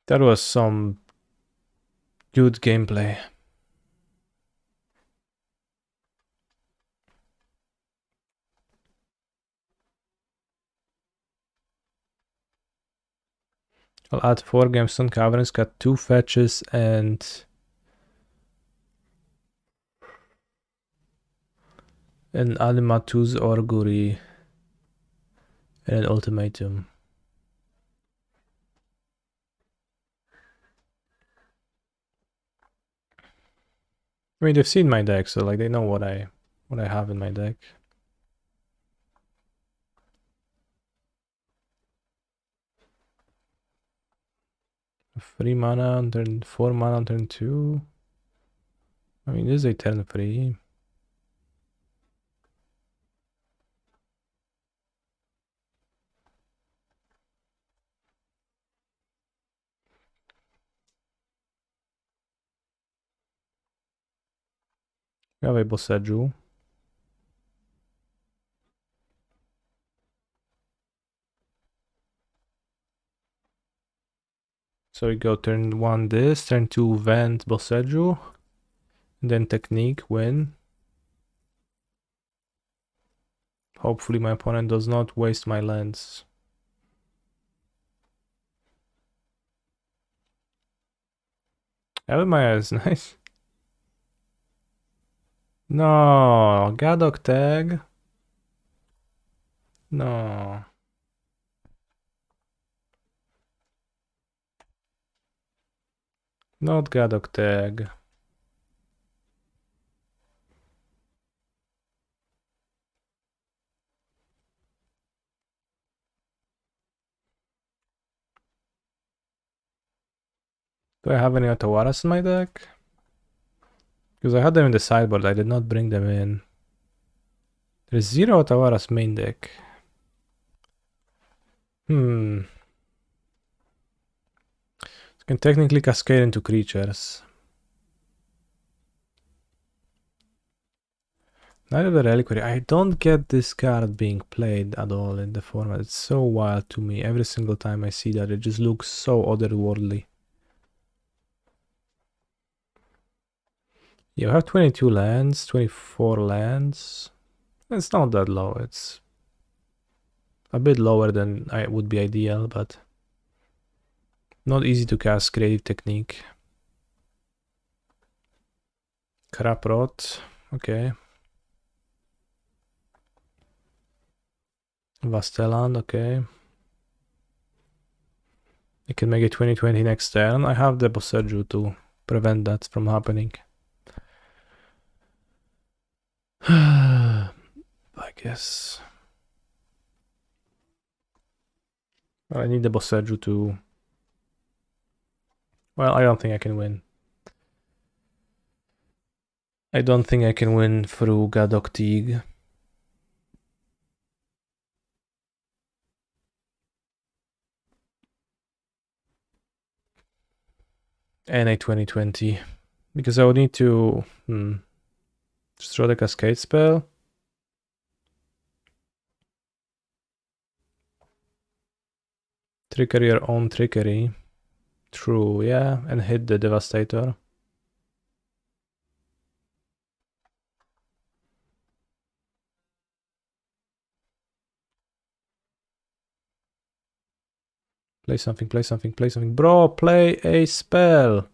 That was some good gameplay. I'll add 4 Gamestone Caverns, got 2 fetches and an Alimatuz Orguri and an Ultimatum. I mean, they've seen my deck, so like they know what I have in my deck. Free mana on turn 4, mana on turn 2. I mean, this is a turn 3. We have a Boseju. So we go turn 1 this, turn 2 Vent Boseju, and then Technique, win. Hopefully my opponent does not waste my lands. Elmaya is nice. No, Gadok tag. No. Not Gadok tag. Do I have any Otawaras in my deck? Because I had them in the sideboard, I did not bring them in. There's 0 Otawaras main deck. You can technically cascade into creatures. Neither the Reliquary. I don't get this card being played at all in the format. It's so wild to me. Every single time I see that, it just looks so otherworldly. You have 22 lands, 24 lands. It's not that low. It's a bit lower than I would be ideal, but not easy to cast Creative Technique. Craprot, okay. Vasteland, okay. I can make it 2020 next turn. I have the Boseju to prevent that from happening. I guess. I need the Boseju to... Well, I don't think I can win. I don't think I can win through Gadok Teague. NA 2020. Because I would need to just draw the Cascade spell. Trickery your own Trickery. True, yeah, and hit the Devastator. Play something, play something, play something. Bro, play a spell!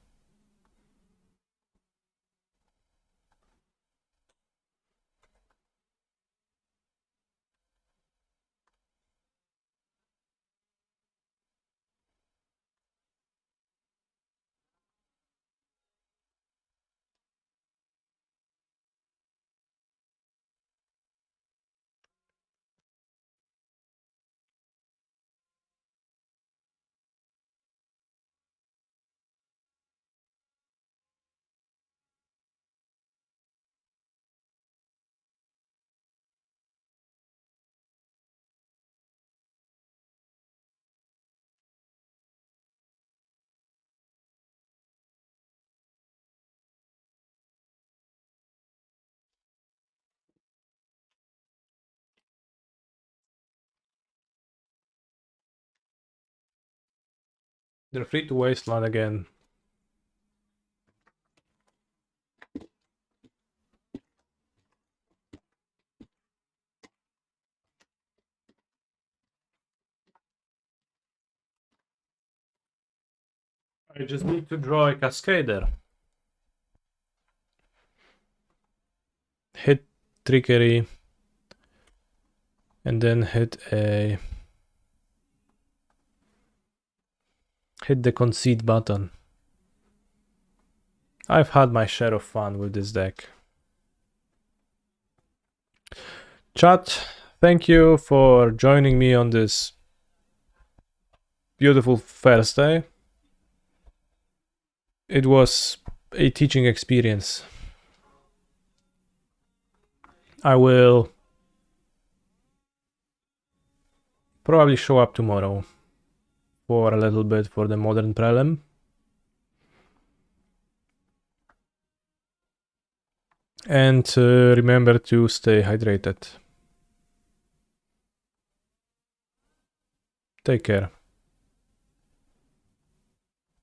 They're free to Wasteland again. I just need to draw a Cascader. Hit Trickery. And then hit the concede button. I've had my share of fun with this deck. Chat, thank you for joining me on this beautiful Thursday. It was a teaching experience. I will probably show up tomorrow for a little bit for the modern Prelim. And remember to stay hydrated. Take care.